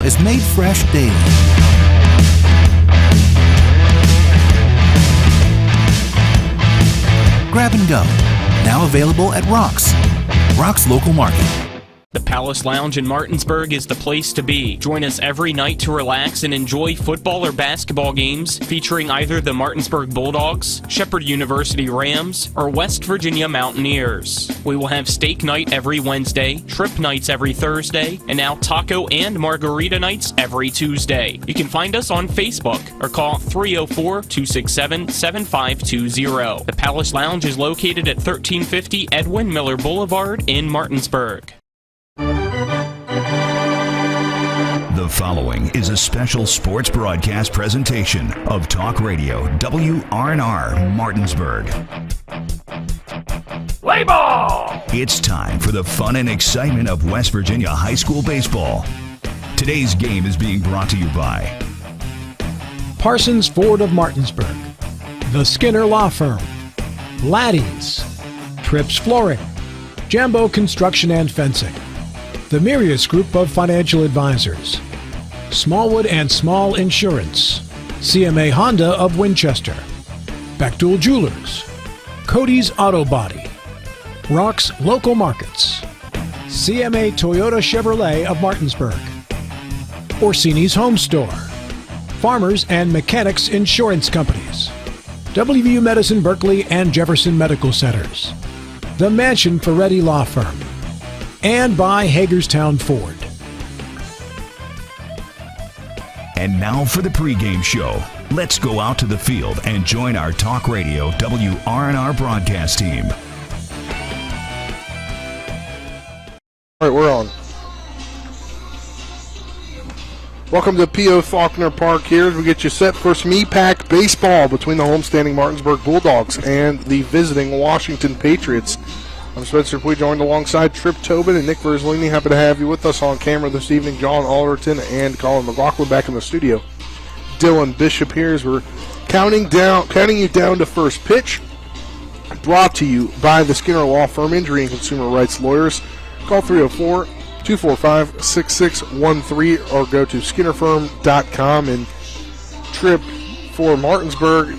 is made fresh daily. Grab and go. Now available at Rock's local market. The Palace Lounge in Martinsburg is the place to be. Join us every night to relax and enjoy football or basketball games featuring either the Martinsburg Bulldogs, Shepherd University Rams, or West Virginia Mountaineers. We will have steak night every Wednesday, trip nights every Thursday, and now taco and margarita nights every Tuesday. You can find us on Facebook or call 304-267-7520. The Palace Lounge is located at 1350 Edwin Miller Boulevard in Martinsburg. The following is a special sports broadcast presentation of Talk Radio WRNR Martinsburg. Play ball! It's time for the fun and excitement of West Virginia high school baseball. Today's game is being brought to you by Parsons Ford of Martinsburg, The Skinner Law Firm, Laddie's, Trips Flooring, Jambo Construction and Fencing, the Mirius Group of Financial Advisors, Smallwood and Small Insurance, CMA Honda of Winchester, Bechtel Jewelers, Cody's Auto Body, Rock's Local Markets, CMA Toyota Chevrolet of Martinsburg, Orsini's Home Store, Farmers and Mechanics Insurance Companies, WVU Medicine Berkeley and Jefferson Medical Centers, the Mansion Ferretti Law Firm, and by Hagerstown Ford. And now for the pregame show. Let's go out to the field and join our Talk Radio WRNR broadcast team. All right, we're on. Welcome to P.O. Faulkner Park here as we get you set for some E-Pack baseball between the homestanding Martinsburg Bulldogs and the visiting Washington Patriots. I'm Spencer Puig, joined alongside Trip Tobin and Nick Verzolini. Happy to have you with us on camera this evening. John Alderton and Colin McLaughlin back in the studio. Dylan Bishop here as we're counting you down to first pitch. Brought to you by the Skinner Law Firm, injury and consumer rights lawyers. Call 304-245-6613 or go to skinnerfirm.com. And Trip, for Martinsburg,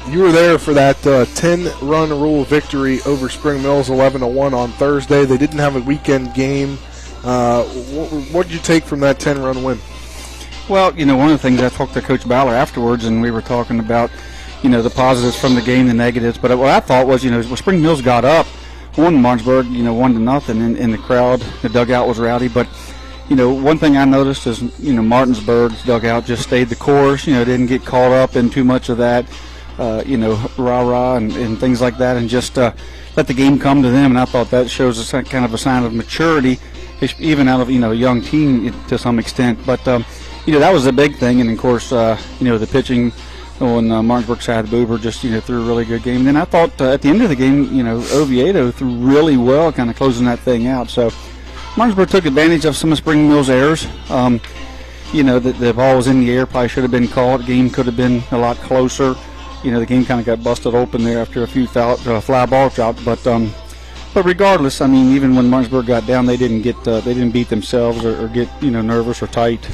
you were there for that 10-run rule victory over Spring Mills, 11-1 on Thursday. They didn't have a weekend game. What did you take from that 10-run win? Well, one of the things I talked to Coach Ballard afterwards, and we were talking about, the positives from the game, the negatives. But what I thought was, when Spring Mills got up, won Martinsburg, 1-0 in the crowd. The dugout was rowdy. But, one thing I noticed is, Martinsburg's dugout just stayed the course, didn't get caught up in too much of that. Rah-rah and things like that, and just let the game come to them. And I thought that shows kind of a sign of maturity, even out of, a young team to some extent. But, that was a big thing. And, of course, the pitching on Martinsburg's side, Boober just, threw a really good game. And then I thought at the end of the game, Oviedo threw really well, kind of closing that thing out. So Martinsburg took advantage of some of Spring Mills' errors. The ball was in the air, probably should have been called. The game could have been a lot closer. The game kind of got busted open there after a few fly ball dropped. But regardless, even when Martinsburg got down, they didn't beat themselves or get nervous or tight.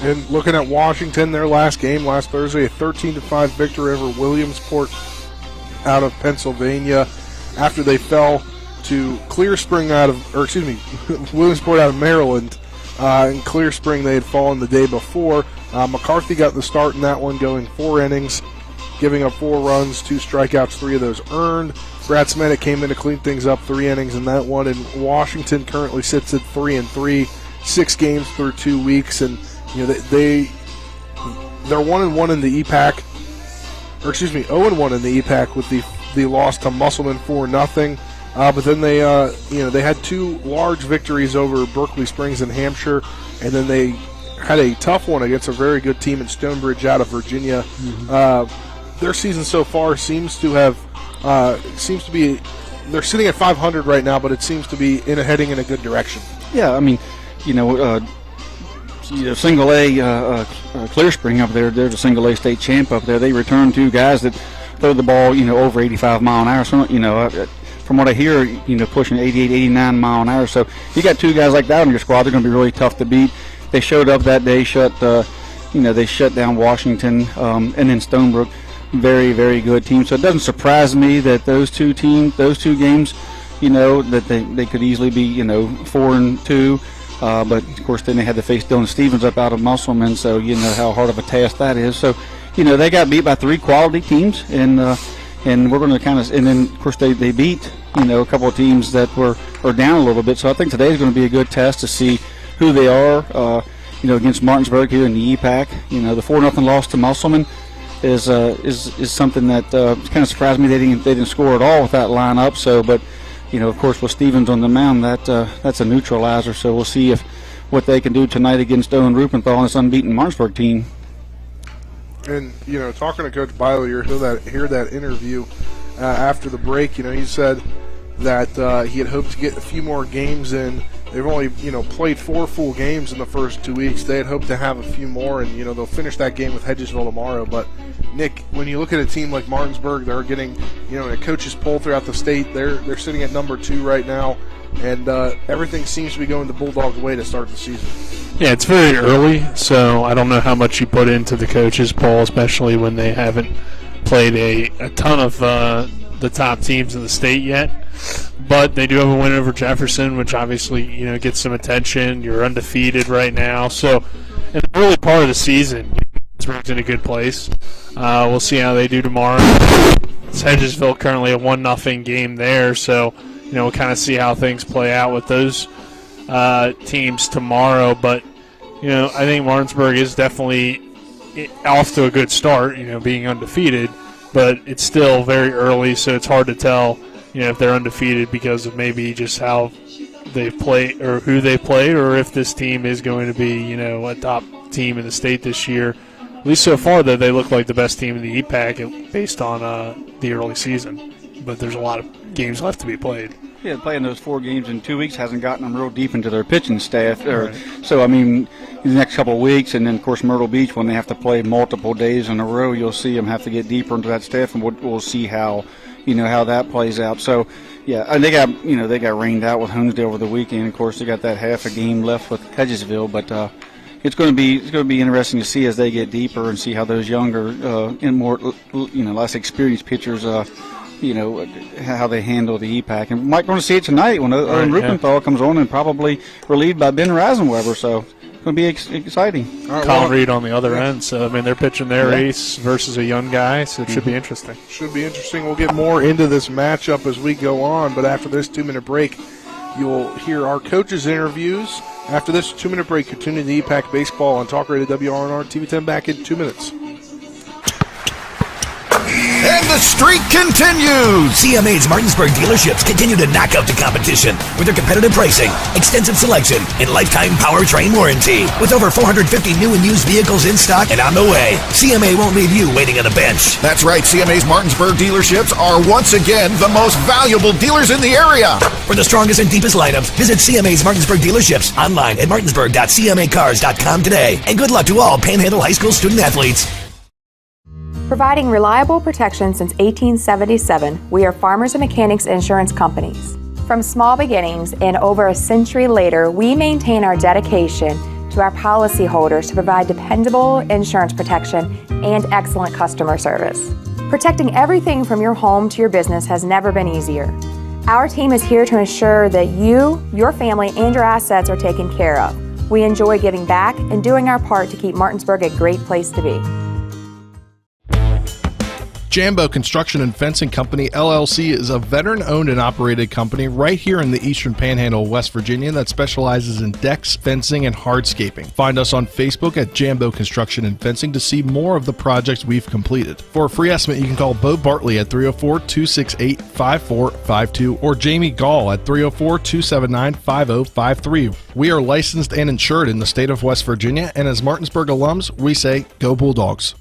And looking at Washington, their last game last Thursday, a 13-5 victory over Williamsport out of Pennsylvania after they fell to Williamsport out of Maryland. In Clear Spring, they had fallen the day before. McCarthy got the start in that one, going 4 innings. Giving up 4 runs, 2 strikeouts, 3 of those earned. Brad Smetic came in to clean things up, 3 innings in that one. And Washington currently sits at 3-3, 6 games through 2 weeks, and they're 1-1 in the EPAC, 0-1 in the EPAC with the loss to Musselman 4-0. But then they had 2 large victories over Berkeley Springs and Hampshire, and then they had a tough one against a very good team in Stonebridge out of Virginia. Mm-hmm. Their season so far seems to be they're sitting at 500 right now, but it seems to be heading in a good direction. Yeah, single A Clear Spring up there. They're the single A state champ up there. They return 2 guys that throw the ball over 85 mile an hour. So from what I hear, pushing 88, 89 mile an hour. So you got 2 guys like that on your squad. They're going to be really tough to beat. they showed up that day, they shut down Washington, and then Stonebrook. Very, very good team. So it doesn't surprise me that those two games, that they could easily be, 4-2. But of course, then they had to face Dylan Stevens up out of Musselman, so you know how hard of a task that is. So, they got beat by 3 quality teams, and we're going to and then of course they beat a couple of teams that are down a little bit. So I think today is going to be a good test to see who they are. Against Martinsburg here in the EPAC. The 4-0 loss to Musselman is something that kind of surprised me. They didn't score at all with that lineup. So, but of course, with Stevens on the mound, that's a neutralizer. So we'll see what they can do tonight against Owen Rupenthal and this unbeaten Martinsburg team. And talking to Coach Byler, you hear that interview after the break. He said that he had hoped to get a few more games in. They've only, played 4 full games in the first 2 weeks. They had hoped to have a few more, and, they'll finish that game with Hedgesville tomorrow. But, Nick, when you look at a team like Martinsburg, they're getting, in a coach's poll throughout the state, they're sitting at number 2 right now, and everything seems to be going the Bulldogs' way to start the season. Yeah, it's very early, so I don't know how much you put into the coach's poll, especially when they haven't played a ton of the top teams in the state yet. But they do have a win over Jefferson, which obviously, gets some attention. You're undefeated right now. So in the early part of the season, Pittsburgh's in a good place. We'll see how they do tomorrow. It's Hedgesville currently a 1-0 game there. So, we'll kind of see how things play out with those teams tomorrow. But, I think Martinsburg is definitely off to a good start, being undefeated. But it's still very early, so it's hard to tell, if they're undefeated because of maybe just how they've played or who they played, or if this team is going to be, a top team in the state this year. At least so far, though, they look like the best team in the EPAC based on the early season. But there's a lot of games left to be played. Yeah, playing those 4 games in 2 weeks hasn't gotten them real deep into their pitching staff. Right. So, in the next couple of weeks, and then, of course, Myrtle Beach, when they have to play multiple days in a row, you'll see them have to get deeper into that staff, and we'll see how that plays out. So, yeah, and they got rained out with Homesdale over the weekend. Of course, they got that half a game left with Hedgesville, but it's going to be interesting to see as they get deeper and see how those younger and more less experienced pitchers how they handle the EPAC. And we might going to see it tonight when Owen Rupenthal comes on and probably relieved by Ben Reisenweber. So it's going to be exciting. Colin Reed on the other end. So, they're pitching their ace versus a young guy, so it should be interesting. Should be interesting. We'll get more into this matchup as we go on, but after this 2-minute break, you'll hear our coaches' interviews. After this 2-minute break, you're tuning to EPAC Baseball on Talk Radio WRNR TV 10 back in 2 minutes. And the streak continues! CMA's Martinsburg dealerships continue to knock out the competition with their competitive pricing, extensive selection, and lifetime powertrain warranty. With over 450 new and used vehicles in stock and on the way, CMA won't leave you waiting on a bench. That's right, CMA's Martinsburg dealerships are once again the most valuable dealers in the area. For the strongest and deepest lineups, visit CMA's Martinsburg dealerships online at martinsburg.cmacars.com today. And good luck to all Panhandle High School student athletes. Providing reliable protection since 1877, we are Farmers and Mechanics Insurance Companies. From small beginnings and over a century later, we maintain our dedication to our policyholders to provide dependable insurance protection and excellent customer service. Protecting everything from your home to your business has never been easier. Our team is here to ensure that you, your family, and your assets are taken care of. We enjoy giving back and doing our part to keep Martinsburg a great place to be. Jambo Construction and Fencing Company, LLC is a veteran-owned and operated company right here in the Eastern Panhandle, West Virginia that specializes in decks, fencing, and hardscaping. Find us on Facebook at Jambo Construction and Fencing to see more of the projects we've completed. For a free estimate, you can call Bo Bartley at 304-268-5452 or Jamie Gall at 304-279-5053. We are licensed and insured in the state of West Virginia, and as Martinsburg alums, we say, Go Bulldogs.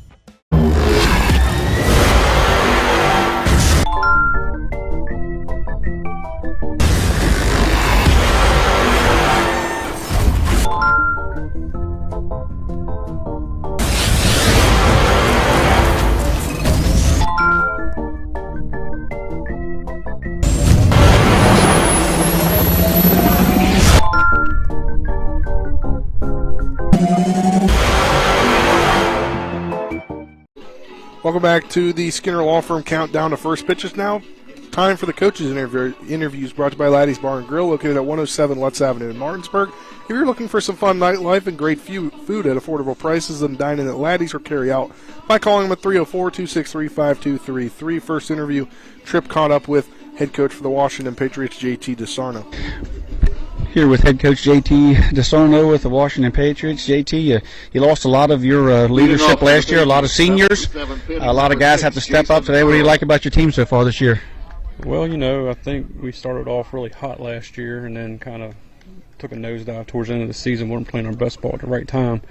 Welcome back to the Skinner Law Firm Countdown to First Pitches now. Time for the coaches' interviews brought to you by Laddie's Bar and Grill, located at 107 Lutz Avenue in Martinsburg. If you're looking for some fun nightlife and great food at affordable prices, then dine in at Laddie's or carry out by calling them at 304-263-5233. First interview, Tripp caught up with head coach for the Washington Patriots, JT DeSarno. Here with head coach JT DeSarno with the Washington Patriots. JT, you lost a lot of your leadership last year, a lot of seniors. A lot of guys have to step up today. What do you like about your team so far this year? Well, I think we started off really hot last year and then kind of took a nosedive towards the end of the season. We weren't playing our best ball at the right time.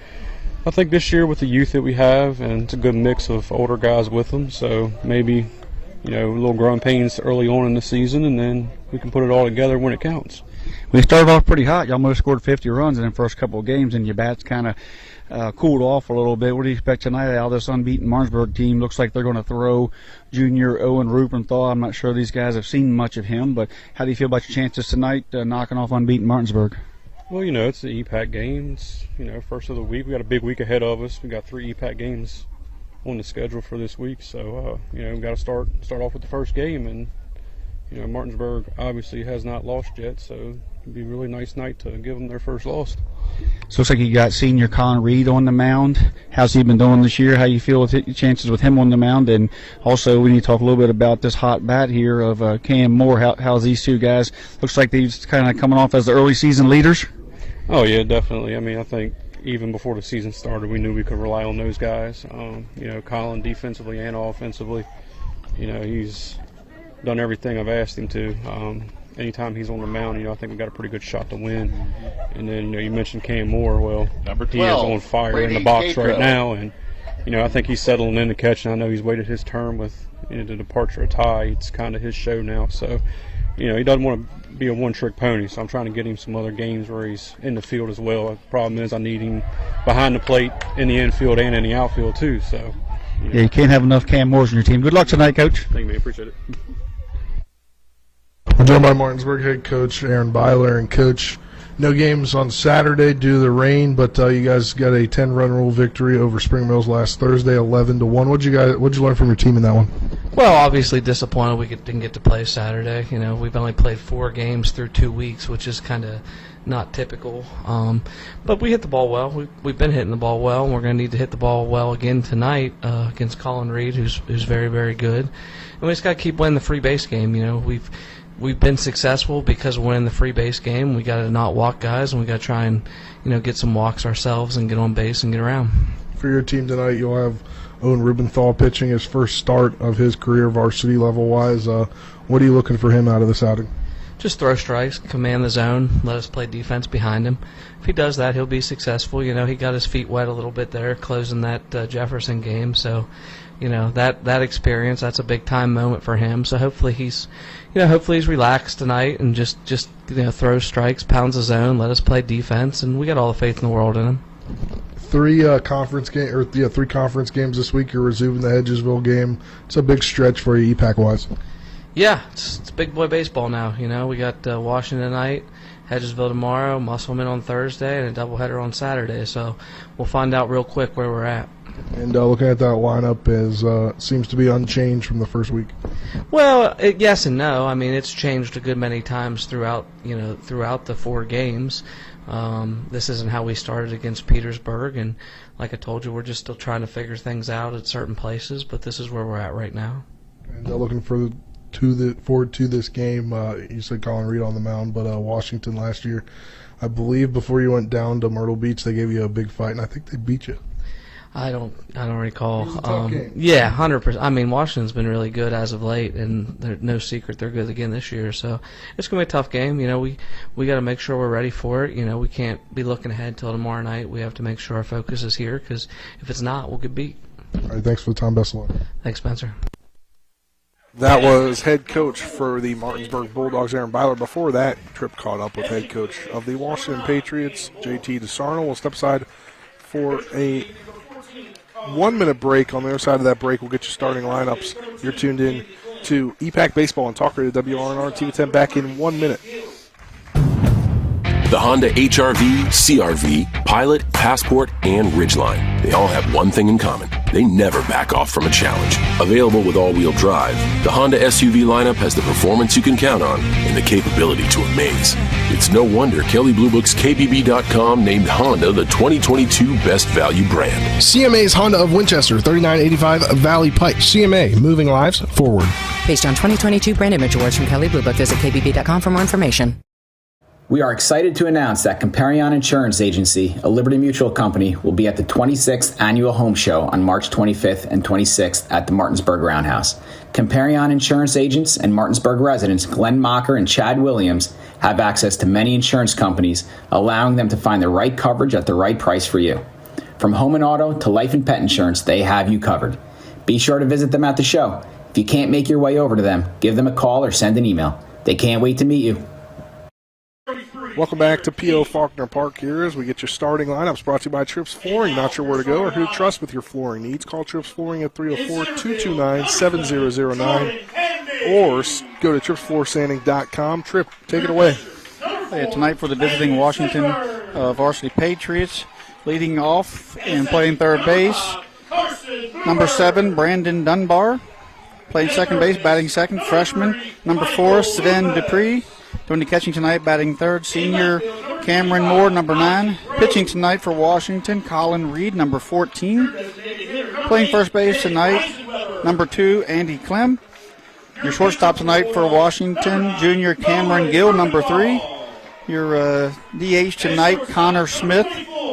I think this year with the youth that we have, and it's a good mix of older guys with them, so maybe, a little growing pains early on in the season, and then we can put it all together when it counts. We started off pretty hot. You almost scored 50 runs in the first couple of games, and your bats kind of cooled off a little bit. What do you expect tonight out of this unbeaten Martinsburg team? Looks like they're going to throw junior Owen Rubenthal. I'm not sure these guys have seen much of him, but how do you feel about your chances tonight knocking off unbeaten Martinsburg? Well, it's the EPAC games. First of the week. We got a big week ahead of us. We got 3 EPAC games on the schedule for this week, so we got to start off with the first game, and Martinsburg obviously has not lost yet, so it'd be a really nice night to give them their first loss. So it looks like you got senior Colin Reed on the mound. How's he been doing this year? How you feel with your chances with him on the mound? And also we need to talk a little bit about this hot bat here of Cam Moore. How's these two guys? Looks like these kind of coming off as the early season leaders. Oh yeah, definitely. I think even before the season started, we knew we could rely on those guys. Colin defensively and offensively, he's done everything I've asked him to. Anytime he's on the mound, I think we've got a pretty good shot to win. And then, you mentioned Cam Moore. Well, he is on fire in the box right now, and I think he's settling in to catch. And I know he's waited his turn with the departure of Ty. It's kind of his show now. So, he doesn't want to be a one-trick pony. So I'm trying to get him some other games where he's in the field as well. The problem is I need him behind the plate in the infield and in the outfield too. So. Yeah, you can't have enough Cam Moores in your team. Good luck tonight, Coach. Thank you, man. Appreciate it. I'm joined by Martinsburg head coach Aaron Byler. And Coach, no games on Saturday due to the rain, but you guys got a 10-run rule victory over Spring Mills last Thursday, 11-1. What'd you learn from your team in that one? Well, obviously disappointed we didn't get to play Saturday. We've only played 4 games through 2 weeks, which is kind of not typical. But we hit the ball well. We've been hitting the ball well, and we're going to need to hit the ball well again tonight against Colin Reed, who's very, very good. And we just got to keep winning the free base game. We've been successful because we're winning the free base game. We got to not walk guys, and we got to try and get some walks ourselves and get on base and get around. For your team tonight, you'll have Owen Rubenthal pitching his first start of his career varsity level wise. What are you looking for him out of this outing? Just throw strikes, command the zone, let us play defense behind him. If he does that, he'll be successful. He got his feet wet a little bit there, closing that Jefferson game. So, that experience, that's a big time moment for him. So hopefully he's relaxed tonight and just throws strikes, pounds the zone, let us play defense, and we got all the faith in the world in him. 3 conference games this week. You're resuming the Hedgesville game. It's a big stretch for you, EPAC wise. Yeah, it's big boy baseball now. We got Washington tonight, Hedgesville tomorrow, Musselman on Thursday, and a doubleheader on Saturday. So we'll find out real quick where we're at. And looking at that lineup seems to be unchanged from the first week. Well, yes and no. It's changed a good many times throughout the 4 games. This isn't how we started against Petersburg, and like I told you, we're just still trying to figure things out at certain places. But this is where we're at right now. And looking forward to this game. You said Colin Reed on the mound, but Washington last year, I believe before you went down to Myrtle Beach, they gave you a big fight, and I think they beat you. I don't recall. It was a tough game. Yeah, 100%. Washington's been really good as of late, and they're no secret they're good again this year. So it's gonna be a tough game. We got to make sure we're ready for it. We can't be looking ahead till tomorrow night. We have to make sure our focus is here, because if it's not, we'll get beat. All right, thanks for the time. Best of luck. Thanks, Spencer. That was head coach for the Martinsburg Bulldogs, Aaron Byler. Before that, Tripp caught up with head coach of the Washington Patriots, JT DeSarno. We'll step aside for a 1-minute break. On the other side of that break, we'll get you starting lineups. You're tuned in to EPAC Baseball and Talk Radio WRNR TV 10 back in 1 minute. The Honda HR-V, CR-V, Pilot, Passport, and Ridgeline. They all have one thing in common. They never back off from a challenge. Available with all-wheel drive, the Honda SUV lineup has the performance you can count on and the capability to amaze. It's no wonder Kelley Blue Book's KBB.com named Honda the 2022 Best Value Brand. CMA's Honda of Winchester, 3985 Valley Pike. CMA, moving lives forward. Based on 2022 brand image awards from Kelley Blue Book, visit KBB.com for more information. We are excited to announce that Comparion Insurance Agency, a Liberty Mutual company, will be at the 26th Annual Home Show on March 25th and 26th at the Martinsburg Roundhouse. Comparion Insurance agents and Martinsburg residents Glenn Mocker and Chad Williams have access to many insurance companies, allowing them to find the right coverage at the right price for you. From home and auto to life and pet insurance, they have you covered. Be sure to visit them at the show. If you can't make your way over to them, give them a call or send an email. They can't wait to meet you. Welcome back to P.O. Faulkner Park here as we get your starting lineups brought to you by Trips Flooring. Not sure where to go or who to trust with your flooring needs. Call Trips Flooring at 304-229-7009 or go to tripsfloorsanding.com. Trip, take it away. Tonight for the visiting Washington varsity Patriots, leading off and playing third base, number 7, Brandon Dunbar. Playing second base, batting second, freshman. Number 4, Sven Dupree. Doing the catching tonight, batting third, senior Cameron Moore, number 9. Pitching tonight for Washington, Colin Reed, number 14. Playing first base tonight, number 2, Andy Clem. Your shortstop tonight for Washington, junior Cameron Gill, number 3. Your DH tonight, Connor Smith,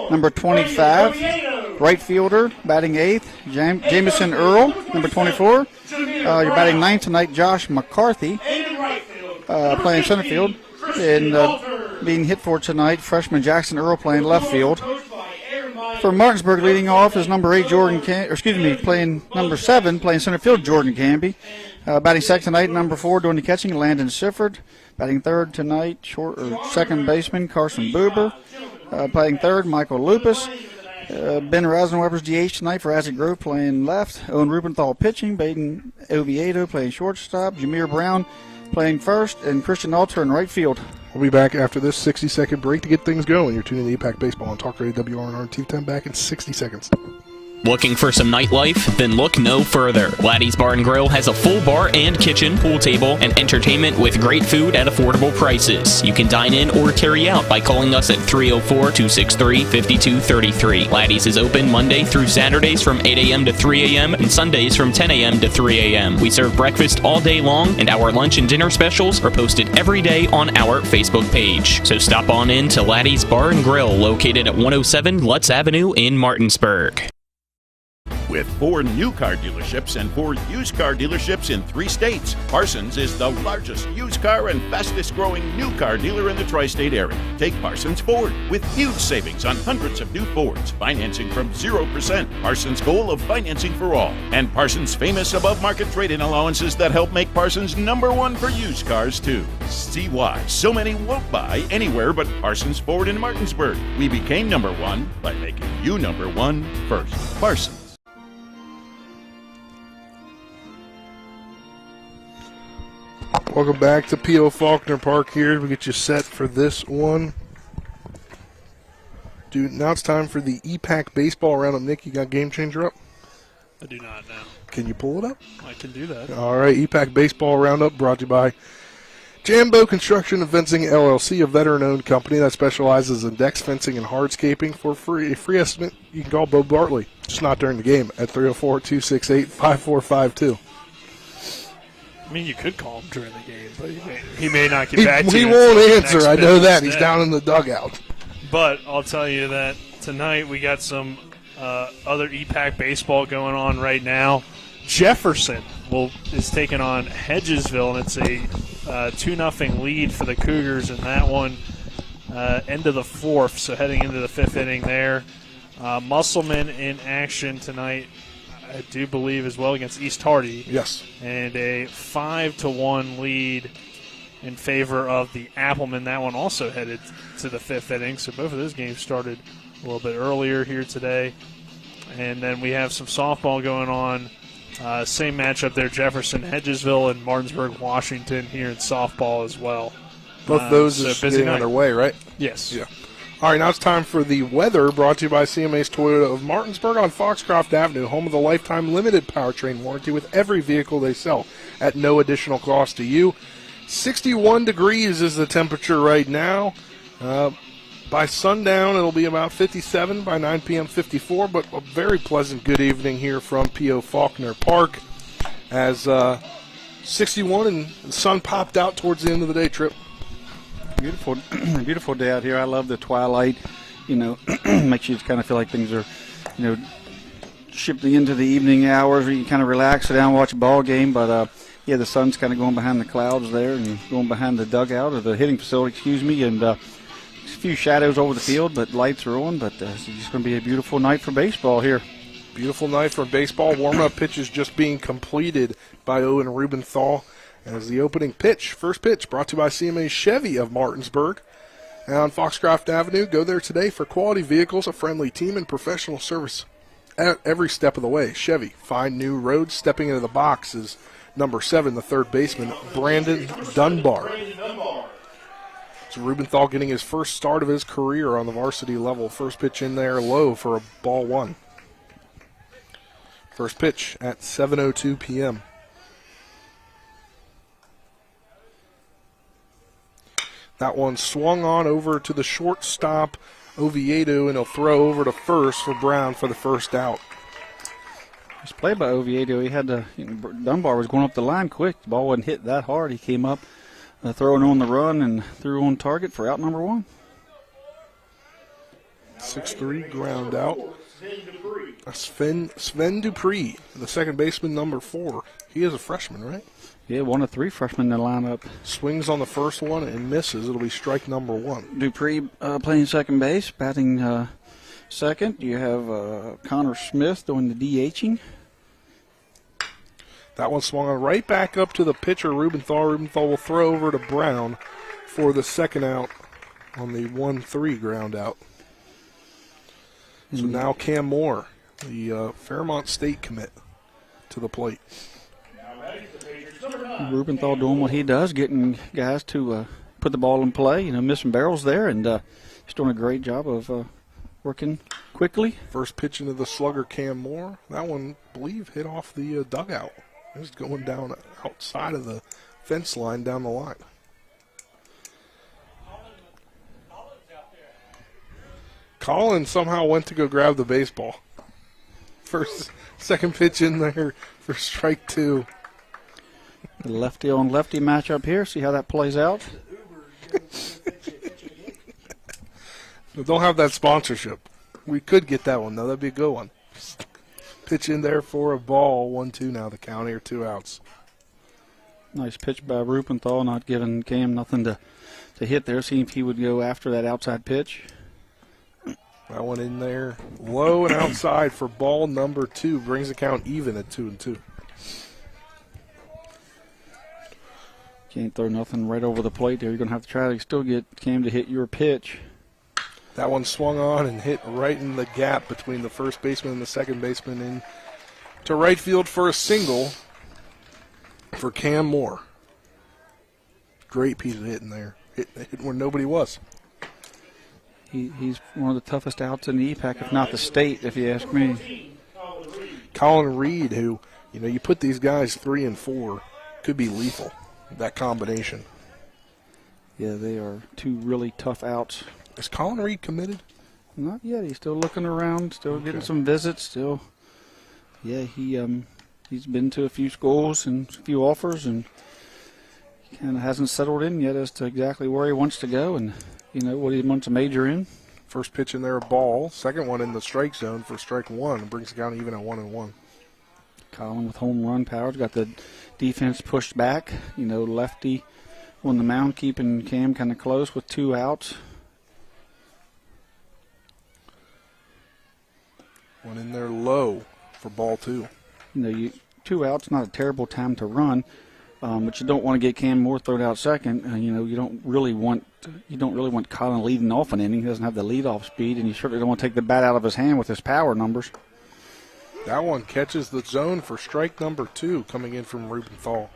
number 25. Right fielder, batting 8th, Jamison Earl, number 24. Your batting 9th tonight, Josh McCarthy. Playing center field, and being hit for tonight, freshman Jackson Earl playing left field. For Martinsburg, leading off is number 8 playing number 7, playing center field, Jordan Canby. Batting second tonight, number 4 doing the catching, Landon Sifford. Batting third tonight, second baseman Carson Buber. Playing third, Michael Lupus. Ben Rosenweber's DH tonight for Isaac Grove playing left. Owen Rubenthal pitching. Baden Oviedo playing shortstop. Jameer Brown playing first, and Christian Alter in right field. We'll be back after this 60-second break to get things going. You're tuning to EPAC Baseball on Talk Radio WRNR and TV 10 back in 60 seconds. Looking for some nightlife? Then look no further. Laddie's Bar and Grill has a full bar and kitchen, pool table, and entertainment with great food at affordable prices. You can dine in or carry out by calling us at 304-263-5233. Laddie's is open Monday through Saturdays from 8 a.m. to 3 a.m. and Sundays from 10 a.m. to 3 a.m. We serve breakfast all day long, and our lunch and dinner specials are posted every day on our Facebook page. So stop on in to Laddie's Bar and Grill, located at 107 Lutz Avenue in Martinsburg. With 4 new car dealerships and 4 used car dealerships in 3 states, Parsons is the largest used car and fastest growing new car dealer in the tri-state area. Take Parsons Ford with huge savings on hundreds of new Fords, financing from 0%, Parsons' goal of financing for all, and Parsons' famous above-market trade-in allowances that help make Parsons #1 for used cars too. See why so many won't buy anywhere but Parsons Ford in Martinsburg. We became #1 by making you #1 first. Parsons. Welcome back to P.O. Faulkner Park here. We get you set for this one. Dude, now it's time for the EPAC Baseball Roundup. Nick, you got Game Changer up? I do not now. Can you pull it up? I can do that. All right, EPAC Baseball Roundup brought to you by Jambo Construction and Fencing, LLC, a veteran-owned company that specializes in decks, fencing, and hardscaping. For a free estimate, you can call Bo Bartley, just not during the game, at 304-268-5452. I mean, you could call him during the game, but he may not get back to you. He won't answer. I know that. He's down in the dugout. But I'll tell you that tonight we got some other EPAC baseball going on right now. Jefferson is taking on Hedgesville, and it's a 2-0 lead for the Cougars in that one. End of the 4th, so heading into the 5th inning there. Musselman in action tonight, I do believe, as well, against East Hardy. Yes. And a 5-1 lead in favor of the Applemen. That one also headed to the 5th inning, so both of those games started a little bit earlier here today. And then we have some softball going on. Same matchup there, Jefferson, Hedgesville, and Martinsburg, Washington here in softball as well. Both those so are busy getting night. underway, right? Yes. Yeah. All right, now it's time for the weather, brought to you by CMA's Toyota of Martinsburg on Foxcroft Avenue, home of the lifetime limited powertrain warranty with every vehicle they sell at no additional cost to you. 61 degrees is the temperature right now. By sundown, it'll be about 57. By 9 p.m., 54. But a very pleasant good evening here from P.O. Faulkner Park as 61 and the sun popped out towards the end of the day, Trip. Beautiful, beautiful day out here. I love the twilight. Makes you kind of feel like things are, shifting into the evening hours where you can kind of relax, sit down, watch a ball game. But the sun's kind of going behind the clouds there and going behind the dugout or the hitting facility, and a few shadows over the field, but lights are on. But it's just going to be a beautiful night for baseball here. Beautiful night for baseball. Warm-up pitches just being completed by Owen Rubenthal. As the opening pitch, first pitch, brought to you by CMA Chevy of Martinsburg. And on Foxcroft Avenue, go there today for quality vehicles, a friendly team, and professional service at every step of the way. Chevy, find new roads. Stepping into the box is number 7, the third baseman, Brandon Dunbar. So Rubenthal getting his first start of his career on the varsity level. First pitch in there low for a ball 1. First pitch at 7:02 p.m. That one swung on over to the shortstop, Oviedo, and he'll throw over to first for Brown for the first out. Nice play by Oviedo. He had to, Dunbar was going up the line quick. The ball wasn't hit that hard. He came up throwing on the run and threw on target for out number 1. 6-3 ground out. Sven Dupree, the second baseman, number 4. He is a freshman, right? Yeah, 1 of 3 freshmen in the lineup. Swings on the first one and misses. It'll be strike number 1. Dupree playing second base, batting second. You have Connor Smith doing the DHing. That one swung on right back up to the pitcher, Rubenthal. Rubenthal will throw over to Brown for the second out on the 1-3 ground out. So now Cam Moore, the Fairmont State commit, to the plate. Rubenthal doing what he does, getting guys to put the ball in play, missing barrels there, and he's doing a great job of working quickly. First pitch into the slugger, Cam Moore. That one, I believe, hit off the dugout. It was going down outside of the fence line down the line. Colin somehow went to go grab the baseball. Second pitch in there for strike 2. The lefty on lefty matchup here. See how that plays out. We don't have that sponsorship. We could get that one, though. That'd be a good one. Pitch in there for a ball. 1-2 now, the count here, 2 outs. Nice pitch by Rubenthal, not giving Cam nothing to hit there. Seeing if he would go after that outside pitch. That one in there low and outside for ball number 2. Brings the count even at 2-2. Can't throw nothing right over the plate there. You're going to have to try to still get Cam to hit your pitch. That one swung on and hit right in the gap between the first baseman and the second baseman in to right field for a single for Cam Moore. Great piece of hitting there. Hit where nobody was. He's one of the toughest outs in the EPAC, if not the state, if you ask me. Colin Reed, who, you put these guys 3 and 4, could be lethal, that combination. Yeah, they are 2 really tough outs. Is Colin Reed committed? Not yet. He's still looking around, still getting some visits. Still, yeah, he's been to a few schools and a few offers, and kind of hasn't settled in yet as to exactly where he wants to go and what he wants to major in. First pitch in there, a ball. Second one in the strike zone for strike 1. Brings the count even at 1-1. Colin with home run power. Got the defense pushed back. Lefty on the mound, keeping Cam kind of close with 2 outs. One in there low for ball 2. 2 outs, not a terrible time to run, but you don't want to get Cam Moore thrown out second. You don't really want Colin leading off an inning. He doesn't have the leadoff speed, and you certainly don't want to take the bat out of his hand with his power numbers. That one catches the zone for strike number 2 coming in from Rubenthal.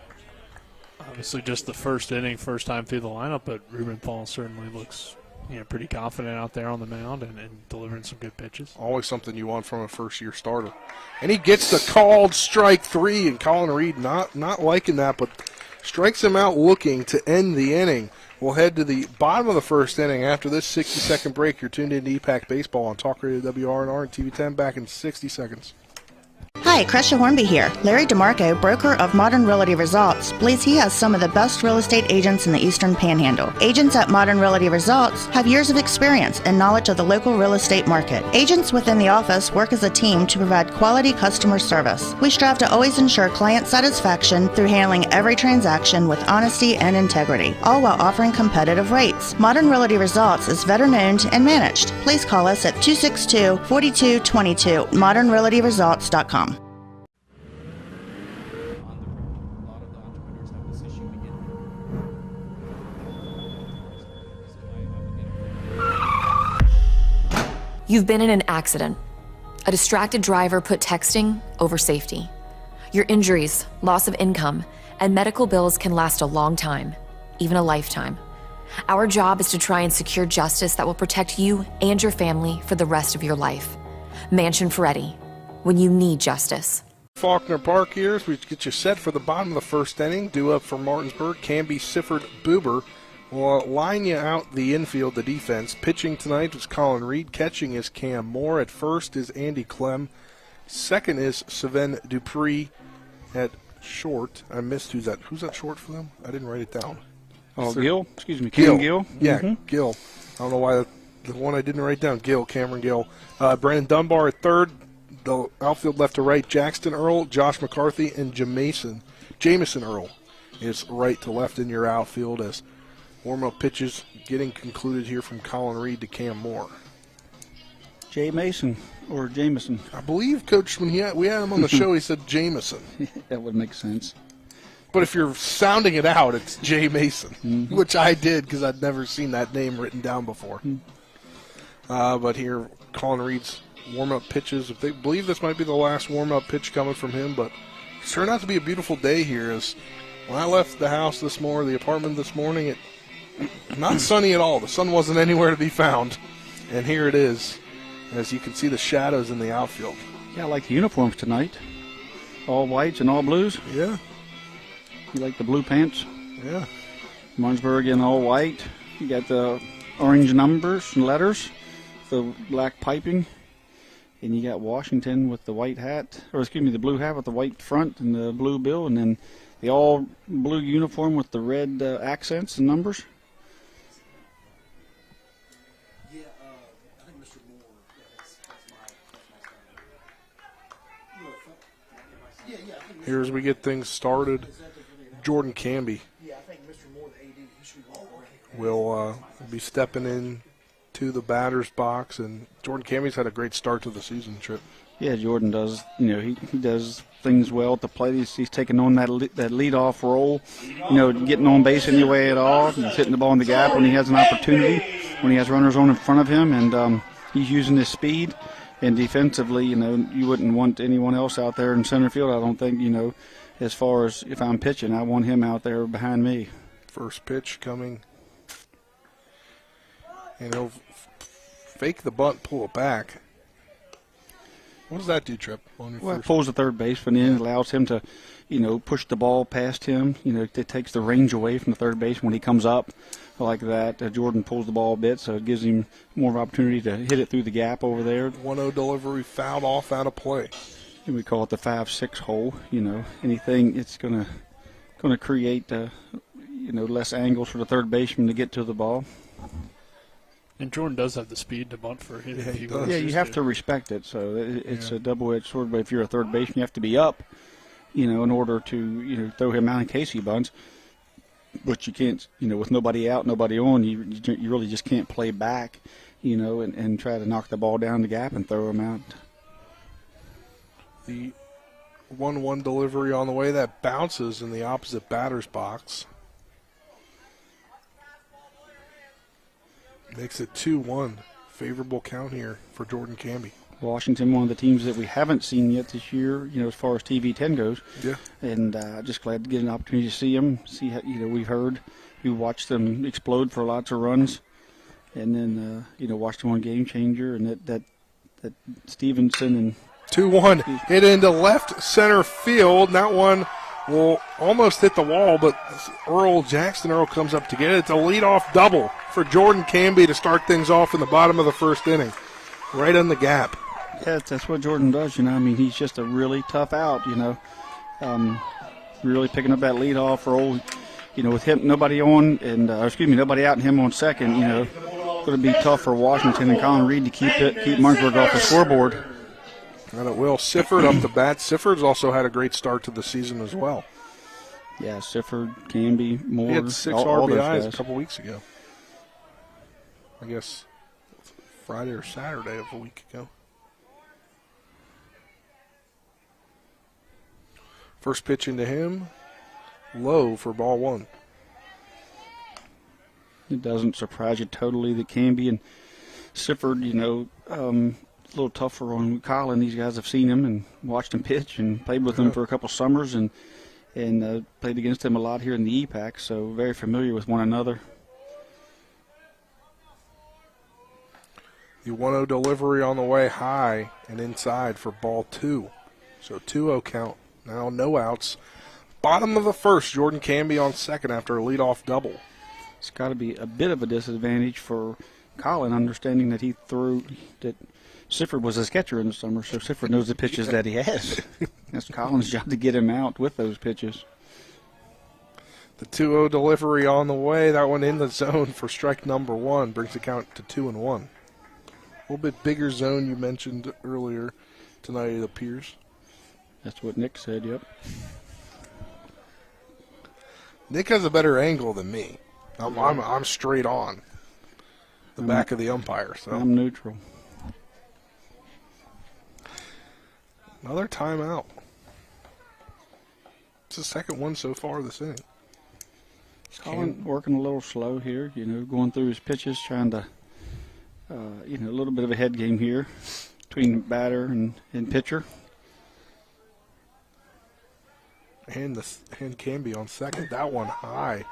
Obviously just the first inning, first time through the lineup, but Ruben Paul certainly looks pretty confident out there on the mound and delivering some good pitches. Always something you want from a first-year starter. And he gets the called strike 3, and Colin Reed not liking that, but strikes him out looking to end the inning. We'll head to the bottom of the first inning after this 60-second break. You're tuned in to EPAC Baseball on Talk Radio WRNR and TV10. Back in 60 seconds. Hi, Crescia Hornby here. Larry DeMarco, broker of Modern Realty Results, believes he has some of the best real estate agents in the Eastern Panhandle. Agents at Modern Realty Results have years of experience and knowledge of the local real estate market. Agents within the office work as a team to provide quality customer service. We strive to always ensure client satisfaction through handling every transaction with honesty and integrity, all while offering competitive rates. Modern Realty Results is veteran-owned and managed. Please call us at 262-4222, modernrealtyresults.com. You've been in an accident. A distracted driver put texting over safety. Your injuries, loss of income, and medical bills can last a long time, even a lifetime. Our job is to try and secure justice that will protect you and your family for the rest of your life. Mansion Ferretti, when you need justice. Faulkner Park here as we get you set for the bottom of the first inning. Due up for Martinsburg, Canby, Sifford, Buber. We'll line you out the infield, the defense. Pitching tonight is Colin Reed. Catching is Cam Moore. At first is Andy Clem. Second is Sven Dupree. At short, I missed who's that short for them? I didn't write it down. Oh, Gill? Excuse me, Cam Gill? Yeah, Gill. I don't know why the one I didn't write down, Cameron Gill. Brandon Dunbar at third. The outfield left to right, Jackson Earl, Josh McCarthy, and Jamison Earl is right to left in your outfield as warm-up pitches getting concluded here from Colin Reed to Cam Moore. Jay Mason or Jamison. I believe, Coach, when we had him on the show, he said Jamison. That would make sense. But if you're sounding it out, it's Jay Mason, which I did because I'd never seen that name written down before. But here, Colin Reed's warm-up pitches. If they believe this might be the last warm-up pitch coming from him, but it's turned out to be a beautiful day here. As when I left the house the apartment this morning, not sunny at all. The sun wasn't anywhere to be found. And here it is, as you can see the shadows in the outfield. Yeah, I like the uniforms tonight. All whites and all blues. Yeah. You like the blue pants? Yeah. Martinsburg in all white. You got the orange numbers and letters, the black piping. And you got Washington with the white hat, the blue hat with the white front and the blue bill, and then the all blue uniform with the red accents and numbers. I think Mr. Moore. That's my Here as we get things started, Jordan Canby will be stepping in to the batter's box, and Jordan Canby's had a great start to the season, Trip. Yeah, Jordan does. He does things well at the plate. He's taking on that leadoff role. Getting on base anyway at all. He's hitting the ball in the gap when he has an opportunity, when he has runners on in front of him, and he's using his speed. And defensively, you wouldn't want anyone else out there in center field. I don't think. As far as if I'm pitching, I want him out there behind me. First pitch coming. And he'll fake the bunt, pull it back. What does that do, Trip? Well, it pulls the third baseman in, allows him to, push the ball past him. It takes the range away from the third baseman when he comes up like that. Jordan pulls the ball a bit, so it gives him more of an opportunity to hit it through the gap over there. 1-0 delivery, fouled off, out of play. And we call it the 5-6 hole. Anything it's going to create, less angles for the third baseman to get to the ball. And Jordan does have the speed to bunt for him. Yeah, you have to respect it. So it's a double-edged sword. But if you're a third baseman, you have to be up, in order to throw him out in case he bunts. But you can't, with nobody out, nobody on, you really just can't play back, and try to knock the ball down the gap and throw him out. The 1-1 delivery on the way that bounces in the opposite batter's box. Makes it 2-1. Favorable count here for Jordan Canby. Washington, one of the teams that we haven't seen yet this year, as far as TV 10 goes. Yeah. And just glad to get an opportunity to see them. See how, we watched them explode for lots of runs, and then watched them on Game Changer, and that Stevenson and 2-1 hit into left center field. And that one will almost hit the wall, but Jackson Earl comes up to get it. It's a leadoff double for Jordan Canby to start things off in the bottom of the first inning, right on the gap. Yeah, that's what Jordan does, he's just a really tough out, really picking up that leadoff role, with him, nobody on, and, nobody out and him on second, going to be tough for Washington and Colin Reed to keep Martinsburg off the scoreboard. And it will. Sifford up the bat. Sifford's also had a great start to the season as well. Yeah, Sifford, Canby, Moore. He had 6 RBIs a couple weeks ago. I guess Friday or Saturday of a week ago. First pitch into him, low for ball 1. It doesn't surprise you totally that Canby and Sifford, a little tougher on Colin. These guys have seen him and watched him pitch and played with him for a couple summers and played against him a lot here in the EPAC, so very familiar with one another. The 1-0 delivery on the way high and inside for ball 2. So 2-0 count. Now no outs. Bottom of the first, Jordan Canby on second after a leadoff double. It's got to be a bit of a disadvantage for Colin, understanding that that Sifford was his catcher in the summer, so Sifford knows the pitches that he has. That's Colin's job to get him out with those pitches. The 2-0 delivery on the way. That one in the zone for strike number 1. Brings the count to 2-1. A little bit bigger zone you mentioned earlier tonight, it appears. That's what Nick said, yep. Nick has a better angle than me. I'm straight on the back of the umpire. So I'm neutral. Another timeout. It's the second one so far this inning. Colin working a little slow here, going through his pitches, trying to, a little bit of a head game here between batter and pitcher. And Canby on second. That one high.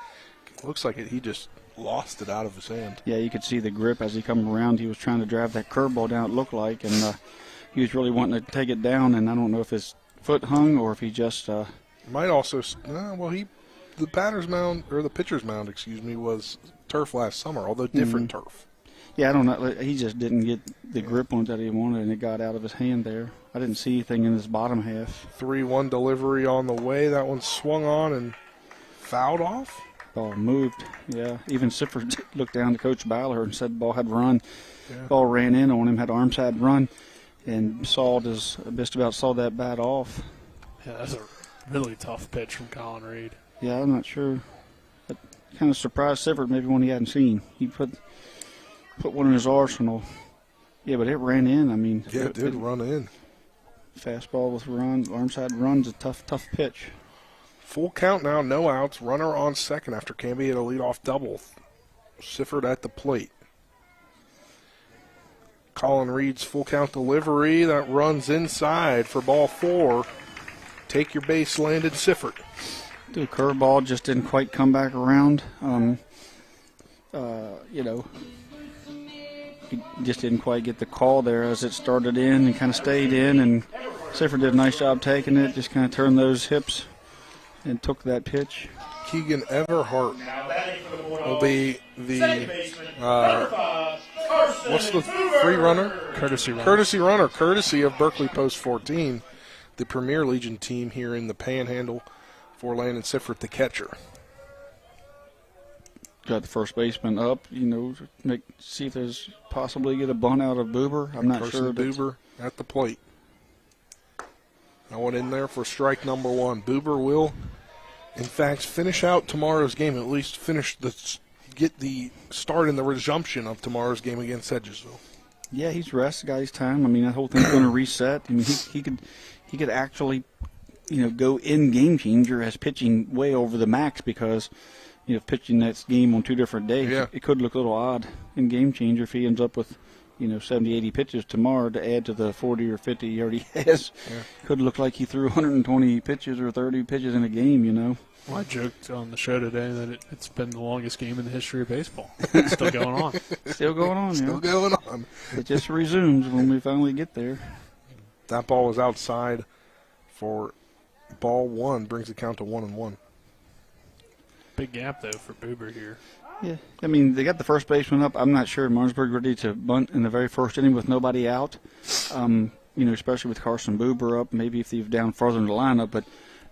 Looks like he just lost it out of his hand. Yeah, you could see the grip as he come around. He was trying to drive that curveball down, it looked like, and he was really wanting to take it down, and I don't know if his foot hung or if he just might also the batter's mound, or the pitcher's mound, was turf last summer, although different turf. Yeah, I don't know. He just didn't get the grip on it that he wanted, and it got out of his hand there. I didn't see anything in his bottom half. 3-1 delivery on the way. That one swung on and fouled off. Ball moved, yeah. Even Sifford looked down to Coach Baller and said the ball had run. Yeah. Ball ran in on him, had arms had run, and just about saw that bat off. Yeah, that's a really tough pitch from Colin Reed. Yeah, I'm not sure. That kind of surprised Sifford, maybe one he hadn't seen. He put one in his arsenal. Yeah, but it ran in. I mean, yeah, it did run in. Fastball with run, arm side run's a tough pitch. Full count now, no outs. Runner on second after Canby hit a leadoff double. Sifford at the plate. Colin Reed's full count delivery. That runs inside for ball 4. Take your base, landed Sifford. The curveball just didn't quite come back around. He just didn't quite get the call there as it started in and kind of stayed in, and Sifford did a nice job taking it, just kind of turned those hips and took that pitch. Keegan Everhart will be the what's the free runner? Courtesy runner. Courtesy runner, courtesy of Berkeley Post 14, the Premier Legion team here in the Panhandle for Landon Sifford, the catcher. Got the first baseman up, see if there's possibly get a bunt out of Boober. I'm not sure. Boober at the plate. I went in there for strike number 1. Boober will, in fact, finish out tomorrow's game, at least get the start in the resumption of tomorrow's game against Edgesville. Yeah, he's rested, got his time. I mean, that whole thing's going to reset. I mean, he could actually, go in Game Changer as pitching way over the max because, pitching that game on 2 different days, it could look a little odd in Game Changer if he ends up with, 70, 80 pitches tomorrow to add to the 40 or 50 he already has. Yeah. Could look like he threw 120 pitches or 30 pitches in a game, Well, I joked on the show today that it's been the longest game in the history of baseball. It's still going on. Still going on, Still going on. It just resumes when we finally get there. That ball was outside for ball one, brings the count to 1-1. Big gap, though, for Buber here. Yeah, I mean, they got the first baseman up. I'm not sure Martinsburg ready to bunt in the very first inning with nobody out, especially with Carson Buber up, maybe if he's down further in the lineup. But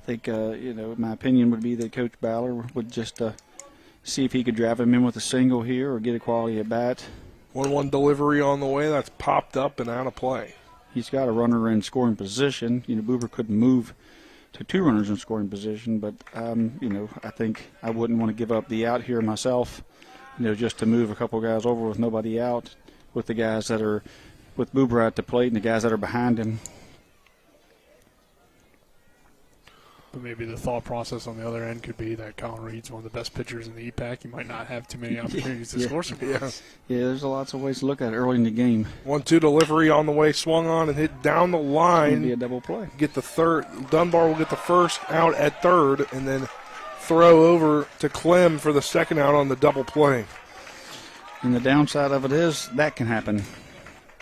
I think, my opinion would be that Coach Baller would just see if he could drive him in with a single here or get a quality at bat. 1-1 delivery on the way. That's popped up and out of play. He's got a runner in scoring position. Buber couldn't move to 2 runners in scoring position, but, I think I wouldn't want to give up the out here myself, just to move a couple guys over with nobody out, with the guys that are with Buber at the plate and the guys that are behind him. But maybe the thought process on the other end could be that Colin Reed's one of the best pitchers in the EPAC. You might not have too many opportunities to score some runs. Yeah, there's lots of ways to look at it early in the game. 1-2 delivery on the way, swung on and hit down the line. It'll be a double play. Get the third. Dunbar will get the first out at third, and then throw over to Clem for the second out on the double play. And the downside of it is that can happen.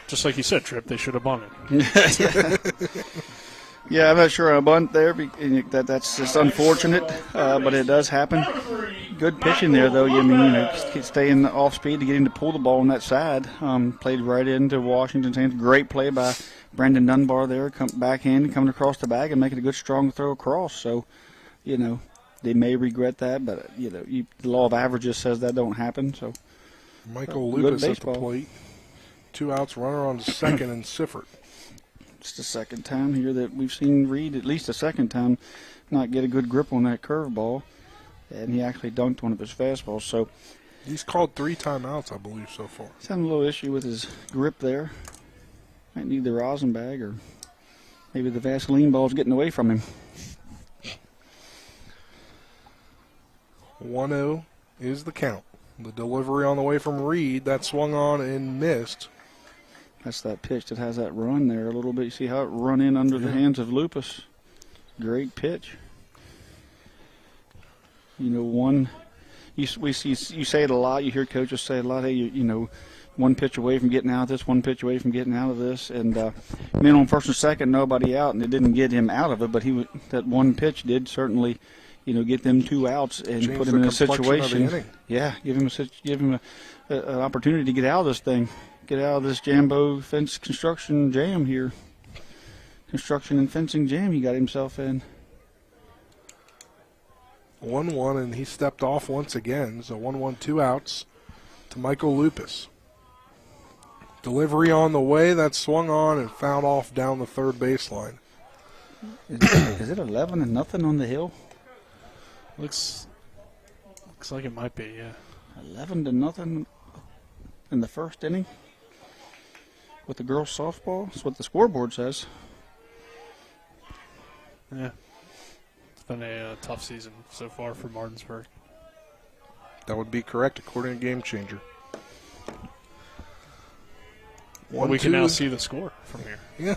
Just like you said, Tripp, they should have bunted. Yeah, I'm not sure on a bunt there. That's just unfortunate, but it does happen. Good pitching there, though. Staying off speed to get him to pull the ball on that side. Played right into Washington's hands. Great play by Brandon Dunbar there. Backhand coming across the bag and making a good strong throw across. So, they may regret that, but the law of averages says that don't happen. So, Michael Lupus at the plate. 2 outs, runner on second, and Siffert. It's the second time here that we've seen Reed, at least the second time, not get a good grip on that curveball, and he actually dunked one of his fastballs. So he's called 3 timeouts, I believe, so far. He's having a little issue with his grip there. Might need the rosin bag, or maybe the Vaseline ball's getting away from him. 1-0 is the count. The delivery on the way from Reed, that swung on and missed. That's that pitch that has that run there a little bit. You see how it run in under the hands of Lupus. Great pitch. You say it a lot. You hear coaches say it a lot. Hey, one pitch away from getting out of this, one pitch away from getting out of this. And men on first and second, nobody out, and it didn't get him out of it. But that one pitch did certainly, get them 2 outs and change put him in a situation. Yeah, give him an opportunity to get out of this thing. Get out of this Jambo fence construction jam here. Construction and fencing jam he got himself in. 1-1, and he stepped off once again. So 1-1, 2 outs to Michael Lupus. Delivery on the way, that swung on and fouled off down the third baseline. Is it 11-0 on the hill? Looks like it might be, yeah. 11-0 in the first inning with the girls softball. That's what the scoreboard says. Yeah. It's been a tough season so far for Martinsburg. That would be correct according to Game Changer. Well, we can now see the score from here. Yeah.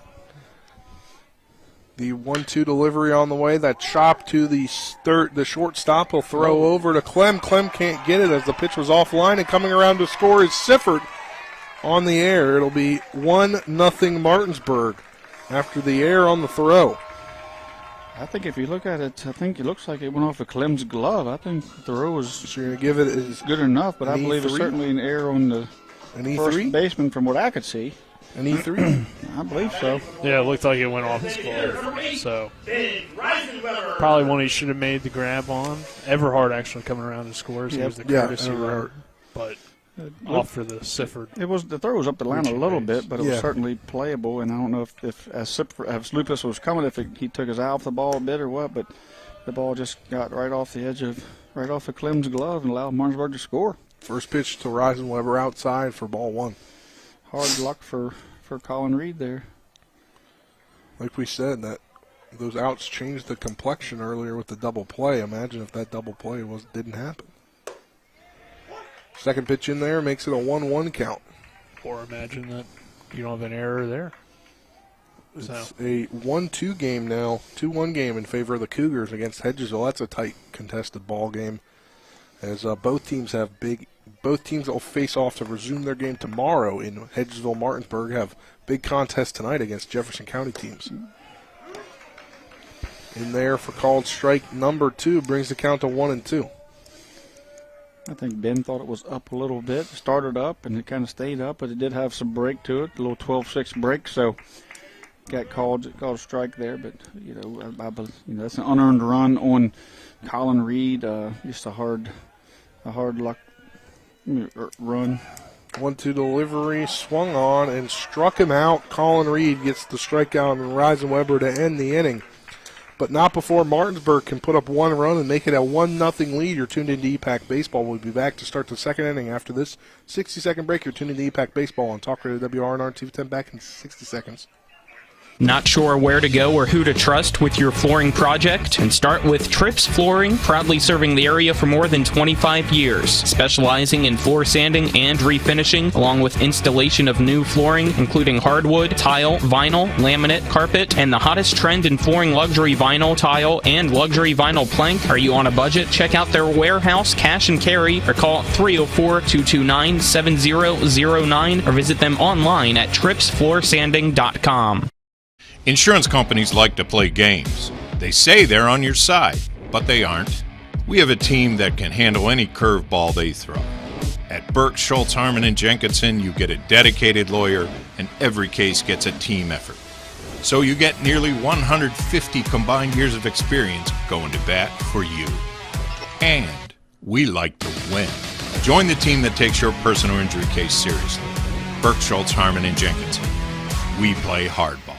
The 1-2 delivery on the way. That chop to the shortstop. He'll throw over to Clem. Clem can't get it as the pitch was offline, and coming around to score is Siffert on the air. It'll be 1-0 Martinsburg after the air on the throw. I think if you look at it, I think it looks like it went off of Clem's glove. I think the throw was so you're gonna give it good enough, but I believe it's certainly an error on the first baseman from what I could see. An E3? I believe so. Yeah, it looked like it went off his glove. So probably one he should have made the grab on. Everhart actually coming around and scores. He was the courtesy runner, but off for the Sifford. The throw was up the line a little bit, but it was certainly playable. And I don't know if as Lupus was coming, if he took his eye off the ball a bit or what, but the ball just got right off of Clem's glove and allowed Martinsburg to score. First pitch to Reisenweber outside for ball 1. Hard luck for Colin Reed there. Like we said, that those outs changed the complexion earlier with the double play. Imagine if that double play didn't happen. Second pitch in there makes it a 1-1 count. or imagine that you don't have an error there. It's a 1-2 game now, 2-1 game in favor of the Cougars against Hedgesville. That's a tight, contested ball game, as both teams will face off to resume their game tomorrow in Hedgesville. Martinsburg have big contest tonight against Jefferson County teams. In there for called strike number 2 brings the count to 1-2. I think Ben thought it was up a little bit. It started up and it kind of stayed up, but it did have some break to it, a little 12-6 break. So got called a strike there, but that's an unearned run on Colin Reed. Just a hard luck run. 1-2 delivery, swung on and struck him out. Colin Reed gets the strikeout on Horizon Weber to end the inning, but not before Martinsburg can put up one run and make it a 1-0 lead. You're tuned into EPAC Baseball. We'll be back to start the second inning after this 60-second break. You're tuned into EPAC Baseball on Talk Radio WRNR 210. Back in 60 seconds. Not sure where to go or who to trust with your flooring project? And start with Trips Flooring, proudly serving the area for more than 25 years, specializing in floor sanding and refinishing, along with installation of new flooring, including hardwood, tile, vinyl, laminate, carpet, and the hottest trend in flooring, luxury vinyl, tile, and luxury vinyl plank. Are you on a budget? Check out their warehouse, cash and carry, or call 304-229-7009, or visit them online at tripsfloorsanding.com. Insurance companies like to play games. They say they're on your side, but they aren't. We have a team that can handle any curveball they throw. At Burke, Schultz, Harmon & Jenkinson, you get a dedicated lawyer, and every case gets a team effort. So you get nearly 150 combined years of experience going to bat for you. And we like to win. Join the team that takes your personal injury case seriously. Burke, Schultz, Harmon & Jenkinson. We play hardball.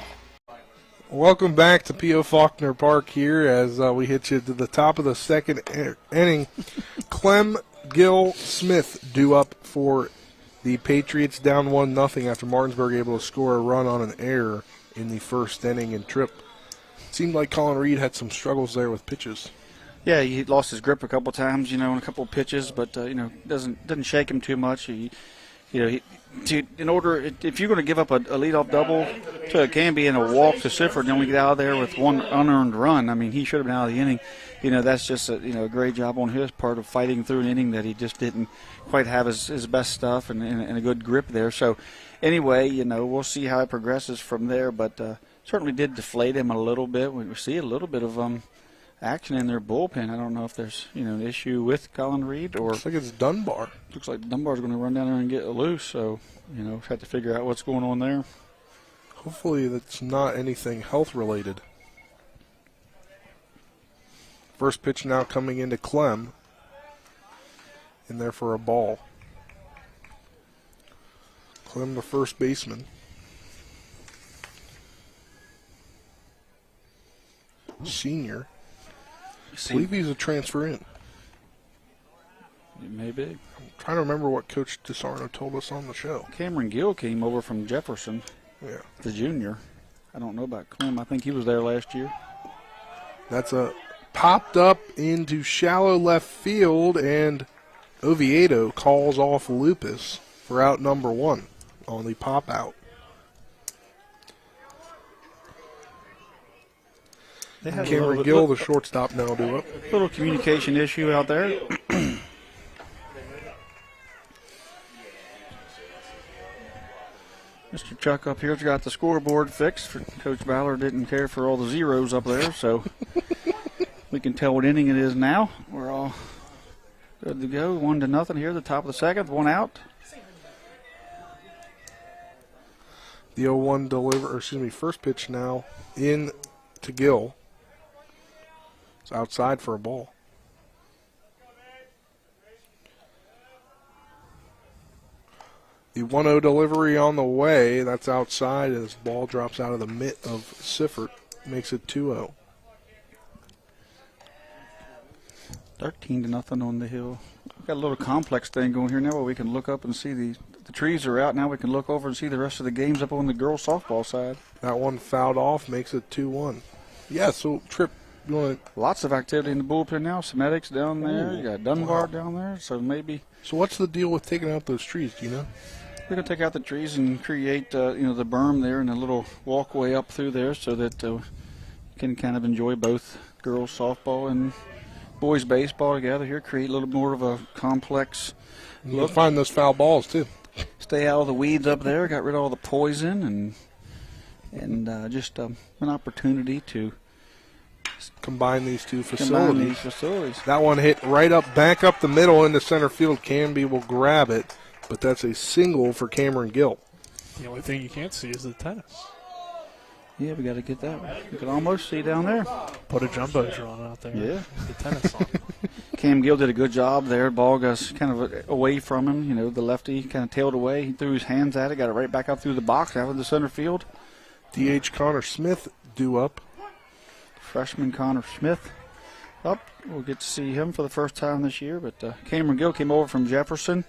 Welcome back to P.O. Faulkner Park here as we hit you to the top of the second inning. Clem Gill Smith due up for the Patriots, down 1-0 after Martinsburg able to score a run on an error in the first inning. And Tripp, it seemed like Colin Reed had some struggles there with pitches. Yeah, he lost his grip a couple times, in a couple of pitches, but doesn't shake him too much. If you're going to give up a leadoff double to Canby and a walk to Sifford and only get out of there with one unearned run, I mean, he should have been out of the inning. That's just a great job on his part of fighting through an inning that he just didn't quite have his best stuff and a good grip there. So anyway, we'll see how it progresses from there, but certainly did deflate him a little bit. We see a little bit of action in their bullpen. I don't know if there's an issue with Colin Reed or looks like it's Dunbar. Looks like Dunbar's going to run down there and get loose. So have to figure out what's going on there. Hopefully that's not anything health related. First pitch now coming into Clem. In there for a ball. Clem, the first baseman. Senior. I believe he's a transfer in. Maybe. I'm trying to remember what Coach DeSarno told us on the show. Cameron Gill came over from Jefferson. Yeah. The junior. I don't know about Clem. I think he was there last year. That's a popped up into shallow left field, and Oviedo calls off Lupus for out number 1 on the pop out. Cameron Gill, the shortstop, now due up. Little communication issue out there. Mr. Chuck up here's got the scoreboard fixed. Coach Ballard didn't care for all the zeros up there, so we can tell what inning it is now. We're all good to go. 1-0 here at the top of the second. One out. The 0-1 first pitch now in to Gill. It's outside for a ball. The 1-0 delivery on the way. That's outside as the ball drops out of the mitt of Sifford. Makes it 2-0. 13-0 on the hill. We've got a little complex thing going here now where we can look up and see the trees are out. Now we can look over and see the rest of the games up on the girls' softball side. That one fouled off, makes it 2-1. Yeah, so Tripp, you want to... Lots of activity in the bullpen now. Semetics down there. You got Dunbar down there, so maybe... So what's the deal with taking out those trees, do you know? They're going to take out the trees and create, the berm there and a little walkway up through there so that you can kind of enjoy both girls softball and boys baseball together here. Create a little more of a complex You'll find those foul balls too. Stay out of the weeds up there. Got rid of all the poison and just an opportunity to combine these two facilities. Facilities. That one hit right up, back up the middle into center field. Canby will grab it, but that's a single for Cameron Gill. The only thing you can't see is the tennis. Yeah, we got to get that one. You can almost see down there. Put a jumbotron out there. Yeah. The tennis on. Cam Gill did a good job there. Ball goes kind of away from him. The lefty kind of tailed away. He threw his hands at it, got it right back up through the box out of the center field. D.H. Connor Smith due up. Freshman Connor Smith up. We'll get to see him for the first time this year. But Cameron Gill came over from Jefferson.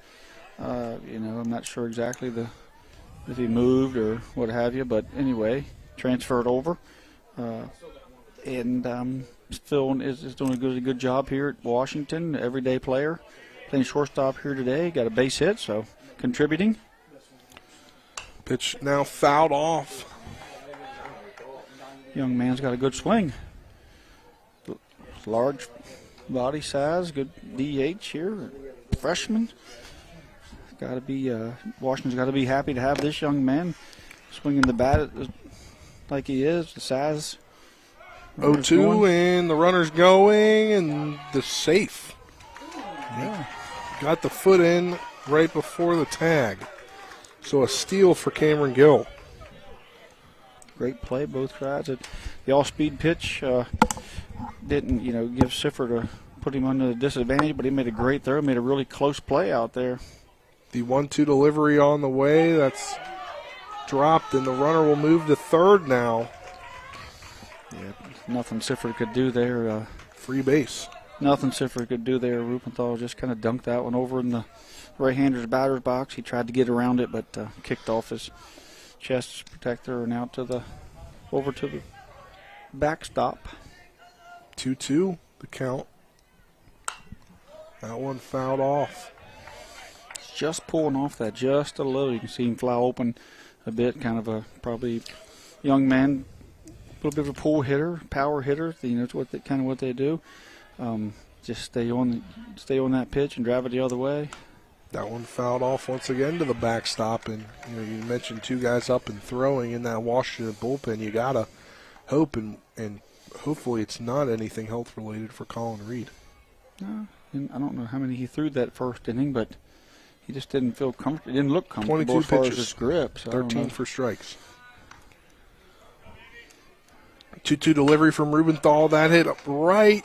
I'm not sure exactly if he moved or what have you. But anyway, transferred over. And Phil is doing a good job here at Washington. Everyday player. Playing shortstop here today. Got a base hit, so contributing. Pitch now fouled off. Young man's got a good swing. Large body size, good DH here. Freshman. Got to be Washington's got to be happy to have this young man swinging the bat like he is. The size. 0-2 and the runner's going and the safe. Yeah. Got the foot in right before the tag. So a steal for Cameron Gill. Great play, both sides. The all-speed pitch didn't, give Sifford to put him under the disadvantage, but he made a great throw, made a really close play out there. The 1-2 delivery on the way. That's dropped, and the runner will move to third now. Yeah, nothing Sifford could do there. Free base. Nothing Sifford could do there. Rupenthal just kind of dunked that one over in the right-hander's batter's box. He tried to get around it, but kicked off his chest protector and out over to the backstop. 2-2 the count. That one fouled off. Just pulling off that just a little. You can see him fly open a bit. Kind of a probably young man, a little bit of a pull hitter, power hitter. It's what they do. Just stay on that pitch and drive it the other way. That one fouled off once again to the backstop, and you mentioned two guys up and throwing in that Washington bullpen. You gotta hope and hopefully it's not anything health related for Colin Reed. No, I don't know how many he threw that first inning, but he just didn't feel comfortable. He didn't look comfortable 22 as far pitches, as his grip. So 13 for strikes. 2-2 delivery from Rubenthal. That hit up right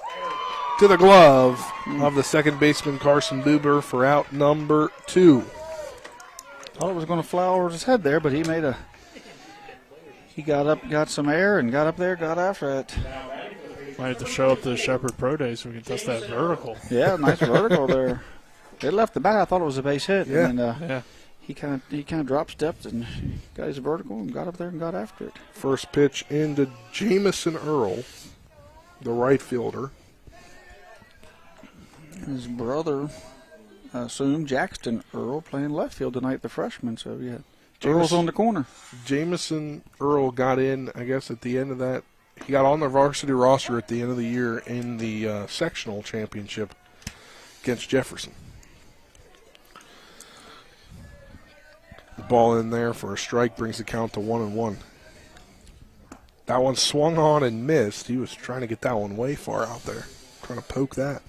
to the glove of the second baseman Carson Buber for out number 2. Thought it was going to fly over his head there, but he got up, got some air, and got up there, got after it. Might have to show up to the Shepherd Pro Day so we can test that vertical. Yeah, nice vertical there. It left the bat. I thought it was a base hit. Yeah. And he kind of drop stepped and got his vertical and got up there and got after it. First pitch into Jamison Earl, the right fielder. His brother, I assume, Jackson Earl, playing left field tonight, the freshman. So, yeah, Earl's on the corner. Jamison Earl got in, I guess, at the end of that. He got on the varsity roster at the end of the year in the sectional championship against Jefferson. The ball in there for a strike brings the count to 1-1. That one swung on and missed. He was trying to get that one way far out there, trying to poke that.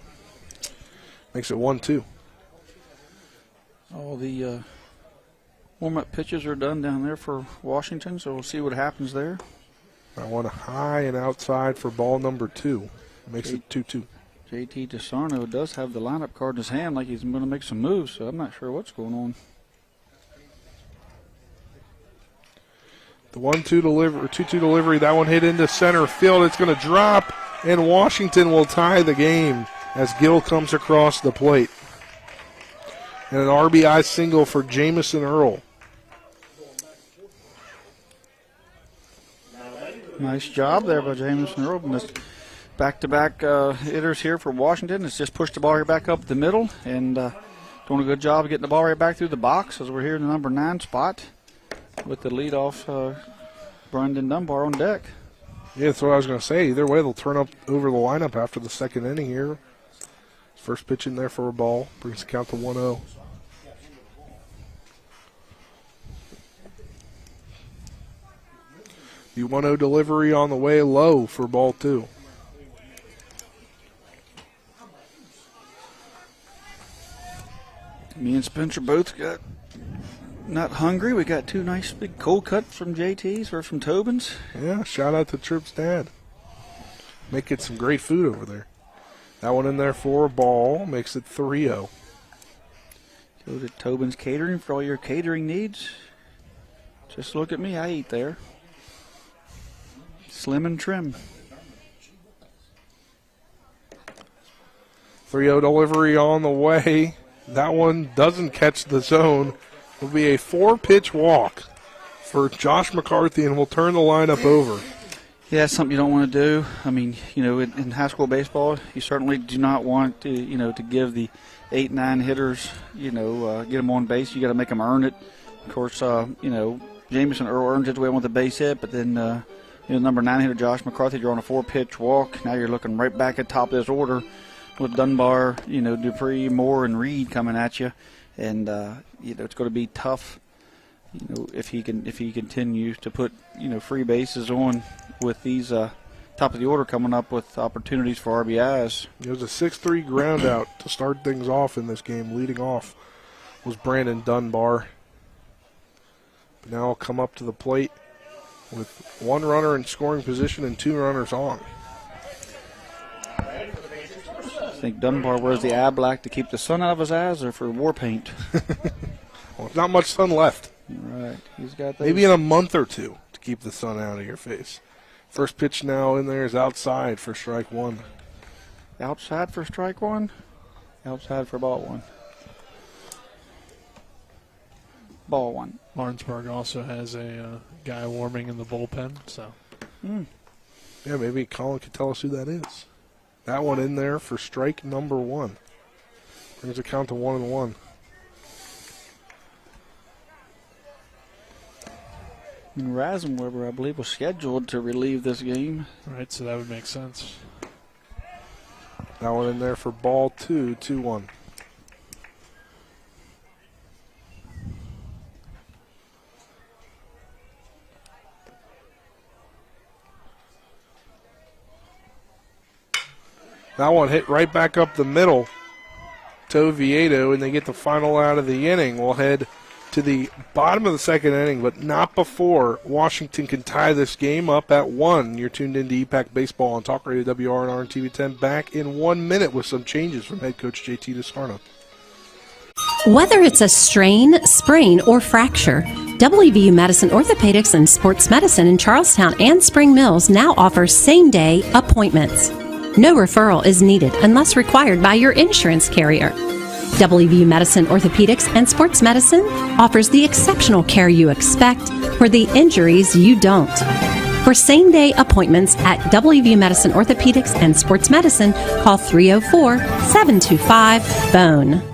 Makes it 1-2. All the warm-up pitches are done down there for Washington, so we'll see what happens there. That one high and outside for ball number 2. Makes it 2-2. JT DeSarno does have the lineup card in his hand like he's going to make some moves, so I'm not sure what's going on. The 1-2 delivery, 2-2 delivery, that one hit into center field. It's going to drop, and Washington will tie the game as Gill comes across the plate. And an RBI single for Jamison Earl. Nice job there by Jamison Earl. Back-to-back hitters here for Washington. It's just pushed the ball here back up the middle and doing a good job of getting the ball right back through the box as we're here in the number 9 spot with the leadoff Brendan Dunbar on deck. Yeah, that's what I was going to say. Either way, they'll turn up over the lineup after the second inning here. First pitch in there for a ball. Brings the count to 1-0. The 1-0 delivery on the way low for ball 2. Me and Spencer both got not hungry. We got 2 nice big cold cuts from JT's or from Tobin's. Yeah, shout out to Tripp's dad. Making some great food over there. That one in there for a ball. Makes it 3-0. Go to Tobin's Catering for all your catering needs. Just look at me. I eat there. Slim and trim. 3-0 delivery on the way. That one doesn't catch the zone. It'll be a 4-pitch walk for Josh McCarthy, and we'll turn the lineup over. Yeah, it's something you don't want to do. I mean, in high school baseball, you certainly do not want to, to give the 8-9 hitters, get them on base. You got to make them earn it. Of course, Jamison Earl earns it the way with the base hit, but then, number 9 hitter Josh McCarthy, you're on a 4-pitch walk. Now you're looking right back at top of this order with Dunbar, Dupree, Moore, and Reed coming at you, and it's going to be tough. If he continues to put free bases on with these top of the order coming up with opportunities for RBIs. It was a 6-3 ground out to start things off in this game. Leading off was Brandon Dunbar. But now he'll come up to the plate with 1 runner in scoring position and 2 runners on. I think Dunbar wears the eye black to keep the sun out of his eyes or for war paint. Well, not much sun left. Right. He's got those. Maybe in a month or 2 to keep the sun out of your face. First pitch now in there is outside for strike 1. Outside for strike 1? Outside for ball 1. Ball 1. Martinsburg also has a guy warming in the bullpen, so. Yeah, maybe Colin could tell us who that is. That one in there for strike number 1. Brings the count to 1-1. And Rasenweber, I believe, was scheduled to relieve this game. Right, so that would make sense. That one in there for ball 2, 2-1. That one hit right back up the middle to Oviedo, and they get the final out of the inning. We'll head to the bottom of the second inning, but not before Washington can tie this game up at 1. You're tuned into EPAC Baseball on Talk Radio WRNR and TV10. Back in 1 minute with some changes from head coach JT DeSarno. Whether it's a strain, sprain, or fracture, WVU Medicine Orthopedics and Sports Medicine in Charlestown and Spring Mills now offers same-day appointments. No referral is needed unless required by your insurance carrier. WVU Medicine Orthopedics and Sports Medicine offers the exceptional care you expect for the injuries you don't. For same-day appointments at WVU Medicine Orthopedics and Sports Medicine, call 304-725-BONE.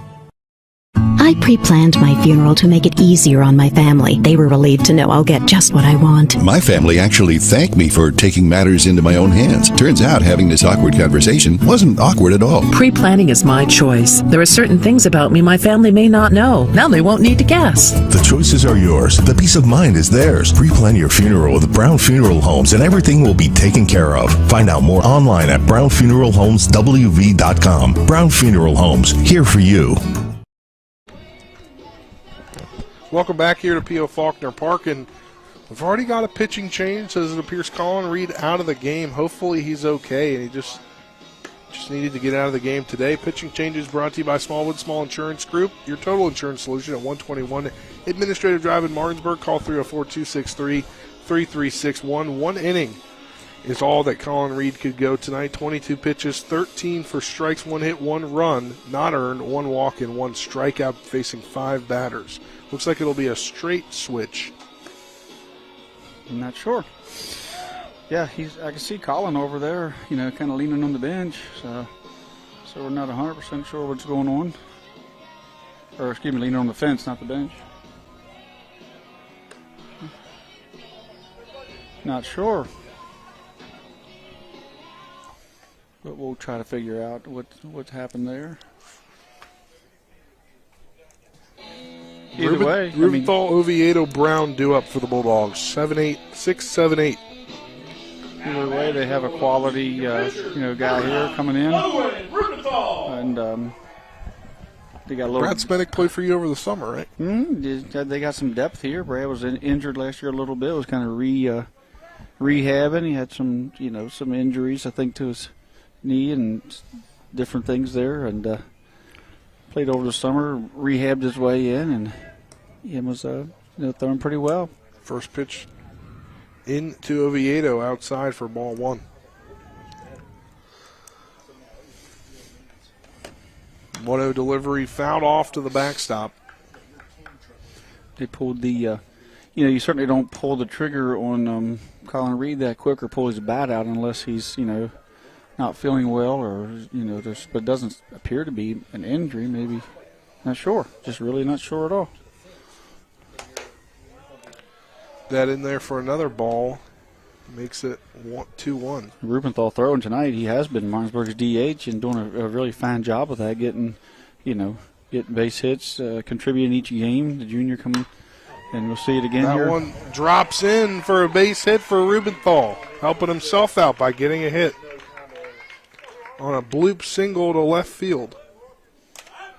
I pre-planned my funeral to make it easier on my family. They were relieved to know I'll get just what I want. My family actually thanked me for taking matters into my own hands. Turns out having this awkward conversation wasn't awkward at all. Pre-planning is my choice. There are certain things about me my family may not know. Now they won't need to guess. The choices are yours. The peace of mind is theirs. Pre-plan your funeral with Brown Funeral Homes and everything will be taken care of. Find out more online at brownfuneralhomeswv.com. Brown Funeral Homes, here for you. Welcome back here to P.O. Faulkner Park, and we've already got a pitching change as it appears Colin Reed out of the game. Hopefully he's okay, and he just needed to get out of the game today. Pitching changes brought to you by Smallwood Small Insurance Group, your total insurance solution at 121 Administrative Drive in Martinsburg. Call 304-263-3361. 1 inning is all that Colin Reed could go tonight. 22 pitches, 13 for strikes, 1 hit, 1 run, not earned, 1 walk, and 1 strikeout, facing 5 batters. Looks like it'll be a straight switch. I'm not sure. Yeah, I can see Colin over there, kind of leaning on the bench. So we're not 100% sure what's going on. Or, excuse me, leaning on the fence, not the bench. Not sure. But we'll try to figure out what's happened there. Either way. Rubenthal, Oviedo, Brown due up for the Bulldogs. 7-8, 6-7-8. Either way, they have a quality guy here coming in. And they got a little. Brad Smedick played for you over the summer, right? They got some depth here. Brad was injured last year a little bit. Was kind of rehabbing. He had some injuries, I think, to his knee and different things there, and played over the summer, rehabbed his way in, and he was throwing pretty well. First pitch into Oviedo outside for ball one. One-0 delivery fouled off to the backstop. They pulled the, you certainly don't pull the trigger on Colin Reed that quick or pull his bat out unless he's, not feeling well or, but it doesn't appear to be an injury. Maybe, not sure. Just really not sure at all. That in there for another ball makes it 2-1. Rubenthal throwing tonight. He has been Martinsburg's DH and doing a really fine job with that, getting base hits, contributing each game. The junior coming, and we'll see it again here. That one drops in for a base hit for Rubenthal, helping himself out by getting a hit on a bloop single to left field.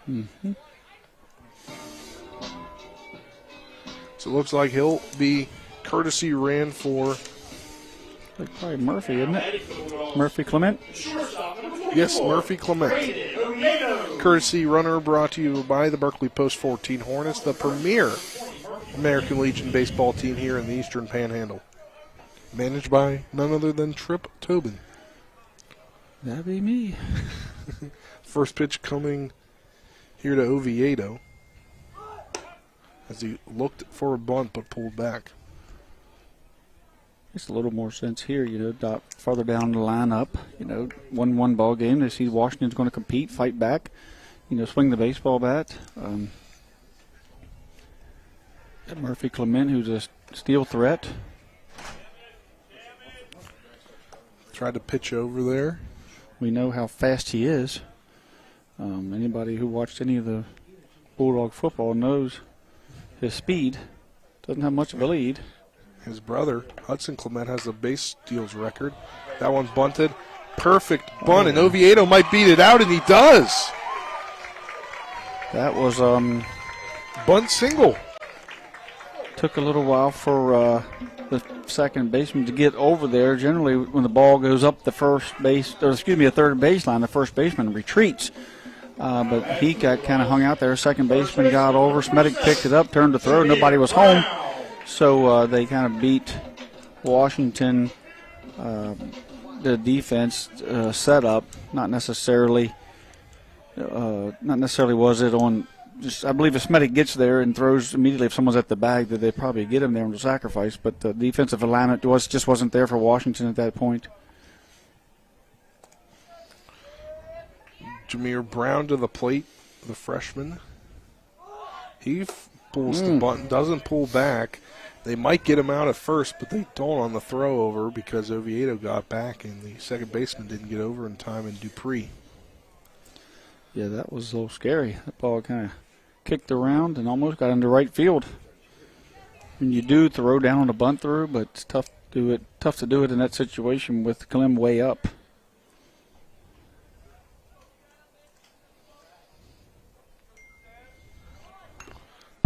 Mm-hmm. So it looks like he'll be courtesy ran for probably Murphy, isn't it? Murphy Clement? Yes, Murphy Clement. Courtesy runner brought to you by the Berkeley Post 14 Hornets, the premier American Legion baseball team here in the Eastern Panhandle. Managed by none other than Trip Tobin. That'd be me. First pitch coming here to Oviedo as he looked for a bunt but pulled back. Makes a little more sense here, farther down the lineup. 1-1 ball game. They see Washington's going to compete, fight back, swing the baseball bat. Murphy Clement, who's a steal threat. Tried to pitch over there. We know how fast he is. Anybody who watched any of the Bulldog football knows his speed. Doesn't have much of a lead. His brother, Hudson Clement, has the base steals record. That one's bunted. Perfect bunt, and Oviedo might beat it out, and he does. That was bunt single. Took a little while for the second baseman to get over there. Generally, when the ball goes up the a third baseline, the first baseman retreats. But he got kind of hung out there. Second baseman got over. Smedick picked it up, turned to throw. Nobody was home. So they kind of beat Washington, the defense setup. Not necessarily was it on. I believe if Smedick gets there and throws immediately, if someone's at the bag, that they probably get him there on the sacrifice. But the defensive alignment just wasn't there for Washington at that point. Jameer Brown to the plate, the freshman. He pulls the button, doesn't pull back. They might get him out at first, but they don't on the throw over because Oviedo got back and the second baseman didn't get over in time, and Dupree. Yeah, that was a little scary. That ball kind of kicked around and almost got into right field. And you do throw down on a bunt through, but it's tough to do it in that situation with Clem way up.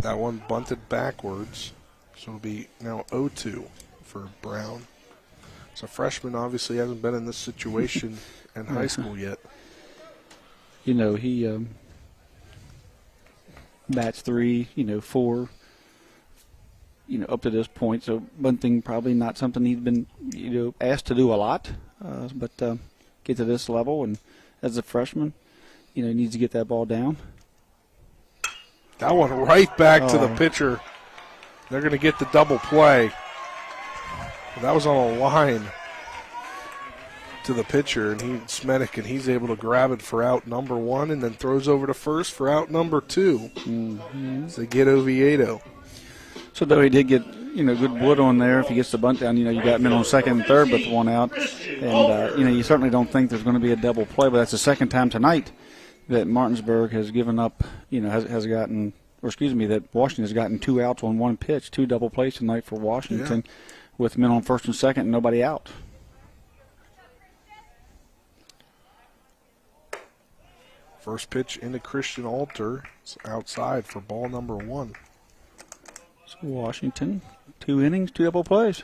That one bunted backwards, so it'll be now 0-2 for Brown. So freshman obviously hasn't been in this situation in high school yet. He bats 3, 4, up to this point. So bunting probably not something he's been, asked to do a lot. But get to this level, and as a freshman, he needs to get that ball down. That one right back to the pitcher. They're going to get the double play. That was on a line. to the pitcher, and Smetic, and he's able to grab it for out number 1 and then throws over to first for out number 2. As they get Oviedo. So though he did get, good wood on there, if he gets the bunt down, you got him in on second and third with one out. And, you certainly don't think there's going to be a double play, but that's the second time tonight that Martinsburg has given up, that Washington has gotten 2 outs on 1 pitch, 2 double plays tonight for Washington with men on first and second and nobody out. First pitch into Christian Alter. It's outside for ball number 1. So Washington, 2 innings, 2 double plays.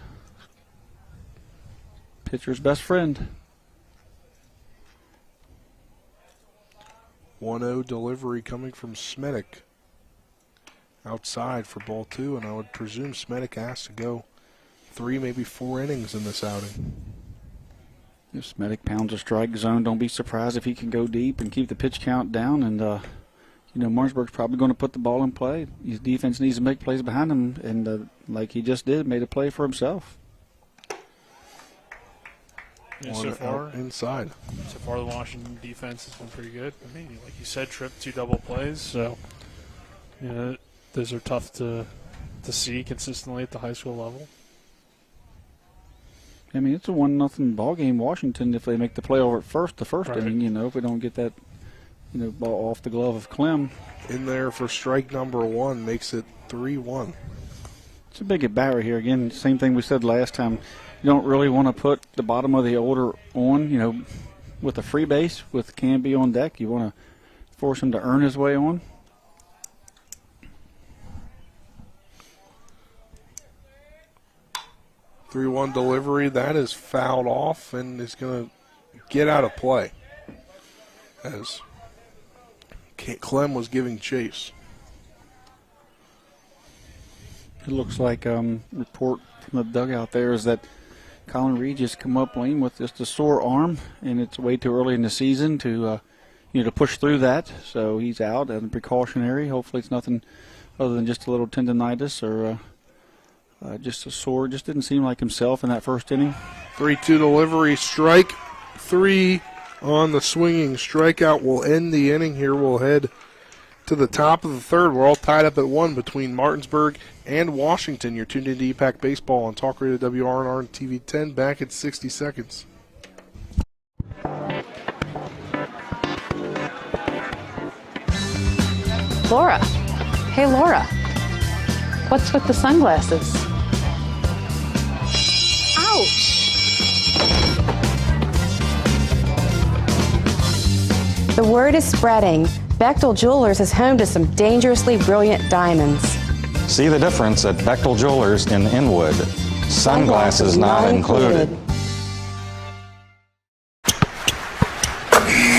Pitcher's best friend. 1-0 delivery coming from Smetic. Outside for ball 2, and I would presume Smetic has to go 3, maybe 4 innings in this outing. If Smetic pounds a strike zone, don't be surprised if he can go deep and keep the pitch count down. And, Martinsburg's probably going to put the ball in play. His defense needs to make plays behind him, and like he just did, made a play for himself. Yeah, so far, inside. So far, the Washington defense has been pretty good. I mean, like you said, Tripp, 2 double plays. So, those are tough to see consistently at the high school level. I mean, it's a 1-0 ball game. Washington, if they make the play over at first, the first inning, if we don't get that, ball off the glove of Clem. In there for strike number 1, makes it 3-1. It's a big at bat right here. Again, same thing we said last time. You don't really want to put the bottom of the order on, with a free base, with Canby on deck. You want to force him to earn his way on. Three-one delivery, that is fouled off and is going to get out of play as Clem was giving chase. It looks like report from the dugout there is that Colin Reed just come up lane with just a sore arm, and it's way too early in the season to to push through that. So he's out and precautionary. Hopefully it's nothing other than just a little tendonitis or just a sore. Just didn't seem like himself in that first inning. 3-2 delivery, strike 3 on the swinging strikeout will end the inning here. We'll head to the top of the third. We're all tied up at 1 between Martinsburg and Washington. You're tuned into EPAC Baseball on Talk Radio WRNR and TV 10. Back at 60 seconds. Laura. Hey, Laura. What's with the sunglasses? Ouch! The word is spreading. Bechtel Jewelers is home to some dangerously brilliant diamonds. See the difference at Bechtel Jewelers in Inwood. Sunglasses not included.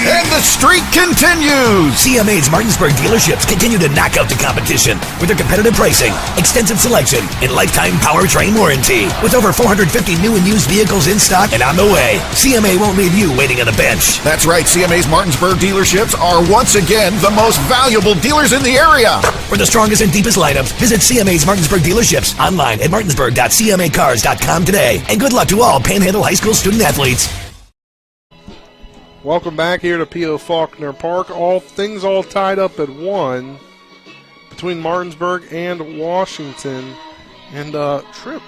And the streak continues! CMA's Martinsburg dealerships continue to knock out the competition with their competitive pricing, extensive selection, and lifetime powertrain warranty. With over 450 new and used vehicles in stock and on the way, CMA won't leave you waiting on the bench. That's right, CMA's Martinsburg dealerships are once again the most valuable dealers in the area. For the strongest and deepest lineups, visit CMA's Martinsburg dealerships online at martinsburg.cmacars.com today. And good luck to all Panhandle High School student athletes. Welcome back here to P.O. Faulkner Park. Things all tied up at 1 between Martinsburg and Washington. And Tripp,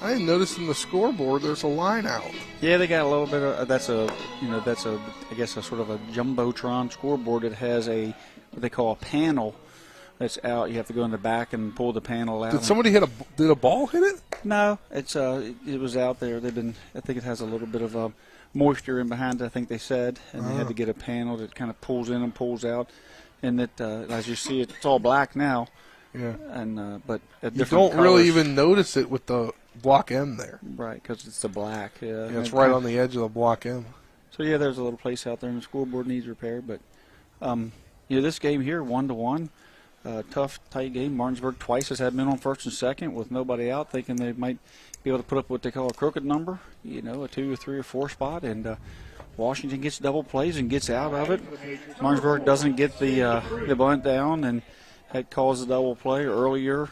I didn't notice in the scoreboard there's a line out. Yeah, they got a little bit of I guess a sort of a jumbotron scoreboard. It has what they call a panel that's out. You have to go in the back and pull the panel out. Did somebody did a ball hit it? No, it was out there. I think it has a little bit of moisture in behind it, I think they said, and they had to get a panel that kind of pulls in and pulls out, and that as you see it's all black now. Yeah. And but you don't really even notice it with the block M there. Right, because it's the black. Yeah, it's right on the edge of the block M. So yeah, there's a little place out there, and the scoreboard needs repair. But this game here, 1-1, tough, tight game. Martinsburg twice has had men on first and second with nobody out, thinking they might be able to put up what they call a crooked number, a 2 or 3 or 4 spot, and Washington gets double plays and gets out of it. Martinsburg doesn't get the bunt down, and had caused a double play earlier.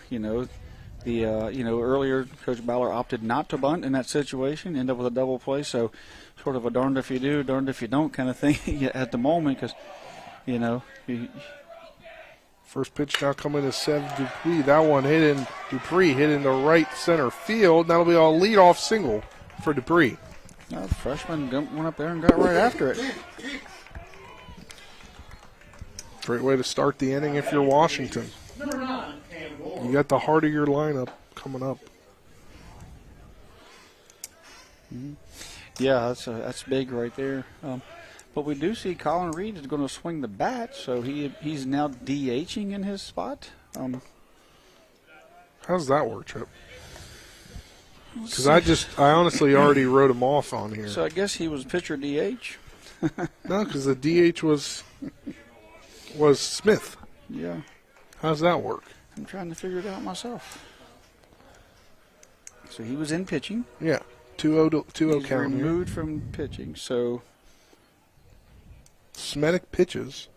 The earlier Coach Ballard opted not to bunt in that situation, end up with a double play. So sort of a darned if you do, darned if you don't kind of thing at the moment because, First pitch now coming to Seth Dupree. That one Dupree hit into right center field. That'll be a leadoff single for Dupree. The freshman went up there and got right after it. Great way to start the inning if you're Washington. You got the heart of your lineup coming up. Yeah, that's big right there. But we do see Colin Reed is going to swing the bat, so he's now DHing in his spot. How does that work, Chip? Because I honestly already wrote him off on here. So I guess he was pitcher DH. No, because the DH was Smith. Yeah. How does that work? I'm trying to figure it out myself. So he was in pitching. Yeah, 2-0 count. Removed from pitching, so Smetic pitches.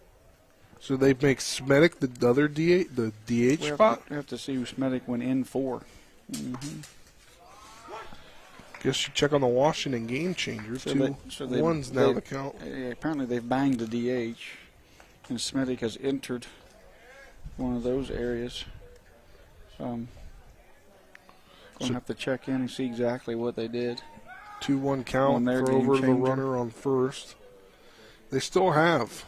So they make Smetic the other DH spot? We have to see who Smetic went in for. Guess you check on the Washington game changers. One's now the count. Apparently they've banged the DH, and Smetic has entered one of those areas. Going to have to check in and see exactly what they did. 2-1 count for over the runner on first. They still have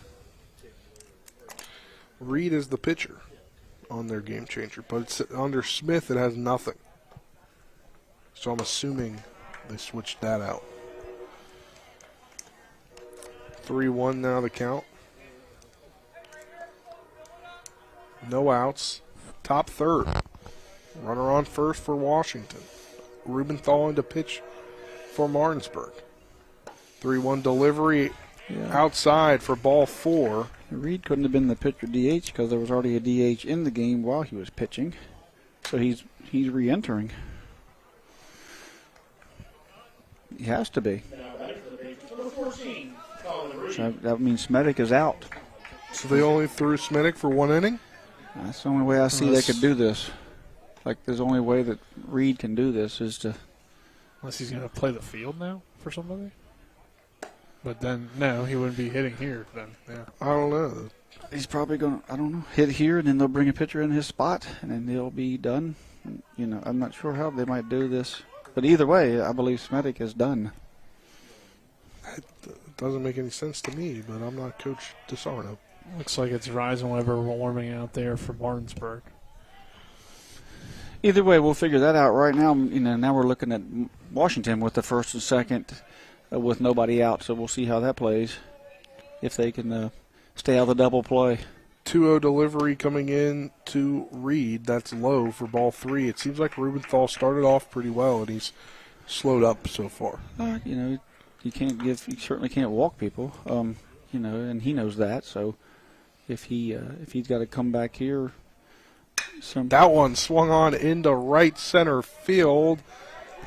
Reed as the pitcher on their game changer, but it's under Smith it has nothing. So I'm assuming they switched that out. 3-1 now the count. No outs. Top third. Runner on first for Washington. Rubenthal into pitch for Martinsburg. 3-1 delivery outside for ball 4. Reed couldn't have been the pitcher DH because there was already a DH in the game while he was pitching. So he's re-entering. He has to be. So that means Smetic is out. So they only threw Smetic for 1 inning? That's the only way I see they could do this. Like, there's the only way that Reed can do this is to... Unless he's going to play the field now for somebody? But then, no, he wouldn't be hitting here then. Yeah. I don't know. He's probably going to, hit here, and then they'll bring a pitcher in his spot, and then they'll be done. I'm not sure how they might do this. But either way, I believe Smetic is done. It doesn't make any sense to me, but I'm not Coach DeSarno. Looks like it's rising whenever we're warming out there for Martinsburg. Either way, we'll figure that out right now. Now we're looking at Washington with the first and second with nobody out, so we'll see how that plays. If they can stay out of the double play. 2-0 delivery coming in to Reed. That's low for ball 3. It seems like Rubenthal started off pretty well, and he's slowed up so far. He certainly can't walk people. And he knows that. So if he's got to come back here. That one swung on into right center field.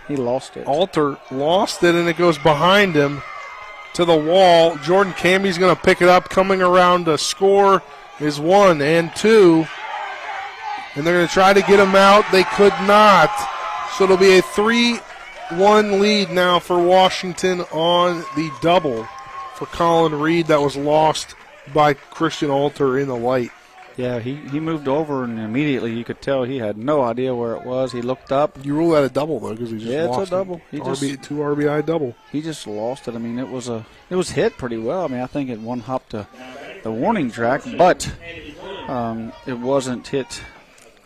He lost it. Alter lost it, and it goes behind him to the wall. Jordan Cammy's going to pick it up. Coming around to score is 1 and 2. And they're going to try to get him out. They could not. So it'll be a 3-1 lead now for Washington on the double for Colin Reed that was lost by Christian Alter in the light. Yeah, he moved over, and immediately you could tell he had no idea where it was. He looked up. You rule that a double, though, because he just lost it's a double. Two RBI double. He just lost it. I mean, it was hit pretty well. I mean, I think it one hopped to the warning track, but it wasn't hit,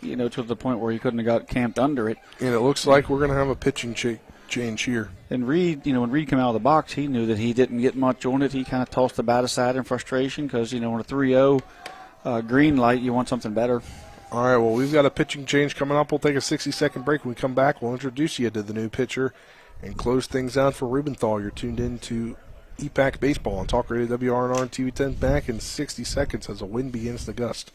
to the point where he couldn't have got camped under it. And it looks like we're going to have a pitching change here. And Reed, when Reed came out of the box, he knew that he didn't get much on it. He kind of tossed the bat aside in frustration because, on a 3-0 green light, you want something better. All right, well, we've got a pitching change coming up. We'll take a 60-second break. When we come back, we'll introduce you to the new pitcher and close things out for Rubenthal. You're tuned in to EPAC Baseball on Talk Radio WRNR and TV 10. Back in 60 seconds as a wind begins to gust.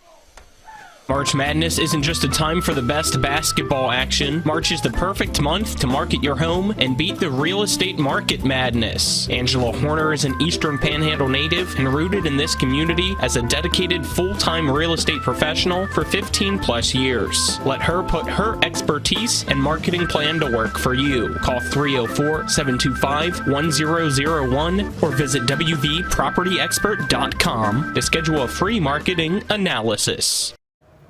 March Madness isn't just a time for the best basketball action. March is the perfect month to market your home and beat the real estate market madness. Angela Horner is an Eastern Panhandle native and rooted in this community as a dedicated full-time real estate professional for 15 plus years. Let her put her expertise and marketing plan to work for you. Call 304-725-1001 or visit wvpropertyexpert.com to schedule a free marketing analysis.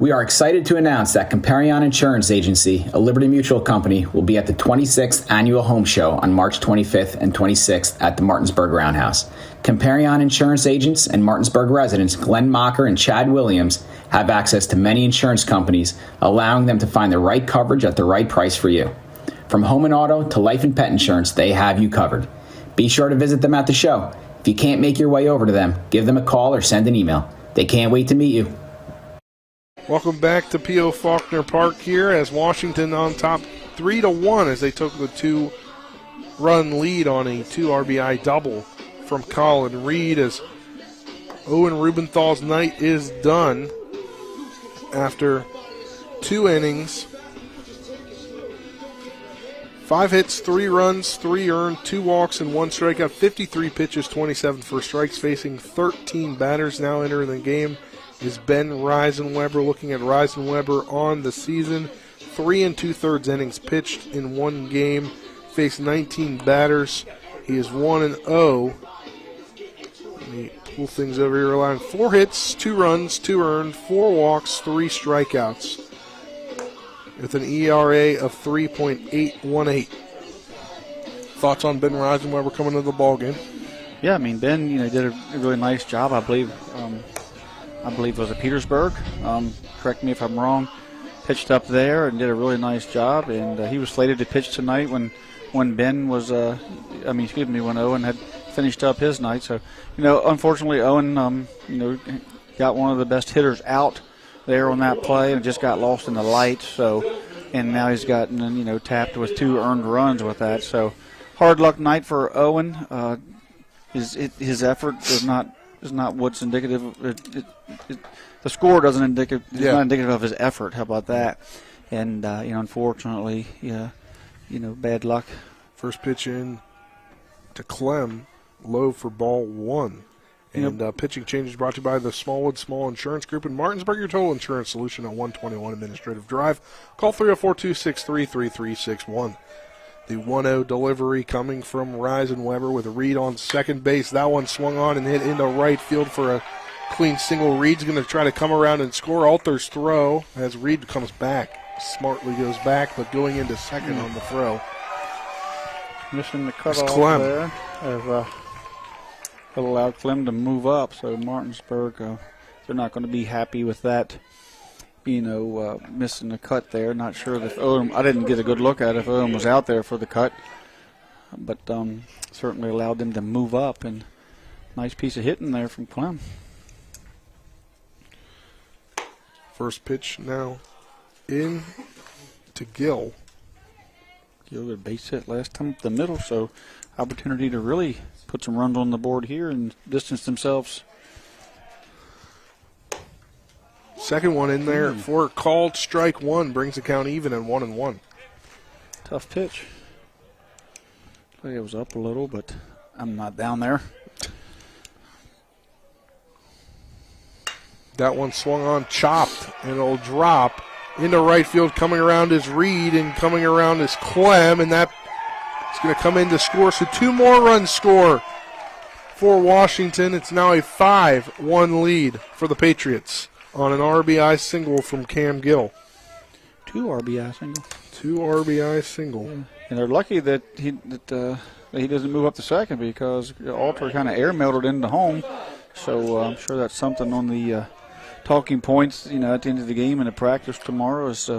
We are excited to announce that Comparion Insurance Agency, a Liberty Mutual company, will be at the 26th Annual Home Show on March 25th and 26th at the Martinsburg Roundhouse. Comparion Insurance agents and Martinsburg residents Glenn Mocker and Chad Williams have access to many insurance companies, allowing them to find the right coverage at the right price for you. From home and auto to life and pet insurance, they have you covered. Be sure to visit them at the show. If you can't make your way over to them, give them a call or send an email. They can't wait to meet you. Welcome back to P.O. Faulkner Park here as Washington on top 3-1 as they took the 2-run lead on a 2 RBI double from Colin Reed as Owen Rubenthal's night is done after 2 innings. 5 hits, 3 runs, 3 earned, 2 walks, and 1 strikeout. 53 pitches, 27 for strikes, facing 13 batters. Now entering the game is Ben Reisenweber. Looking at Reisenweber on the season, 3 2/3 innings pitched in 1 game, faced 19 batters. He is 1-0. Let me pull things over here. Allowing 4 hits, 2 runs, 2 earned, 4 walks, 3 strikeouts, with an ERA of 3.818. Thoughts on Ben Reisenweber coming into the ballgame? Yeah, I mean, Ben, did a really nice job. I believe it was at Petersburg. Correct me if I'm wrong. Pitched up there and did a really nice job. And he was slated to pitch tonight when Ben was, when Owen had finished up his night. So, unfortunately, Owen, got one of the best hitters out there on that play and just got lost in the light. So, and now he's gotten, tapped with 2 earned runs with that. So, hard luck night for Owen. His effort is not what's indicative. The score doesn't indicate. It's not indicative of his effort. How about that? And unfortunately, bad luck. First pitch in to Clem, low for ball 1. And pitching changes brought to you by the Smallwood Small Insurance Group in Martinsburg, your total insurance solution on 121 Administrative Drive. Call 304-263-3361. The 1-0 delivery coming from Reisenweber with a Reed on second base. That one swung on and hit into right field for a clean single. Reed's going to try to come around and score. Alter's throw as Reed comes back. Smartly goes back, but going into second on the throw. Missing the cutoff there. It allowed Clem to move up, so Martinsburg, they're not going to be happy with that. Missing the cut there. Not sure if Owen, I didn't get a good look at it if Owen was out there for the cut, but certainly allowed them to move up, and nice piece of hitting there from Clem. First pitch now in to Gill. Gill got a base hit last time up the middle, so opportunity to really put some runs on the board here and distance themselves. Second one in there for called strike 1, brings the count even at 1-1. Tough pitch. I think it was up a little, but I'm not down there. That one swung on, chopped, and it'll drop into right field. Coming around is Reed, and coming around is Clem, and that is going to come in to score. So 2 more runs score for Washington. It's now a 5-1 lead for the Patriots on an RBI single from Cam Gill. 2 RBI single. 2 RBI single. Yeah. And they're lucky that he doesn't move up to second because Alter kind of air melted into home. So I'm sure that's something on the talking points, at the end of the game and the practice tomorrow is,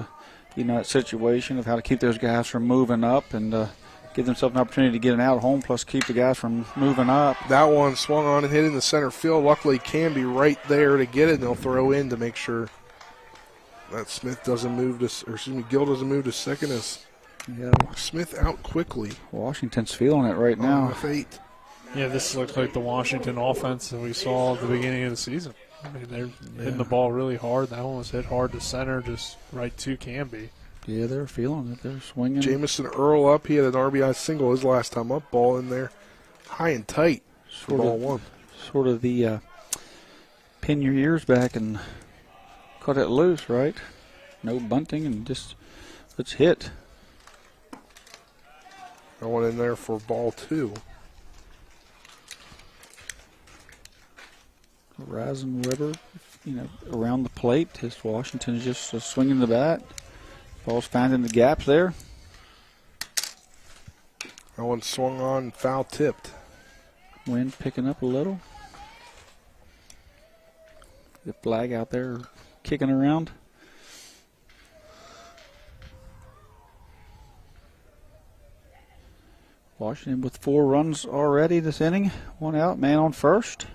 that situation of how to keep those guys from moving up and give themselves an opportunity to get an out home, plus keep the guys from moving up. That one swung on and hit in the center field. Luckily, Canby right there to get it, and they'll throw in to make sure that Smith doesn't move to, Gill doesn't move to second as Smith out quickly. Washington's feeling it right now. F8. Yeah, this looks like the Washington offense that we saw at the beginning of the season. I mean, they're hitting the ball really hard. That one was hit hard to center, just right to Canby. Yeah, they're feeling it. They're swinging. Jamison Earl up. He had an RBI single his last time up. Ball in there, high and tight. For ball one. Sort of the pin your ears back and cut it loose, right? No bunting and just let's hit. I went in there for ball two. Reisenweber, around the plate. His Washington is just swinging the bat. Ball's finding the gaps there. That one swung on, foul tipped. Wind picking up a little. The flag out there kicking around. Washington with 4 runs already this inning. 1 out, man on first.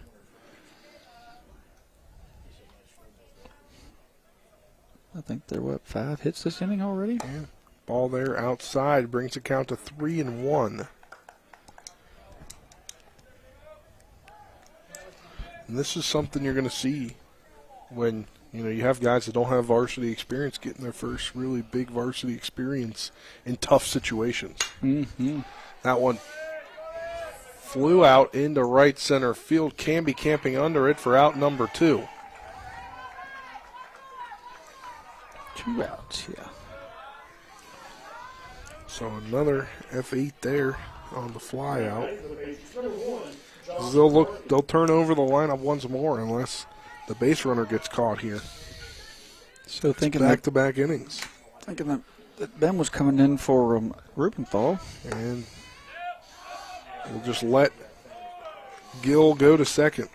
I think they're 5 hits this inning already. Yeah. Ball there outside brings the count to 3-1. And this is something you're going to see when you have guys that don't have varsity experience getting their first really big varsity experience in tough situations. Mm-hmm. That one flew out into right center field. Canby camping under it for out number 2. 2 outs, yeah. So another F8 there on the fly out. They'll turn over the lineup once more unless the base runner gets caught here. So thinking back-to-back innings. Thinking that Ben was coming in for Rubenthal. And we'll just let Gill go to second.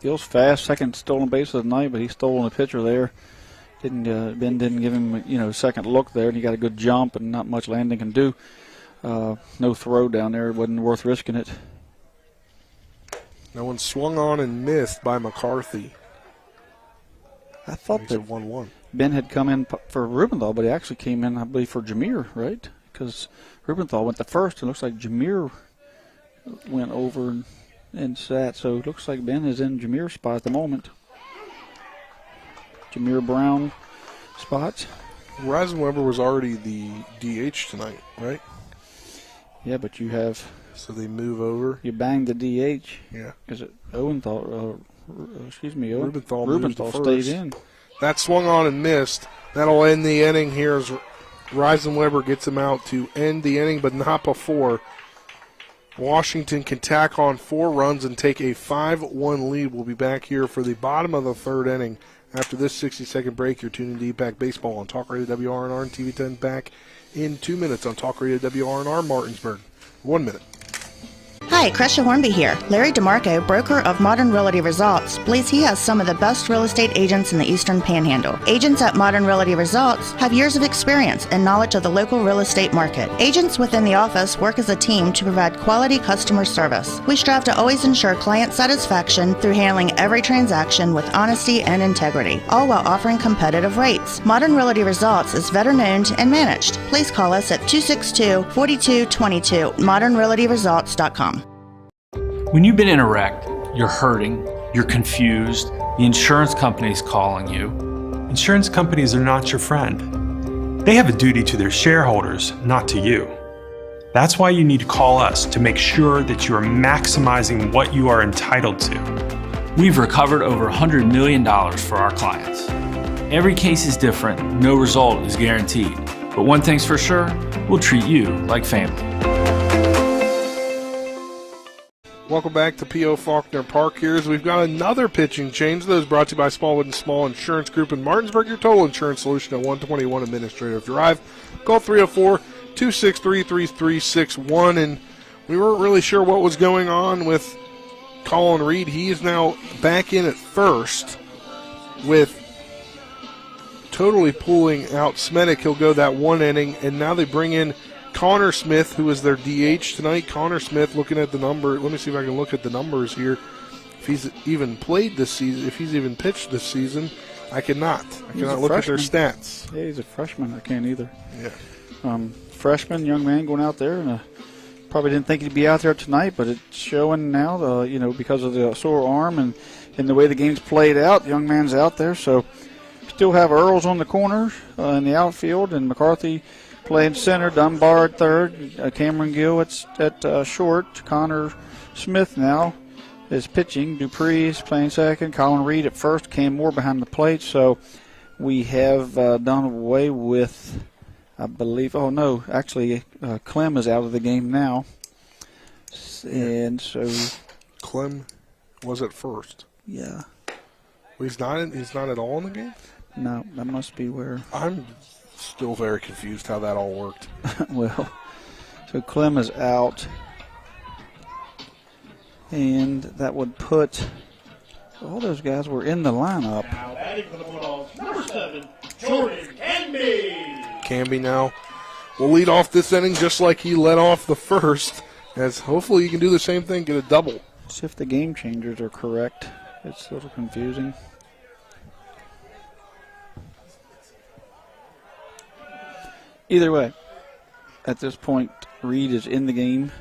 Gill's fast, second stolen base of the night, but he stole on the pitcher there. Ben didn't give him a second look there, and he got a good jump, and not much Landon can do. No throw down there. It wasn't worth risking it. That one swung on and missed by McCarthy. I thought that 1-1. Ben had come in for Rubenthal, but he actually came in, I believe, for Jameer, right? Because Rubenthal went to first. It looks like Jameer went over and sat. So it looks like Ben is in Jameer's spot at the moment. Jameer Brown spots. Reisenweber was already the DH tonight, right? Yeah, but you have... So they move over. You bang the DH. Yeah. Is it Rubenthal Rubenthal stayed in. That swung on and missed. That'll end the inning here as Reisenweber gets him out to end the inning, but not before. Washington can tack on 4 runs and take a 5-1 lead. We'll be back here for the bottom of the 3rd inning. After this 60-second break, you're tuning to Impact Baseball on Talk Radio WRNR and TV 10 back in 2 minutes on Talk Radio WRNR Martinsburg. 1 minute. Hi, Crescia Hornby here. Larry DeMarco, broker of Modern Realty Results, believes he has some of the best real estate agents in the Eastern Panhandle. Agents at Modern Realty Results have years of experience and knowledge of the local real estate market. Agents within the office work as a team to provide quality customer service. We strive to always ensure client satisfaction through handling every transaction with honesty and integrity, all while offering competitive rates. Modern Realty Results is veteran-owned and managed. Please call us at 262-4222, modernrealtyresults.com. When you've been in a wreck, you're hurting, you're confused, the insurance company's calling you. Insurance companies are not your friend. They have a duty to their shareholders, not to you. That's why you need to call us to make sure that you are maximizing what you are entitled to. We've recovered over $100 million for our clients. Every case is different, no result is guaranteed. But one thing's for sure, we'll treat you like family. Welcome back to P.O. Faulkner Park here as we've got another pitching change. Those brought to you by Smallwood & Small Insurance Group in Martinsburg, your total insurance solution at 121 Administrative Drive. Call 304-263-3361. And we weren't really sure what was going on with Colin Reed. He is now back in at first with totally pulling out Smedic. He'll go that 1 inning, and now they bring in Connor Smith, who is their DH tonight. Connor Smith, looking at the number. Let me see if I can look at the numbers here. If he's even played this season, if he's even pitched this season, I cannot. I cannot look at their stats. Yeah, he's a freshman. I can't either. Yeah. Freshman, young man going out there, and probably didn't think he'd be out there tonight, but it's showing now, because of the sore arm, and in the way the game's played out. Young man's out there, so still have Earls on the corners in the outfield, and McCarthy playing center, Dunbar at third, Cameron Gill at short. Connor Smith now is pitching. Dupree is playing second. Colin Reed at first. Cam Moore behind the plate. So we have done away with, I believe, Clem is out of the game now. And so Clem was at first. Yeah. Well, he's not at all in the game? No, that must be where. I'm still very confused how that all worked. Well, so Clem is out. And that would put all those guys were in the lineup. Now batting for the Bulldogs, number 7, Jordan Canby. Canby now will lead off this inning just like he led off the first, as hopefully he can do the same thing, get a double. See if the game changers are correct. It's a little confusing. Either way, at this point, Reed is in the game.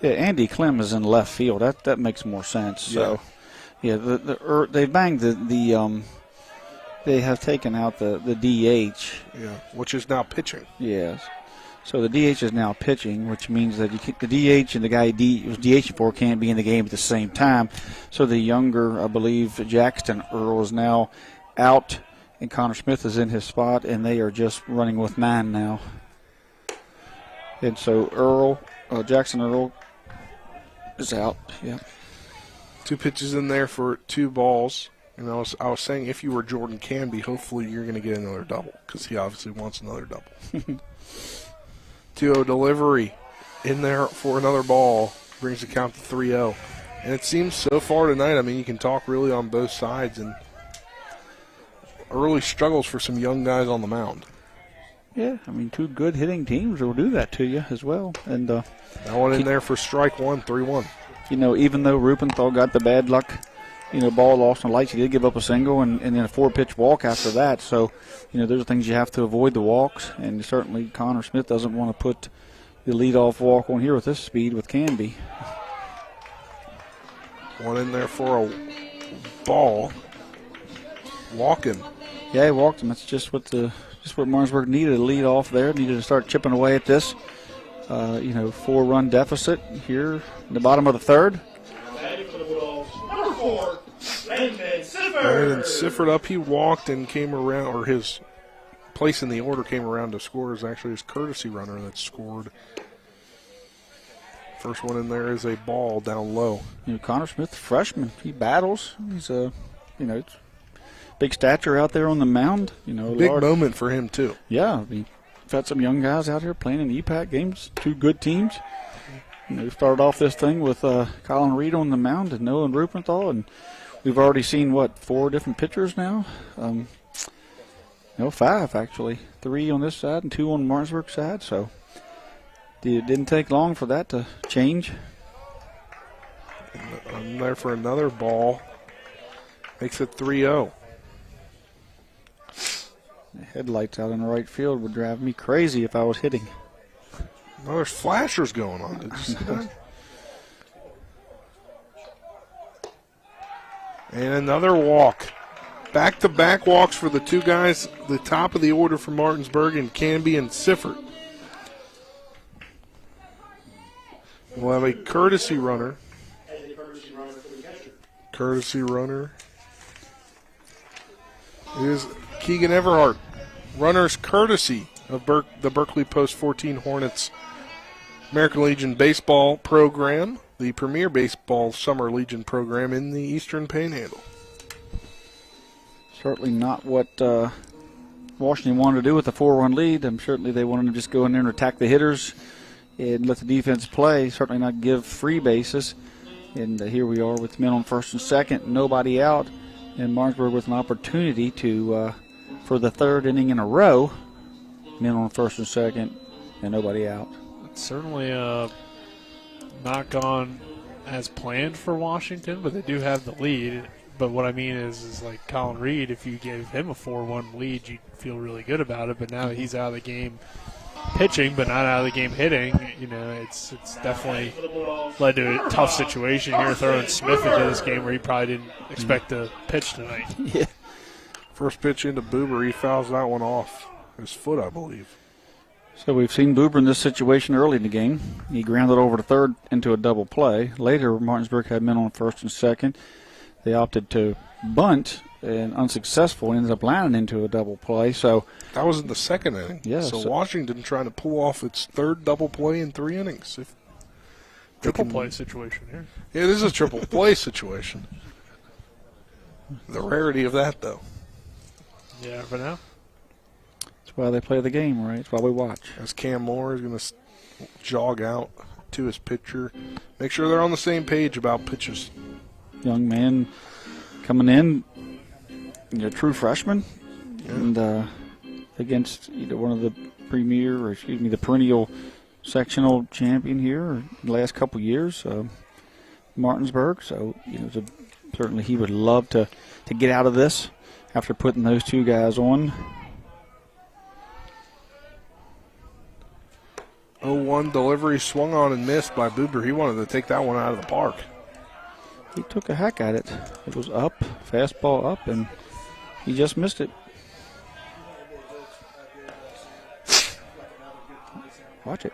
Yeah, Andy Clem is in left field. That makes more sense. So, yeah, they banged they have taken out the DH. Yeah, which is now pitching. Yes. So the DH is now pitching, which means that the DH and the guy he was DHing for can't be in the game at the same time. So the younger, I believe, Jackson Earl is now out, and Connor Smith is in his spot, and they are just running with 9 now. And so Jackson Earl is out. Yeah. 2 pitches in there for 2 balls. And I was saying, if you were Jordan Canby, hopefully you're going to get another double, because he obviously wants another double. 2-0 delivery in there for another ball, brings the count to 3-0. And it seems so far tonight, I mean, you can talk really on both sides, and early struggles for some young guys on the mound. Yeah, I mean, 2 good hitting teams will do that to you as well. And that one in there for strike 1, 3-1. You know, even though Rupenthal got the bad luck, ball lost on lights, he did give up a single and then a 4-pitch walk after that. So, those are things you have to avoid, the walks. And certainly Connor Smith doesn't want to put the leadoff walk on here with this speed with Canby. One in there for a ball. Walking. Yeah, he walked him. That's just what Martinsburg needed, a lead off there. Needed to start chipping away at this, 4-run deficit here in the bottom of the third. Batting for the Bulldogs, number 4, Landon Sifford up, he walked and came around, or his place in the order came around to score is actually his courtesy runner that scored. First one in there is a ball down low. Connor Smith, freshman, he battles. He's it's big stature out there on the mound. Big moment for him too. Yeah, we've had some young guys out here playing in EPAC games. 2 good teams. Started off this thing with Colin Reed on the mound and Noah and Rupenthal, and we've already seen 4 different pitchers now. 5 actually, 3 on this side and 2 on the Martinsburg side. So it didn't take long for that to change. And there for another ball, makes it 3-0. The headlights out in the right field would drive me crazy if I was hitting. Well, there's flashers going on. Did you see that? And another walk. Back-to-back walks for the 2 guys, the top of the order for Martinsburg, and Canby and Sifford. We'll have a courtesy runner. Courtesy runner is Keegan Everhart. Runner's courtesy of the Berkeley Post 14 Hornets American Legion baseball program, the premier baseball summer Legion program in the Eastern Panhandle. Certainly not what Washington wanted to do with the 4-1 lead. Certainly they wanted to just go in there and attack the hitters and let the defense play. Certainly not give free bases. And here we are with men on first and second, nobody out, and Martinsburg with an opportunity to, for the 3rd inning in a row, men on first and second, and nobody out. It's certainly not gone as planned for Washington, but they do have the lead. But what I mean is like Colin Reed, if you gave him a 4-1 lead, you'd feel really good about it. But now that he's out of the game, pitching, but not out of the game hitting. It's definitely led to a tough situation here, throwing Smith into this game where he probably didn't expect to pitch tonight. Yeah. First pitch into Buber, he fouls that one off his foot, I believe. So we've seen Buber in this situation early in the game. He grounded over to third into a double play. Later, Martinsburg had men on first and second. They opted to bunt and unsuccessful and ended up landing into a double play. So that was in the second inning. Yeah. So Washington trying to pull off its third double play in 3 innings. Triple play situation here. Yeah, it is a triple play situation. The rarity of that, though. Yeah, for now. That's why they play the game, right? That's why we watch. As Cam Moore is going to jog out to his pitcher. Make sure they're on the same page about pitches. Young man coming in, a true freshman, and against one of the the perennial sectional champion here in the last couple years, Martinsburg. So, certainly he would love to get out of this after putting those two guys on. 0-1 delivery swung on and missed by Buber. He wanted to take that one out of the park. He took a hack at it. It was up, fastball up, and he just missed it. Watch it.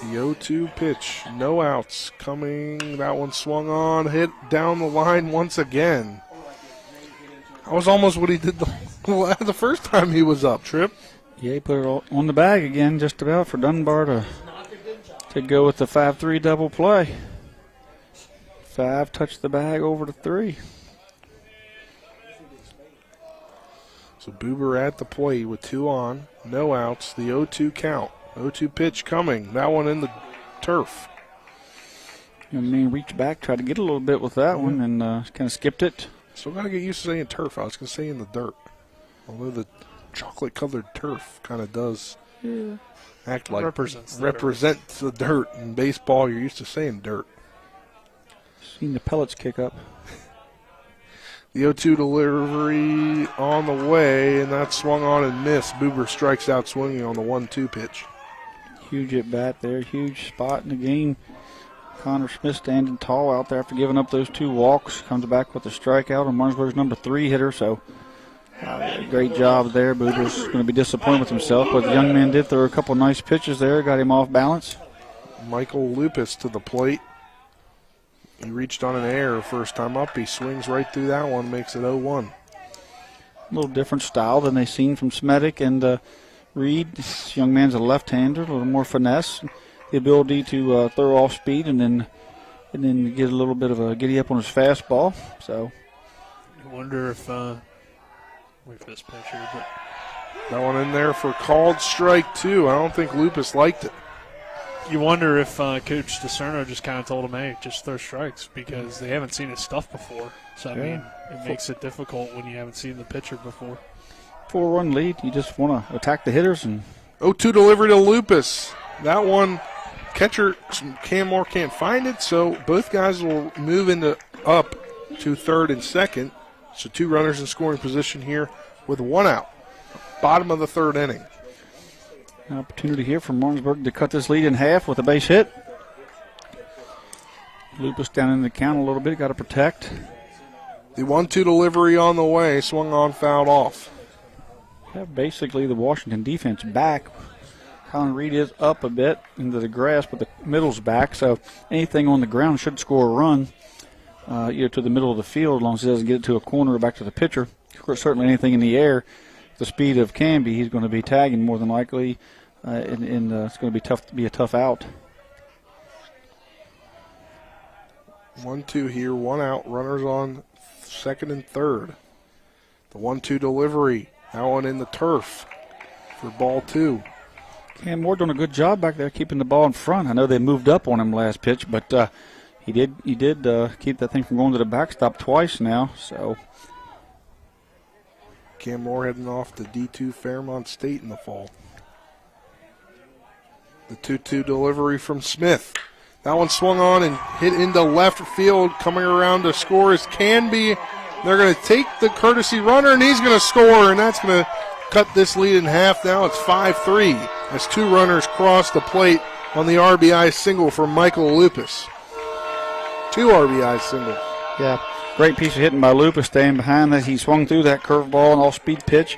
The 0-2 pitch, no outs coming. That one swung on, hit down the line once again. That was almost what he did the first time he was up, Tripp. Yeah, he put it on the bag again, just about, for Dunbar to go with the 5-3 double play. 5 touched the bag over to 3. So Buber at the plate with 2 on, no outs, the 0-2 count. 0-2 pitch coming, that one in the turf. Reached back, tried to get a little bit with that one, and kind of skipped it. Still got to get used to saying turf. I was going to say in the dirt. Although the chocolate-colored turf kind of does act like represents the dirt. In baseball, you're used to saying dirt. Seen the pellets kick up. The 0-2 delivery on the way, and that swung on and missed. Buber strikes out swinging on the 1-2 pitch. Huge at bat there, huge spot in the game. Connor Smith standing tall out there after giving up those 2 walks. Comes back with a strikeout on Martinsburg's number 3 hitter. So great job there. Buber's going to be disappointed with himself, but the young man did throw a couple nice pitches there, got him off balance. Michael Lupus to the plate. He reached on an error first time up. He swings right through that one, makes it 0-1. A little different style than they've seen from Smedic and Reed. This young man's a left-hander, a little more finesse, the ability to throw off speed and then get a little bit of a giddy up on his fastball. So I wonder if wait for this pitch here, but that one in there for called strike 2. I don't think Lupus liked it. You wonder if Coach DeCerno just kind of told him, hey, just throw strikes, because they haven't seen his stuff before. So, I mean, it makes it difficult when you haven't seen the pitcher before. 4-1 lead. You just want to attack the hitters. 0-2 delivery to Lupus. That one, catcher Cam Moore can't find it, so both guys will move up to third and second. So 2 runners in scoring position here with 1 out. Bottom of the 3rd inning. An opportunity here for Martinsburg to cut this lead in half with a base hit. Lupus down in the count a little bit, got to protect. The 1-2 delivery on the way, swung on, fouled off. Have basically the Washington defense back. Colin Reed is up a bit into the grass, but the middle's back, so anything on the ground should score a run to the middle of the field, as long as it doesn't get it to a corner or back to the pitcher. Of course, certainly anything in the air, the speed of Canby, he's going to be tagging more than likely, and it's going to be a tough out. 1-2 here, 1 out, runners on second and third. The 1-2 delivery, that one in the turf for ball 2. Cam Moore doing a good job back there keeping the ball in front. I know they moved up on him last pitch, but he did keep that thing from going to the backstop twice now. So Cam Moore heading off to D2 Fairmont State in the fall. The 2-2 delivery from Smith. That one swung on and hit into left field. Coming around to score is Canby. They're going to take the courtesy runner, and he's going to score, and that's going to cut this lead in half. Now it's 5-3 as 2 runners cross the plate on the RBI single for Michael Lupus. 2 RBI singles. Yeah, great piece of hitting by Lupus, staying behind that. He swung through that curveball and all-speed pitch,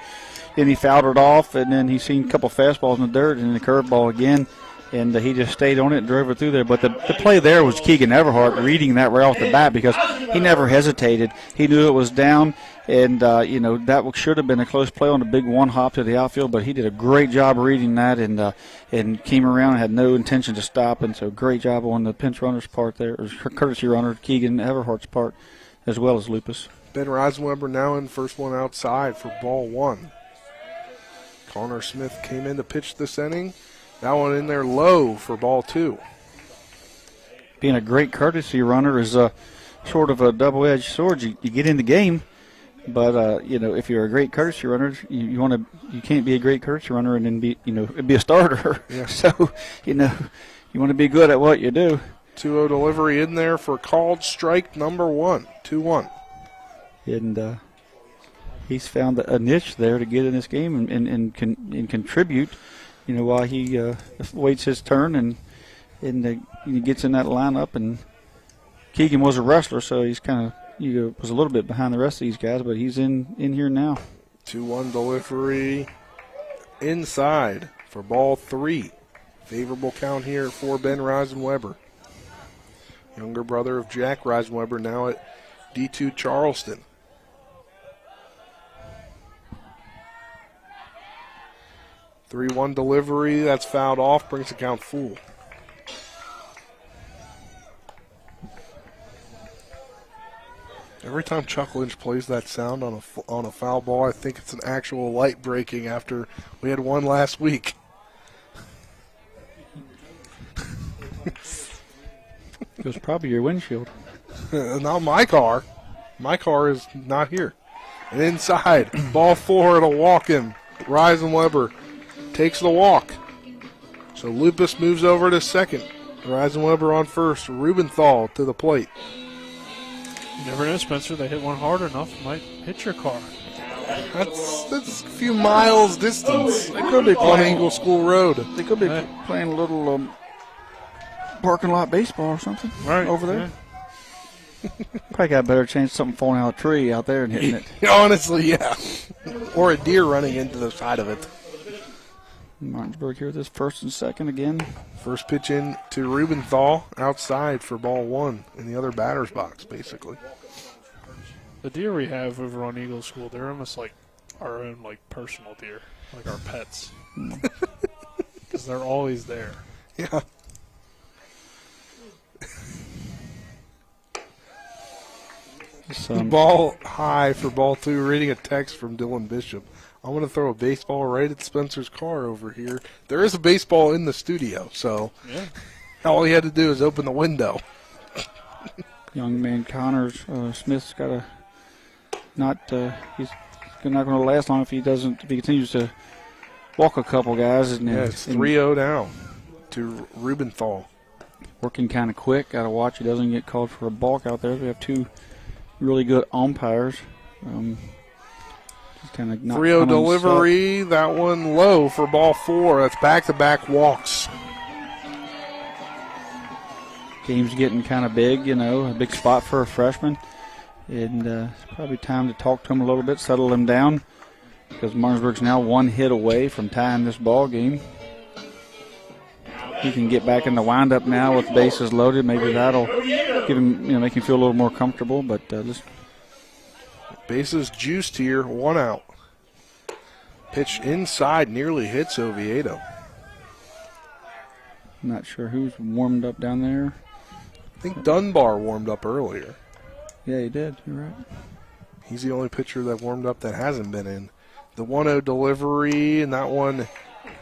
and he fouled it off, and then he seen a couple fastballs in the dirt and the curveball again, and he just stayed on it and drove it through there. But the play there was Keegan Everhart reading that right off the bat because he never hesitated. He knew it was down, and, that should have been a close play on the big one hop to the outfield, but he did a great job reading that and came around and had no intention to stop. And so great job on the pinch runner's part there, or courtesy runner, Keegan Everhart's part, as well as Lupus. Ben Reisenweber now in first one outside for ball 1. Connor Smith came in to pitch this inning. That one in there low for ball 2. Being a great courtesy runner is sort of a double-edged sword. You get in the game, but if you're a great courtesy runner, you can't be a great courtesy runner and then be a starter. Yeah. So you want to be good at what you do. 2-0 delivery in there for called strike number 1. 2-1. And he's found a niche there to get in this game and contribute. While he waits his turn and he gets in that lineup. And Keegan was a wrestler, so he's kind of was a little bit behind the rest of these guys, but he's in here now. 2-1 delivery inside for ball 3. Favorable count here for Ben Reisenweber. Younger brother of Jack Reisenweber, now at D2 Charleston. Three-one delivery, that's fouled off, brings the count full. Every time Chuck Lynch plays that sound on a foul ball, I think it's an actual light breaking after we had one last week. It was probably your windshield. Not my car. My car is not here. And inside, ball 4, it'll walk him. Reisenweber takes the walk. So Lupus moves over to second. Reisenweber on first. Rubenthal to the plate. You never know, Spencer. They hit one hard enough, might hit your car. That's a few miles distance. They could be playing Eagle School Road. They could be playing a little parking lot baseball or something over there. Yeah. Probably got a better chance of something falling out of a tree out there and hitting it. Honestly, yeah. Or a deer running into the side of it. Martinsburg here with this first and second again. First pitch in to Rubenthal outside for ball 1 in the other batter's box, basically. The deer we have over on Eagle School, they're almost like our own personal deer, like our pets. Because they're always there. Yeah. Ball high for ball 2. Reading a text from Dylan Bishop. I'm going to throw a baseball right at Spencer's car over here. There is a baseball in the studio, so all he had to do is open the window. Young man Connor Smith's got a he's not going to last long if he continues to walk a couple guys. And it's 3-0 down to Rubenthal. Working kind of quick. Got to watch he doesn't get called for a balk out there. We have 2 really good umpires. 3-0 delivery, that one low for ball 4. That's back-to-back walks. Game's getting kind of big, a big spot for a freshman. And it's probably time to talk to him a little bit, settle him down, because Martinsburg's now 1 hit away from tying this ball game. He can get back in the windup now with bases loaded. Maybe that'll give him, make him feel a little more comfortable. But bases juiced here, 1 out. Pitch inside, nearly hits Oviedo. Not sure who's warmed up down there. I think Dunbar warmed up earlier. Yeah, he did. You're right. He's the only pitcher that warmed up that hasn't been in. The 1-0 delivery, and that one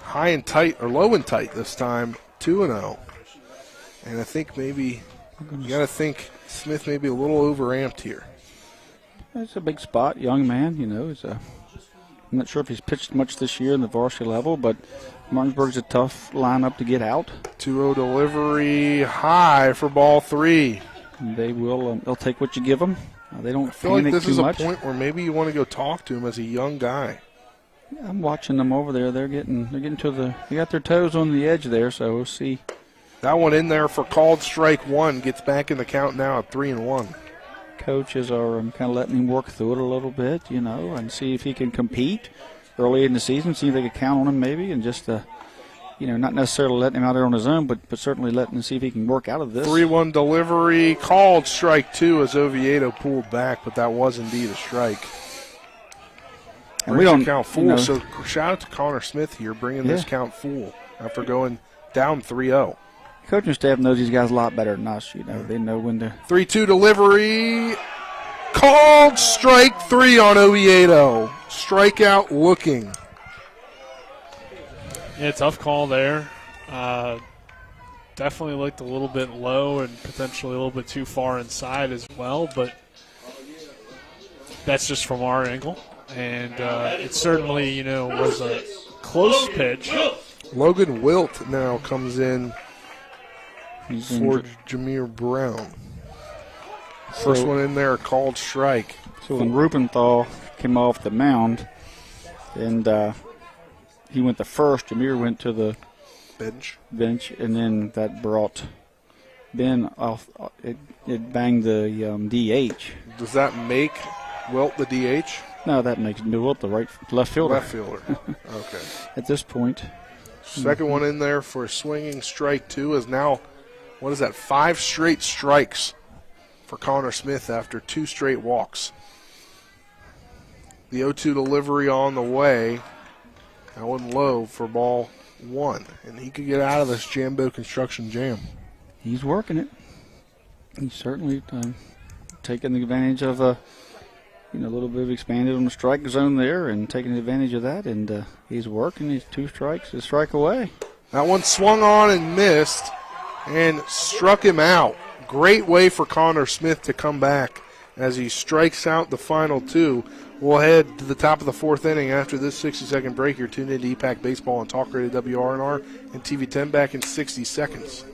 high and tight, or low and tight this time, 2-0. And I think maybe, you got to think Smith may be a little overamped here. It's a big spot, young man, I'm not sure if he's pitched much this year in the varsity level, but Martinsburg's a tough lineup to get out. 2-0 delivery, high for ball 3. They'll take what you give them. They don't I feel like this is much. a point where maybe you want to go talk to him as a young guy. I'm watching them over there. They're getting they got their toes on the edge there, so we'll see. That one in there for called strike one. Gets back in the count now at 3-1. Coaches are kind of letting him work through it a little bit, and see if he can compete early in the season, see if they can count on him maybe, and just, not necessarily letting him out there on his own, but certainly letting him see if he can work out of this. 3-1 delivery, called strike two as Oviedo pulled back, but that was indeed a strike. And we don't count full, so shout out to Connor Smith here, bringing this count full after going down 3-0. Coaching staff knows these guys a lot better than us. They know when to. 3-2 delivery. Called strike three on Oviedo. Strikeout looking. Yeah, tough call there. Definitely looked a little bit low and potentially a little bit too far inside as well, but that's just from our angle. And it certainly, was a close pitch. Logan Wilt now comes in for Jameer Brown. First one in there, called strike. So when Rubenthal came off the mound, and he went to first, Jameer went to the bench, and then that brought Ben off. It banged the DH. Does that make Wilt the DH? No, that makes Wilt the left fielder. Left fielder. Okay. At this point. Second one in there for swinging strike two is now, 5 straight strikes for Connor Smith after 2 straight walks. The 0-2 delivery on the way. That one low for ball one. And he could get out of this Jambo construction jam. He's working it. He's certainly taking advantage of a little bit of expanded on the strike zone there and taking advantage of that. And he's working. He's 2 strikes, a strike away. That one swung on and missed and struck him out. Great way for Connor Smith to come back as he strikes out the final 2. We'll head to the top of the 4th inning after this 60-second break. You're tuned into EPAC Baseball on Talk Radio WRNR and TV10 back in 60 seconds.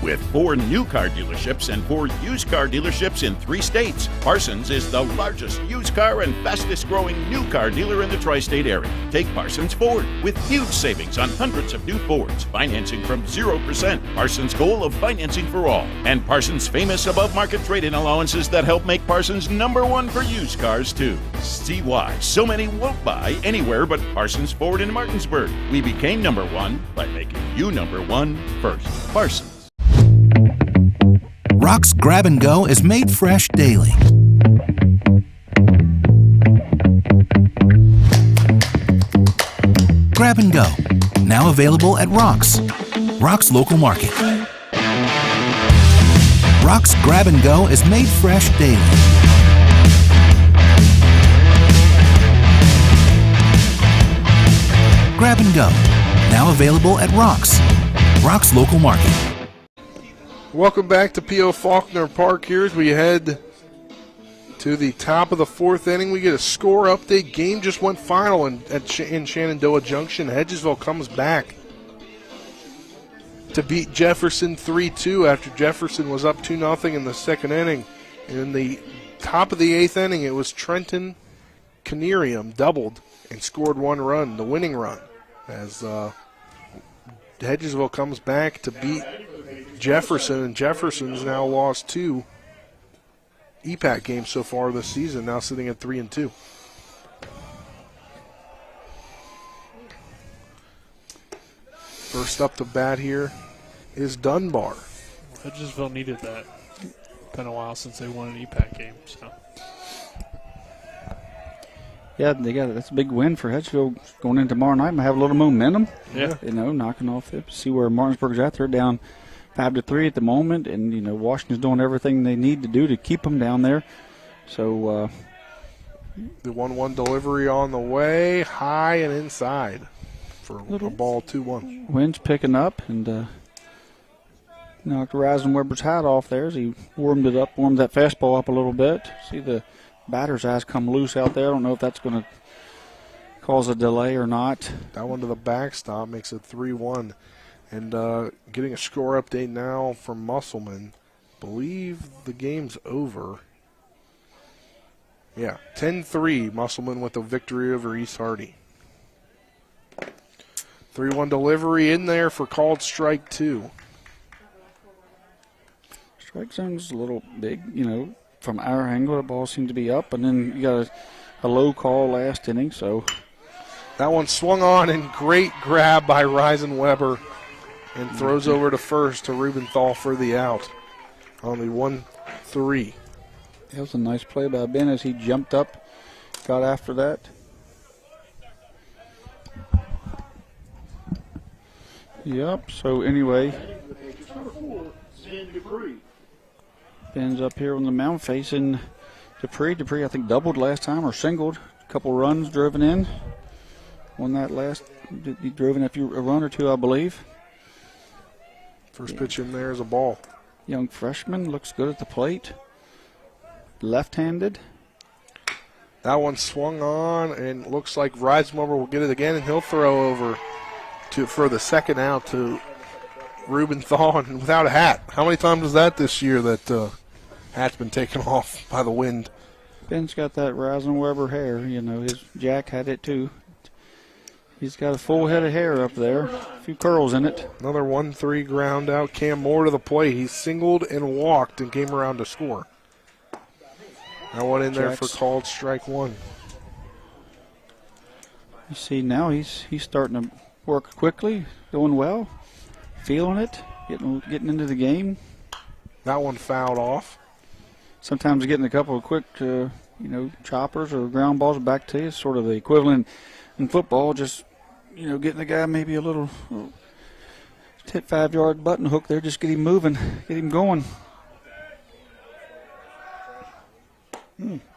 With 4 new car dealerships and 4 used car dealerships in 3 states, Parsons is the largest used car and fastest growing new car dealer in the tri-state area. Take Parsons Ford with huge savings on hundreds of new Fords, financing from 0%, Parsons' goal of financing for all, and Parsons' famous above-market trade-in allowances that help make Parsons #1 for used cars too. See why so many won't buy anywhere but Parsons Ford in Martinsburg. We became #1 by making you #1 first. Parsons. Rock's Grab and Go is made fresh daily. Grab and Go, now available at Rock's local market. Rock's Grab and Go is made fresh daily. Grab and Go, now available at Rock's local market. Welcome back to P.O. Faulkner Park here as we head to the top of the 4th inning. We get a score update. Game just went final in Shenandoah Junction. Hedgesville comes back to beat Jefferson 3-2 after Jefferson was up 2-0 in the 2nd inning. And in the top of the 8th inning, it was Trenton Canerium doubled and scored 1 run, the winning run, as Hedgesville comes back to beat Jefferson, and Jefferson's now lost 2 EPAC games so far this season, now sitting at 3-2. First up to bat here is Dunbar. Hedgesville needed that. It's been a while since they won an EPAC game, so. Yeah, that's a big win for Hedgesville going into tomorrow night. Might have a little momentum. Yeah. Knocking off it. See where Martinsburg's at. They're down 5-3 at the moment, and Washington's doing everything they need to do to keep them down there. So the 1-1 delivery on the way, high and inside for a ball 2-1. Wind's picking up, and knocked Ryzen Weber's hat off there as he warmed that fastball up a little bit. See the batter's eyes come loose out there. I don't know if that's going to cause a delay or not. That one to the backstop makes it 3-1. And getting a score update now from Musselman. Believe the game's over. Yeah, 10-3, Musselman with a victory over East Hardy. 3-1 delivery in there for called strike 2. Strike zone's a little big, from our angle. The ball seemed to be up, and then you got a low call last inning, so. That one swung on and great grab by Reisenweber and throws over to first to Rubenthal for the out. Only 1-3. That was a nice play by Ben as he jumped up, got after that. Yep, so anyway, Ben's up here on the mound facing Dupree. Dupree, I think, doubled last time or singled. A couple runs driven in. Won that last. He drove in a run or two, I believe. First pitch in there is a ball. Young freshman, looks good at the plate. Left-handed. That one swung on and looks like Reisenweber will get it again, and he'll throw over for the second out to Rubenthal and without a hat. How many times is that this year that hat's been taken off by the wind? Ben's got that Reisenweber hair. His Jack had it too. He's got a full head of hair up there. A few curls in it. Another 1-3 ground out. Cam Moore to the plate. He singled and walked and came around to score. That one in there for called strike 1. You see now he's starting to work quickly, doing well, feeling it, getting into the game. That one fouled off. Sometimes getting a couple of quick, choppers or ground balls back to you is sort of the equivalent in football. Just, getting the guy maybe a little hit 5-yard button hook there, just get him moving, get him going.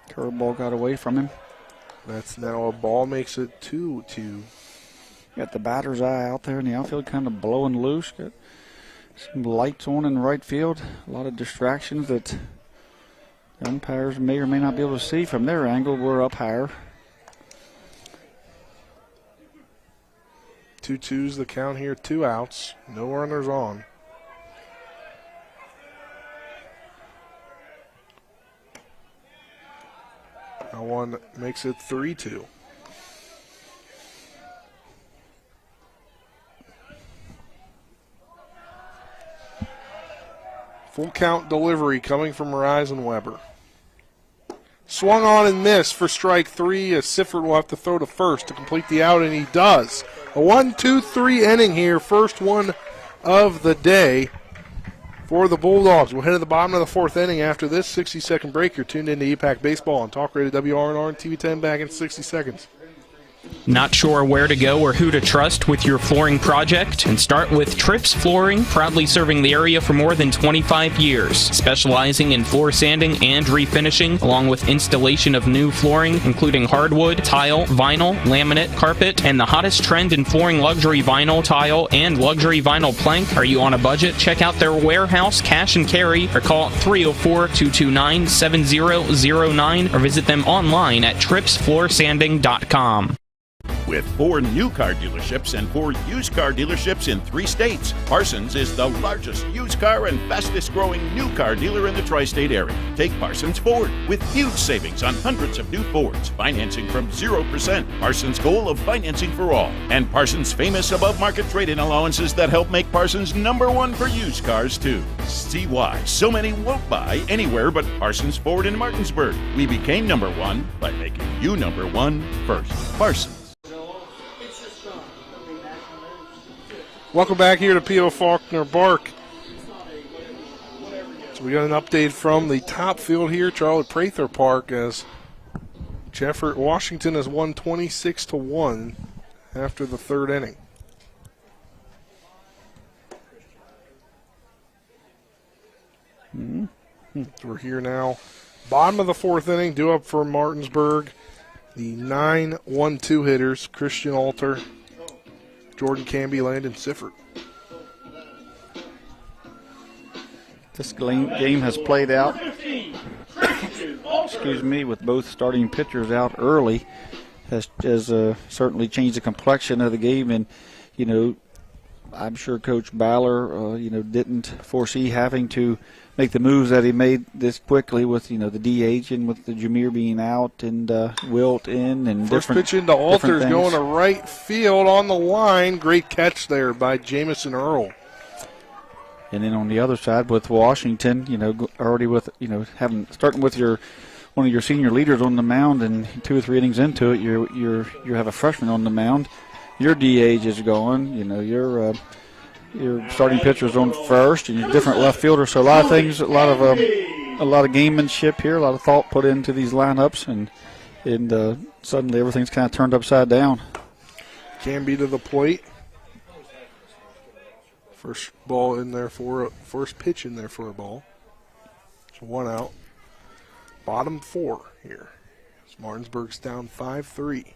Curveball got away from him. That's now a ball, makes it 2-2. Got the batter's eye out there in the outfield, kind of blowing loose. Got some lights on in the right field. A lot of distractions that the umpires may or may not be able to see from their angle. We're up higher. 2-2's the count here, 2 outs, no runners on. That one makes it 3-2. Full count delivery coming from Reisenweber. Swung on and missed for strike 3 as Sifford will have to throw to first to complete the out, and he does. A 1-2-3 inning here, first one of the day for the Bulldogs. We'll head to the bottom of the 4th inning after this 60-second break. You're tuned into EPAC Baseball on Talk Radio WRNR and TV10 back in 60 seconds. Not sure where to go or who to trust with your flooring project? And start with Trips Flooring, proudly serving the area for more than 25 years, specializing in floor sanding and refinishing, along with installation of new flooring, including hardwood, tile, vinyl, laminate, carpet, and the hottest trend in flooring, luxury vinyl, tile, and luxury vinyl plank. Are you on a budget? Check out their warehouse, cash and carry, or call 304-229-7009, or visit them online at tripsfloorsanding.com. With 4 new car dealerships and 4 used car dealerships in 3 states, Parsons is the largest used car and fastest growing new car dealer in the tri-state area. Take Parsons Ford with huge savings on hundreds of new Fords, financing from 0%, Parsons' goal of financing for all, and Parsons' famous above-market trade-in allowances that help make Parsons #1 for used cars too. See why so many won't buy anywhere but Parsons Ford in Martinsburg. We became #1 by making you #1 first. Parsons. Welcome back here to P.O. Faulkner Park. So we got an update from the top field here, Charlotte Prather Park, as Washington has won 26-1 after the 3rd inning. So we're here now, bottom of the 4th inning, due up for Martinsburg. The 9-1-2 hitters, Christian Alter, Jordan Camby, Landon Sifford. This game has played out, with both starting pitchers out early, has certainly changed the complexion of the game. And, I'm sure Coach Baller, didn't foresee having to make the moves that he made this quickly with, the DH and with the Jameer being out and Wilt in and first pitch into Alters going to right field on the line. Great catch there by Jamison Earl. And then on the other side with Washington, already with, starting with one of your senior leaders on the mound, and 2 or 3 innings into it, you have a freshman on the mound. Your DH is going, your starting pitcher's on first, and your different left fielder. So a lot of things, a lot of gamemanship here, a lot of thought put into these lineups, and suddenly everything's kind of turned upside down. Canby to the plate. First pitch in there for a ball. It's 1 out. Bottom 4 here. Martinsburg's down 5-3.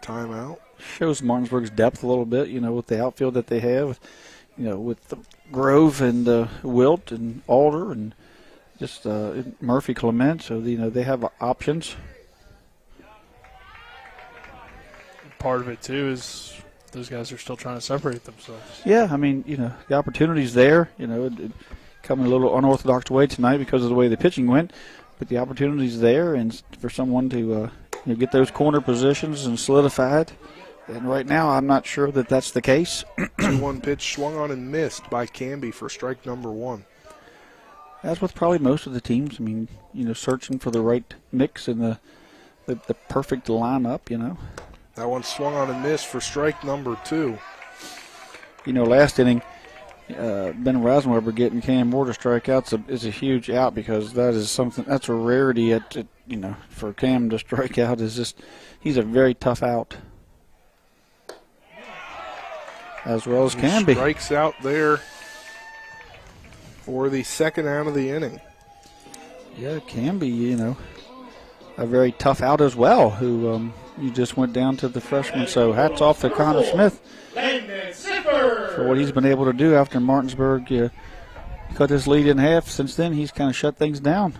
Timeout. Shows Martinsburg's depth a little bit, with the outfield that they have, with the Grove and Wilt and Alder and just Murphy Clement. So, they have options. Part of it, too, is those guys are still trying to separate themselves. Yeah, the opportunity's there. It coming a little unorthodox way tonight because of the way the pitching went, but the opportunity's there, and for someone to get those corner positions and solidify it. And right now, I'm not sure that that's the case. 2-1 pitch swung on and missed by Canby for strike number 1. As with probably most of the teams, searching for the right mix and the perfect lineup, That one swung on and missed for strike number 2. Last inning, Ben Reisenweber getting Cam Moore to strike out is a huge out, because that's a rarity for Cam to strike out. He's a very tough out. As well as Canby. Strikes out there for the second out of the inning. Yeah, Canby, a very tough out as well, who you just went down to the freshman. So hats off to Connor Smith for what he's been able to do after Martinsburg cut his lead in half. Since then, he's kind of shut things down.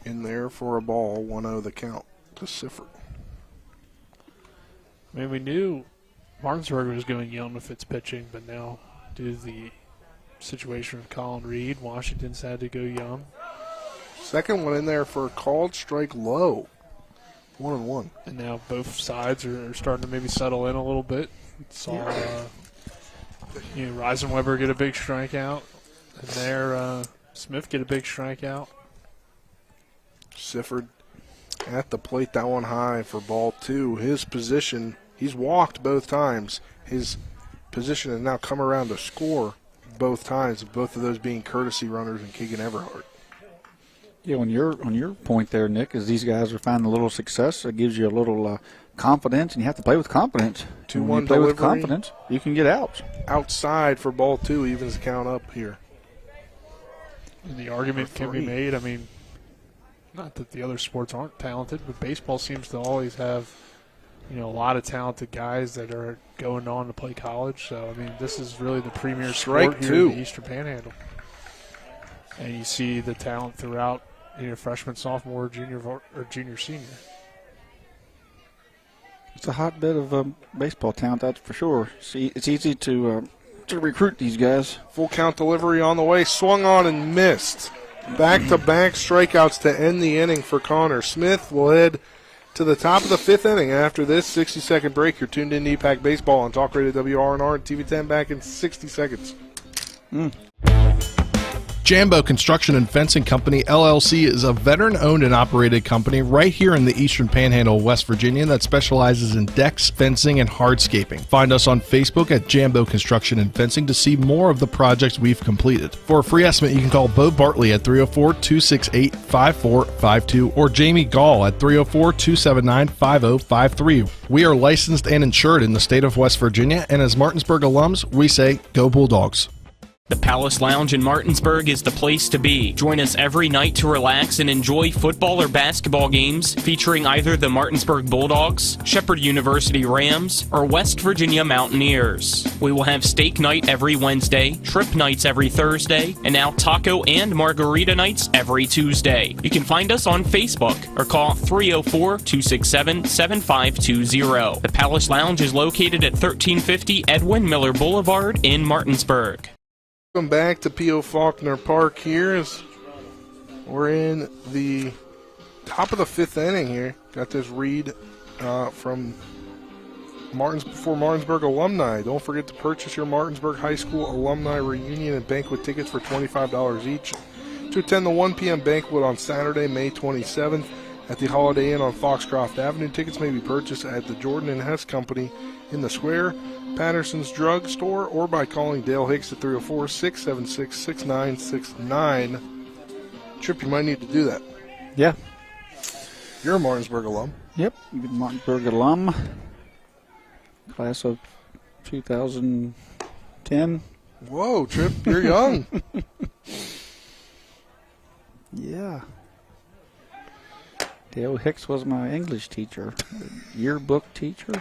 In there for a ball, 1-0 the count to Sifford. We knew Martinsburg was going young with its pitching, but now due to the situation with Colin Reed, Washington's had to go young. Second one in there for a called strike low. 1-1. And now both sides are starting to maybe settle in a little bit. Saw Reisenweber get a big strikeout, and there Smith get a big strikeout. Sifford at the plate, that one high for ball 2. His position, he's walked both times. His position has now come around to score both times, both of those being courtesy runners and Keegan Everhart. Yeah, on your point there, Nick, is these guys are finding a little success. It gives you a little confidence, and you have to play with confidence. 2-1 play delivery. With confidence, you can get outs. Outside for ball 2, evens the count up here. And the argument can be made, not that the other sports aren't talented, but baseball seems to always have, a lot of talented guys that are going on to play college. So, this is really the premier sport here in the Eastern Panhandle. And you see the talent throughout, freshman, sophomore, junior, senior. It's a hotbed of baseball talent, that's for sure. See, it's easy to recruit these guys. Full count delivery on the way, swung on and missed. Back-to-back strikeouts to end the inning for Connor. Smith will head to the top of the 5th inning after this 60-second break. You're tuned in to EPAC Baseball on Talk Radio WRNR and TV10 back in 60 seconds. Jambo Construction and Fencing Company, LLC, is a veteran-owned and operated company right here in the Eastern Panhandle of West Virginia that specializes in decks, fencing, and hardscaping. Find us on Facebook at Jambo Construction and Fencing to see more of the projects we've completed. For a free estimate, you can call Bo Bartley at 304-268-5452 or Jamie Gall at 304-279-5053. We are licensed and insured in the state of West Virginia, and as Martinsburg alums, we say, go Bulldogs. The Palace Lounge in Martinsburg is the place to be. Join us every night to relax and enjoy football or basketball games featuring either the Martinsburg Bulldogs, Shepherd University Rams, or West Virginia Mountaineers. We will have steak night every Wednesday, trip nights every Thursday, and now taco and margarita nights every Tuesday. You can find us on Facebook or call 304-267-7520. The Palace Lounge is located at 1350 Edwin Miller Boulevard in Martinsburg. Welcome back to P.O. Faulkner Park here as we're in the top of the 5th inning here. Got this read from Martinsburg alumni. Don't forget to purchase your Martinsburg High School alumni reunion and banquet tickets for $25 each to attend the 1 p.m. banquet on Saturday, May 27th at the Holiday Inn on Foxcroft Avenue. Tickets may be purchased at the Jordan and Hess Company in the Square, Patterson's Drug Store, or by calling Dale Hicks at 304-676-6969. Trip, you might need to do that. Yeah. You're a Martinsburg alum. Yep, Martinsburg alum. Class of 2010. Whoa, Trip, you're young. Yeah. Dale Hicks was my English teacher, yearbook teacher.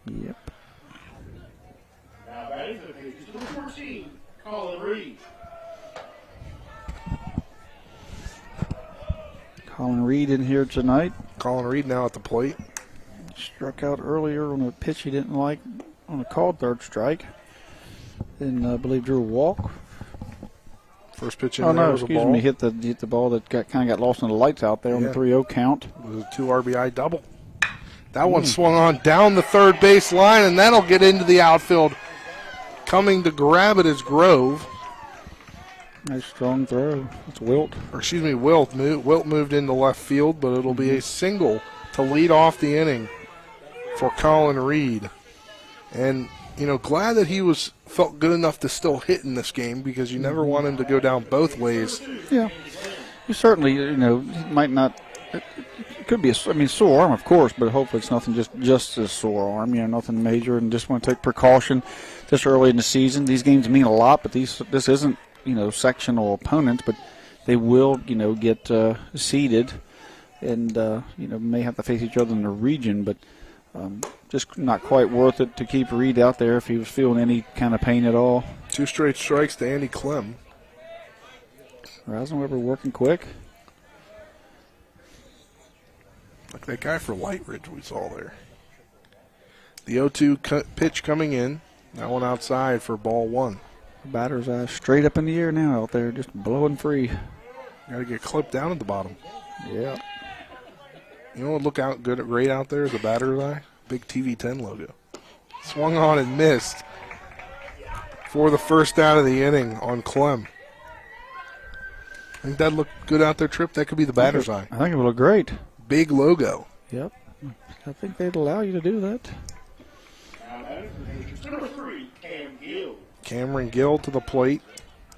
Yep. Now batting for the Patriots, number 14, Colin Reed. Colin Reed in here tonight. Colin Reed now at the plate. Struck out earlier on a pitch he didn't like on a called third strike. Then I believe drew a walk. First pitch in there was a ball. Hit the ball that kind of got lost in the lights out there on the 3-0 count. It was a 2 RBI double. That one swung on down the third base line, and that'll get into the outfield. Coming to grab it is Grove. Nice strong throw. It's Wilt. Wilt. Wilt moved into left field, but it'll be a single to lead off the inning for Colin Reed. And, glad that he felt good enough to still hit in this game because you never want him to go down both ways. Yeah. You certainly, might not. It could be sore arm, of course, but hopefully it's nothing just a sore arm, nothing major, and just want to take precaution this early in the season. These games mean a lot, but this isn't, sectional opponents, but they will, get seeded and, may have to face each other in the region, but just not quite worth it to keep Reed out there if he was feeling any kind of pain at all. 2 straight strikes to Andy Clem. Rosenweber working quick. Like that guy for Lightridge we saw there. The 0-2 pitch coming in. That one outside for ball 1. The batter's straight up in the air now out there, just blowing free. Got to get clipped down at the bottom. Yeah. You know what look great out there is the batter's eye? Big TV10 logo. Swung on and missed for the first out of the inning on Clem. I think that looked good out there, Trip. That could be the batter's eye. I think it would look great. Big logo. Yep. I think they'd allow you to do that. Number 3, Cam Gill. Cameron Gill to the plate.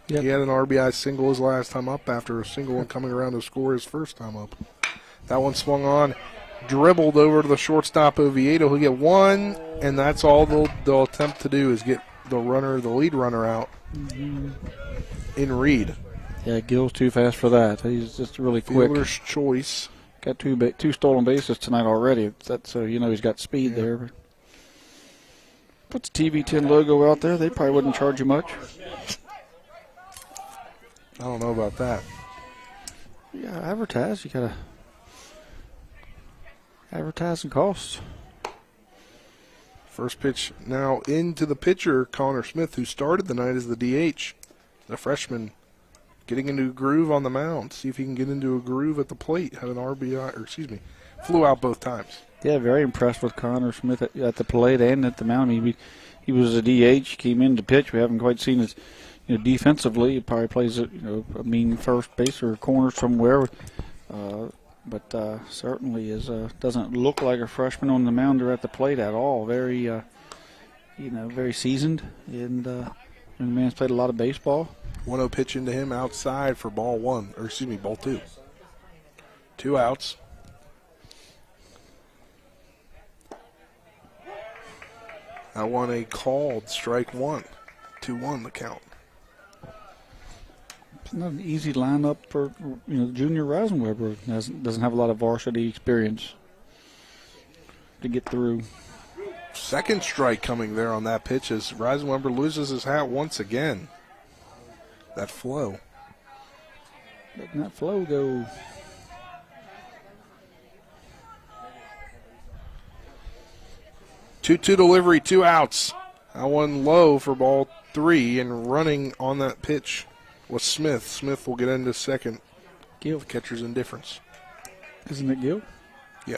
Yep. He had an RBI single his last time up after a single one coming around to score his first time up. That one swung on, dribbled over to the shortstop Oviedo. He'll get one, and that's all they'll attempt to do is get the lead runner out in Reed. Yeah, Gill's too fast for that. He's just really quick. Fielder's choice. Got two stolen bases tonight already. So he's got speed there. Put the TV10 logo out there. They probably wouldn't charge you much. I don't know about that. Yeah, advertise. You gotta advertising costs. First pitch now into the pitcher, Connor Smith, who started the night as the DH. The freshman getting into a groove on the mound. See if he can get into a groove at the plate. Had an RBI, flew out both times. Yeah, very impressed with Connor Smith at the plate and at the mound. He was a DH, came in to pitch. We haven't quite seen his, defensively. He probably plays a mean first base or corner somewhere. But certainly doesn't look like a freshman on the mound or at the plate at all. Very, very seasoned, and the man's played a lot of baseball. 1-0 pitch into him outside for ball 2. 2 outs. That one a called strike 1. 2-1 the count. It's not an easy lineup for junior Reisenweber. Doesn't have a lot of varsity experience to get through. Second strike coming there on that pitch as Reisenweber loses his hat once again. That flow. Letting that flow go. 2-2 delivery, 2 outs. That one low for ball 3, and running on that pitch was Smith. Smith will get into second. Gill. Catcher's indifference. Isn't it Gill? Yeah.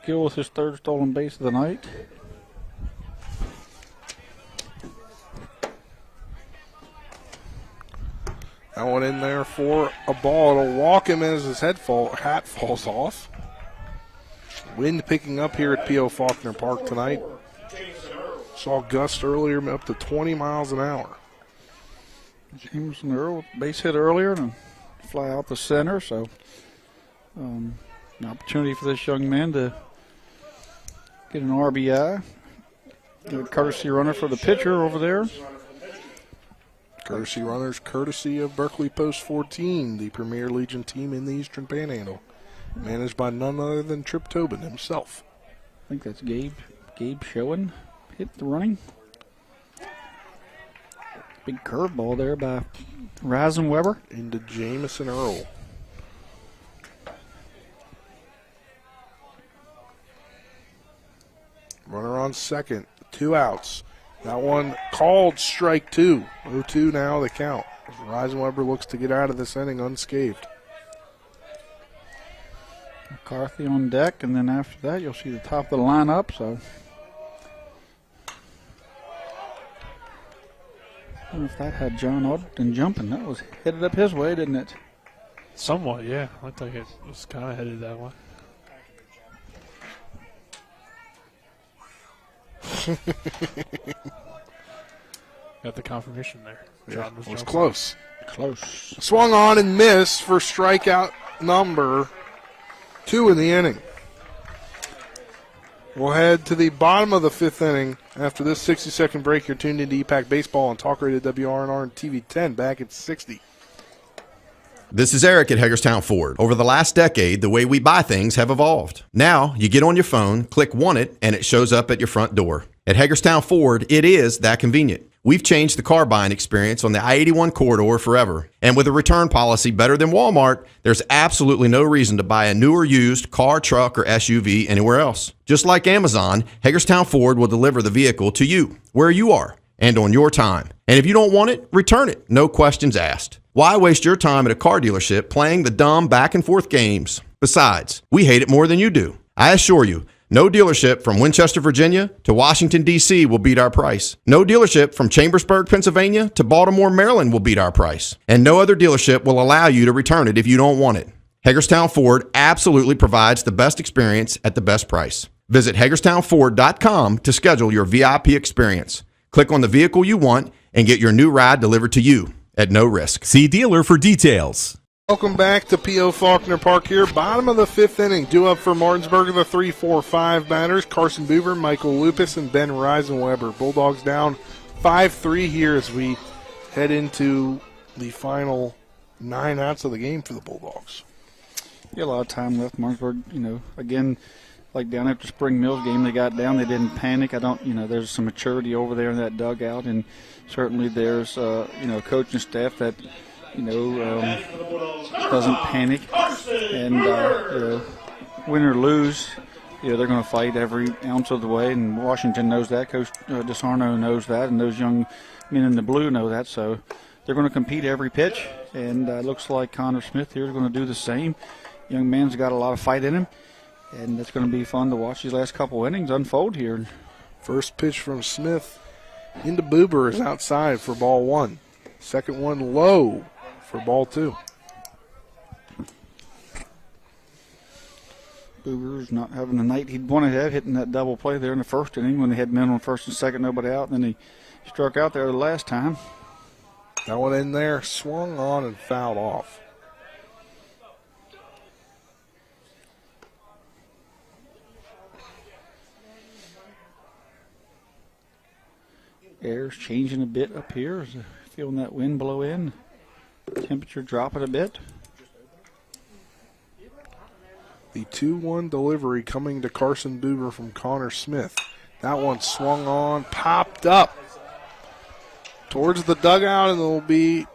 Gill with his third stolen base of the night. That one in there for a ball. It'll walk him as his hat falls off. Wind picking up here at P.O. Faulkner Park tonight. Saw gusts earlier up to 20 miles an hour. Jameson Earl base hit earlier and fly out the center, so an opportunity for this young man to get an RBI. Get a courtesy runner for the pitcher over there. Courtesy runners, courtesy of Berkeley Post 14, the Premier Legion team in the Eastern Panhandle, managed by none other than Trip Tobin himself. I think that's Gabe Schoen hit the running. Big curveball there by Reisenweber. Into Jamison Earl. Runner on second, 2 outs. That one called strike 2. 0-2 now the count. Reisenweber looks to get out of this inning unscathed. McCarthy on deck, and then after that you'll see the top of the lineup. So I don't know if that had John Ogden jumping. That was headed up his way, didn't it? Somewhat, yeah. Looked like it was kind of headed that way. Got the confirmation there. Yeah, John was jumping. close. Close. Swung on and missed for strikeout number 2 in the inning. We'll head to the bottom of the 5th inning after this 60-second break. You're tuned into EPAC Baseball on Talk Radio WRNR and TV 10 back at 60. This is Eric at Hagerstown Ford. Over the last decade, the way we buy things have evolved. Now, you get on your phone, click Want It, and it shows up at your front door. At Hagerstown Ford, it is that convenient. We've changed the car buying experience on the I-81 corridor forever. And with a return policy better than Walmart, there's absolutely no reason to buy a new or used car, truck, or SUV anywhere else. Just like Amazon, Hagerstown Ford will deliver the vehicle to you, where you are, and on your time. And if you don't want it, return it. No questions asked. Why waste your time at a car dealership playing the dumb back-and-forth games? Besides, we hate it more than you do. I assure you, no dealership from Winchester, Virginia to Washington, D.C. will beat our price. No dealership from Chambersburg, Pennsylvania to Baltimore, Maryland will beat our price. And no other dealership will allow you to return it if you don't want it. Hagerstown Ford absolutely provides the best experience at the best price. Visit HagerstownFord.com to schedule your VIP experience. Click on the vehicle you want and get your new ride delivered to you at no risk. See dealer for details. Welcome back to P.O. Faulkner Park here. Bottom of the 5th inning. Due up for Martinsburg are the 3-4-5 batters. Carson Buber, Michael Lupus, and Ben Reisenweber. Bulldogs down 5-3 here as we head into the final 9 outs of the game for the Bulldogs. Yeah, a lot of time left. Martinsburg, again, like down after Spring Mills game, they got down. They didn't panic. There's some maturity over there in that dugout, and certainly there's, coaching staff that, doesn't panic. And, win or lose, they're going to fight every ounce of the way, and Washington knows that. Coach DeSarno knows that, and those young men in the blue know that. So they're going to compete every pitch, and it looks like Connor Smith here is going to do the same. Young man's got a lot of fight in him, and it's going to be fun to watch these last couple innings unfold here. First pitch from Smith into Buber is outside for ball 1. Second one low for ball 2. Buber's not having the night he'd wanted to have, hitting that double play there in the first inning when they had men on first and second, nobody out, and then he struck out there the last time. That one in there, swung on and fouled off. Air's changing a bit up here. Feeling that wind blow in. Temperature dropping a bit. The 2-1 delivery coming to Carson Buber from Connor Smith. That one swung on, popped up towards the dugout, and it'll be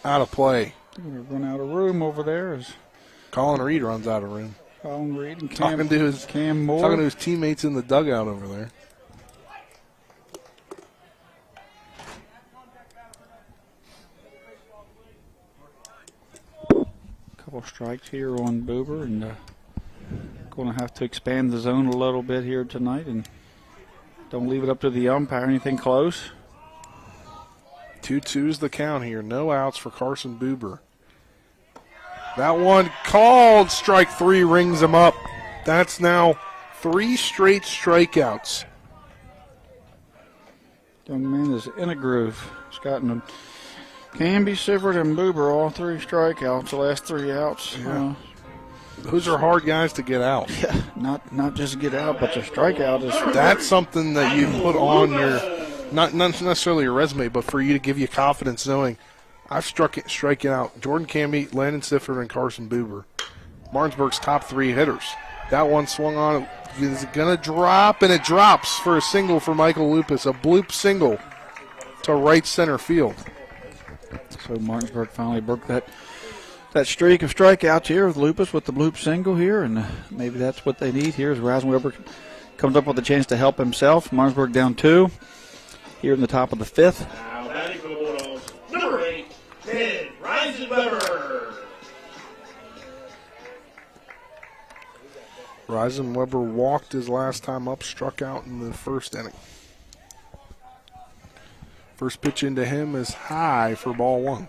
out of play. We're running out of room over there as Colin Reed runs out of room. Colin Reed and Talking to his teammates in the dugout over there. Couple strikes here on Buber, and going to have to expand the zone a little bit here tonight, and don't leave it up to the umpire. Anything close. 2-2's the count here. No outs for Carson Buber. That one called. Strike 3 rings him up. That's now 3 straight strikeouts. Young man is in a groove. He's gotten them. Canby, Sifford, and Buber, all 3 strikeouts, the last 3 outs. Yeah. Those are hard guys to get out. Yeah, not just get out, but the strikeout is. That's something that you put on your, not necessarily your resume, but for you to give you confidence knowing I've striking out Jordan Canby, Landon Sifford, and Carson Buber. Martinsburg's top 3 hitters. That one swung on. Is going to drop, and it drops for a single for Michael Lupus. A bloop single to right center field. So Martinsburg finally broke that streak of strikeouts here with Lupus with the bloop single here, and maybe that's what they need here as Reisenweber comes up with a chance to help himself. Martinsburg down 2 here in the top of the 5th. Now batting for the Bulldogs, number 8, Ted Reisenweber. Reisenweber walked his last time up, struck out in the first inning. First pitch into him is high for ball 1.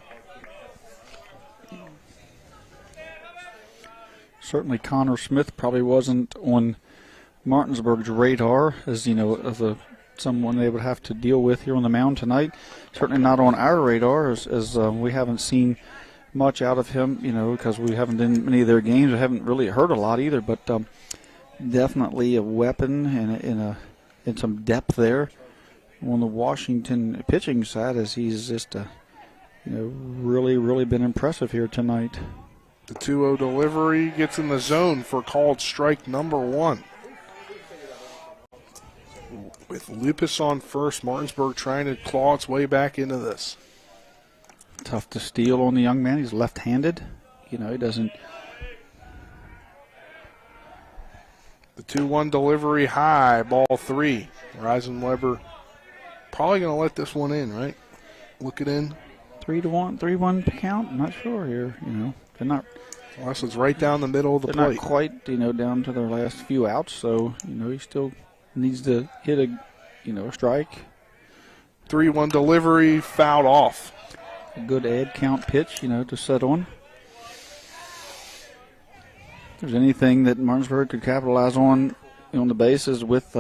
Certainly Connor Smith probably wasn't on Martinsburg's radar as, as someone they would have to deal with here on the mound tonight. Certainly not on our radar as we haven't seen much out of him, because we haven't done many of their games. We haven't really heard a lot either, but definitely a weapon and some depth there on the Washington pitching side as he's just really, really been impressive here tonight. The 2-0 delivery gets in the zone for called strike number 1. With Lupus on first, Martinsburg trying to claw its way back into this. Tough to steal on the young man. He's left-handed. He doesn't. The 2-1 delivery high, ball 3. Reisenweber probably going to let this one in, right? Look it in. 3-1 count. I'm not sure here. They're not. Well, this is right down the middle of the plate. Not quite, down to their last few outs. So, he still needs to hit a strike. 3-1 delivery, fouled off. A good ad count pitch, to set on. If there's anything that Martinsburg could capitalize on the bases with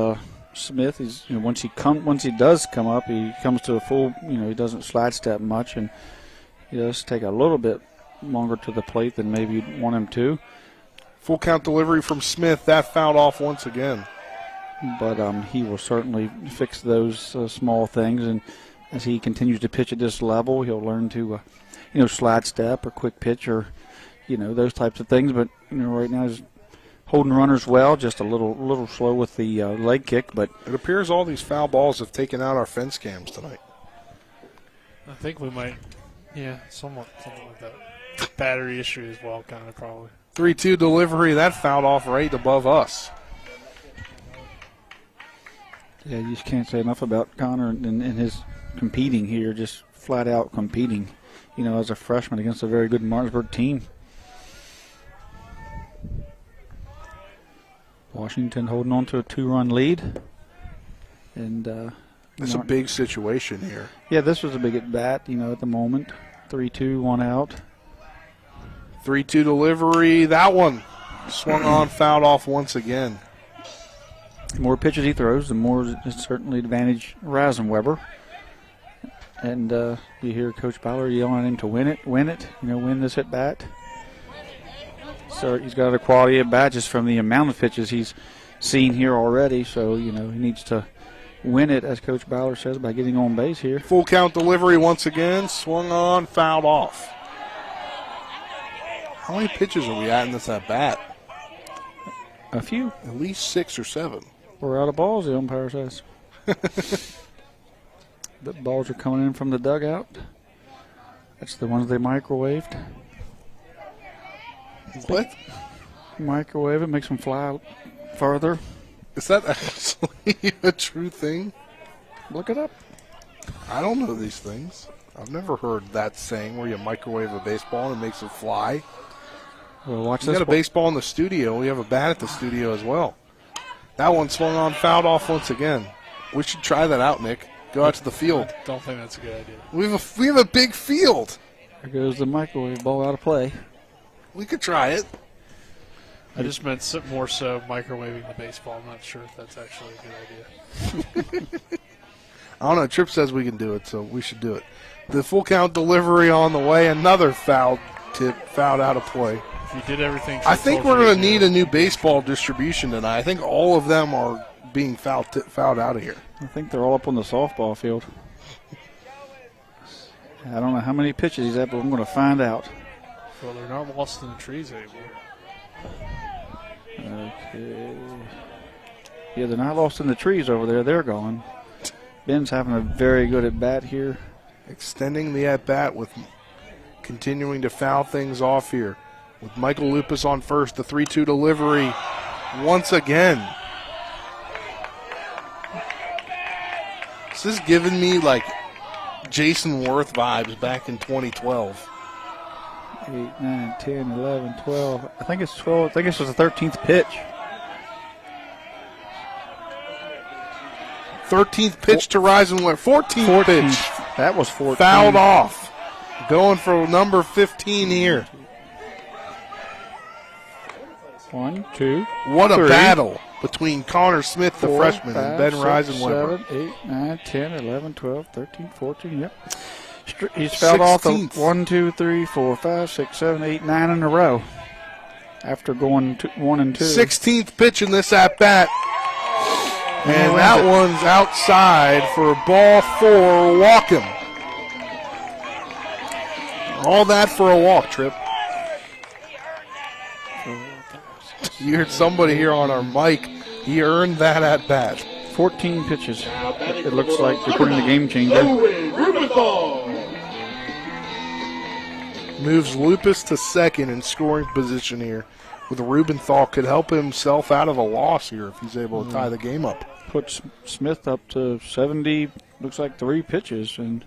Smith, he's once he does come up, he comes to a full. He doesn't slide step much, and he does take a little bit longer to the plate than maybe you'd want him to. Full count delivery from Smith, that fouled off once again. But he will certainly fix those small things, and as he continues to pitch at this level, he'll learn to, slide step or quick pitch or, those types of things. But right now he's holding runners well, just a little slow with the leg kick. But it appears all these foul balls have taken out our fence cams tonight. I think we might, something like that. Battery issue as well, kind of probably. 3-2 delivery, that fouled off right above us. Yeah, you just can't say enough about Connor and his competing here, just flat out competing, as a freshman against a very good Martinsburg team. Washington holding on to a 2-run lead. And it's a big situation here. Yeah, this was a big at bat, at the moment. 3-2, 1 out. 3-2 delivery, that one swung on, fouled off once again. The more pitches he throws, the more it's certainly advantage Reisenweber. And you hear Coach Ballard yelling at him to win it, win this at bat. So he's got a quality at bat just from the amount of pitches he's seen here already. So he needs to win it, as Coach Ballard says, by getting on base here. Full count delivery once again. Swung on, fouled off. How many pitches are we at in this at-bat? A few. At least 6 or 7. We're out of balls, the umpire says. The balls are coming in from the dugout. That's the ones they microwaved. What? Microwave it, makes them fly farther. Is that actually a true thing? Look it up. I don't know these things. I've never heard that saying where you microwave a baseball and it makes it fly. Well, watch we this. Got a baseball in the studio. We have a bat at the studio as well. That one swung on, fouled off once again. We should try that out, Nick. Go out to the field. I don't think that's a good idea. We have a big field. There goes the microwave ball out of play. We could try it. I just meant more so microwaving the baseball. I'm not sure if that's actually a good idea. I don't know. Tripp says we can do it, so we should do it. The full count delivery on the way. Another foul tip, fouled out of play. If you did everything, I think we're going to need a new baseball distribution tonight. I think all of them are being fouled out of here. I think they're all up on the softball field. I don't know how many pitches he's at, but I'm going to find out. Well, they're not lost in the trees anymore. Okay. Yeah, they're not lost in the trees over there. They're gone. Ben's having a very good at-bat here. Extending the at-bat with continuing to foul things off here. With Michael Lupus on first, the 3-2 delivery once again. This is giving me like Jason Worth vibes back in 2012. 8, 9, 10, 11, 12. I think it's 12. I think this was the 13th pitch. 13th pitch to Reisenweber. 14th pitch. That was 14. Fouled off. Going for number 15 here. 1, 2. What a 3, battle between Connor Smith, the 4, freshman, 5, and Ben 6, Reisenweber. 7, 8, 9, 10, 11, 12, 13, 14. Yep. He's fouled off the 1, 2, 3, 4, 5, 6, 7, 8, 9 in a row. After going 1 and 2. 16th pitch in this at bat. And that one's outside for ball 4. Walk him. All that for a walk, Tripp. You heard somebody here on our mic. He earned that at bat. 14 pitches. It looks like according to the game changer. Moves Lupus to second in scoring position here. With Rubenthal could help himself out of a loss here if he's able to tie the game up. Puts Smith up to 70, looks like 3 pitches. And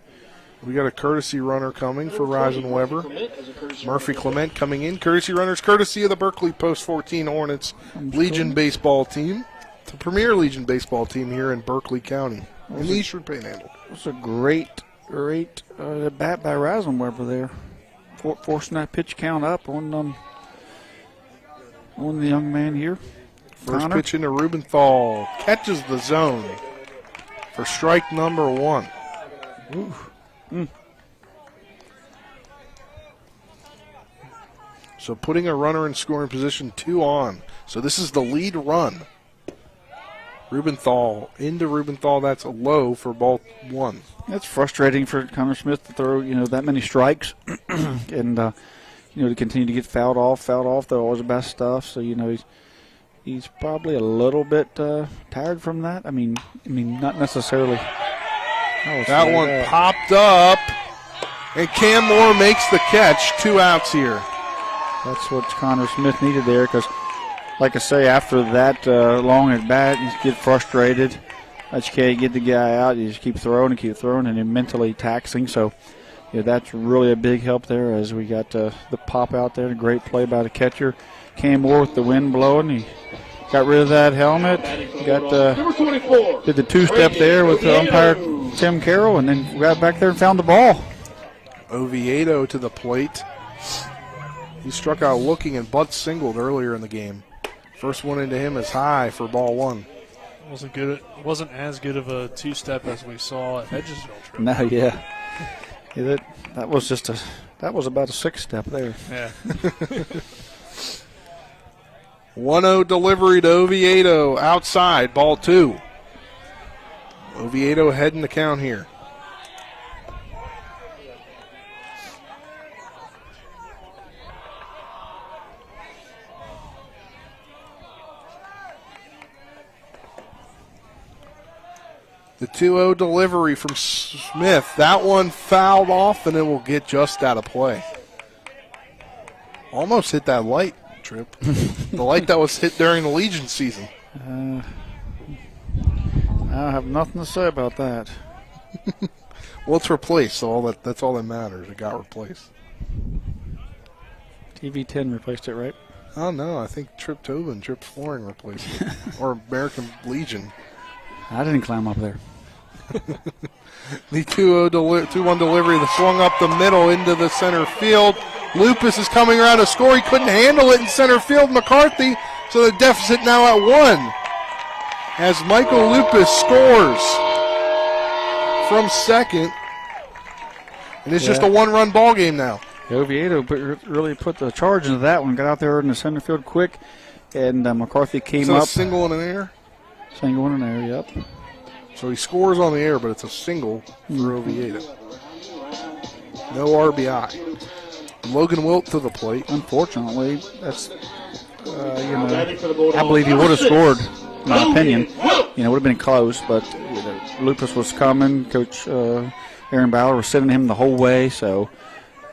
we got a courtesy runner coming for Reisenweber. Murphy Clement coming in. Courtesy runners courtesy of the Berkeley Post 14 Hornets Legion baseball team. The premier Legion baseball team here in Berkeley County in the Eastern Panhandle. It was a great bat by Reisenweber there. Forcing that pitch count up on the young man here. First Connor. pitch into Rubenthal. Catches the zone for strike number 1. Ooh. So putting a runner in scoring position, 2 on. So this is the lead run. Rubenthal into Rubenthal. That's a low for ball 1. It's frustrating for Connor Smith to throw that many strikes, and to continue to get fouled off. They're always the best stuff. So he's probably a little bit tired from that. I mean, not necessarily. That one popped up, and Cam Moore makes the catch. 2 outs here. That's what Connor Smith needed there, because, like I say, after that long at bat, you get frustrated. You can't get the guy out. You just keep throwing, and you're mentally taxing. So, that's really a big help there as we got the pop out there. A great play by the catcher. Cam Moore with the wind blowing. He got rid of that helmet. Got did the 2-step there with the umpire Tim Carroll, and then got back there and found the ball. Oviedo to the plate. He struck out looking and butt singled earlier in the game. First one into him is high for ball 1. Wasn't as good of a 2-step as we saw at Hedgesville. No, yeah. That was about a 6-step there. Yeah. 1-0 delivery to Oviedo outside, ball 2. Oviedo ahead in the count here. The 2-0 delivery from Smith. That one fouled off, and it will get just out of play. Almost hit that light, Trip. The light that was hit during the Legion season. I have nothing to say about that. Well, it's replaced, so that's all that matters. It got replaced. TV10 replaced it, right? Oh, no, I think Trip Tobin, Trip Flooring replaced it. Or American Legion. I didn't climb up there. The 2-1 delivery that swung up the middle into the center field. Lupus is coming around to score. He couldn't handle it in center field. McCarthy, so the deficit now at 1. As Michael Lupus scores from second. And it's just a one-run ball game now. Oviedo really put the charge into that one. Got out there in the center field quick. And McCarthy came up. A single in an air? Single in an air, yep. So he scores on the air, but it's a single for Oviedo. No RBI. Logan Wilt to the plate. Unfortunately, that's, I believe he would have scored, in my opinion. Would have been close, but Lupus was coming. Coach Aaron Bauer was sending him the whole way, so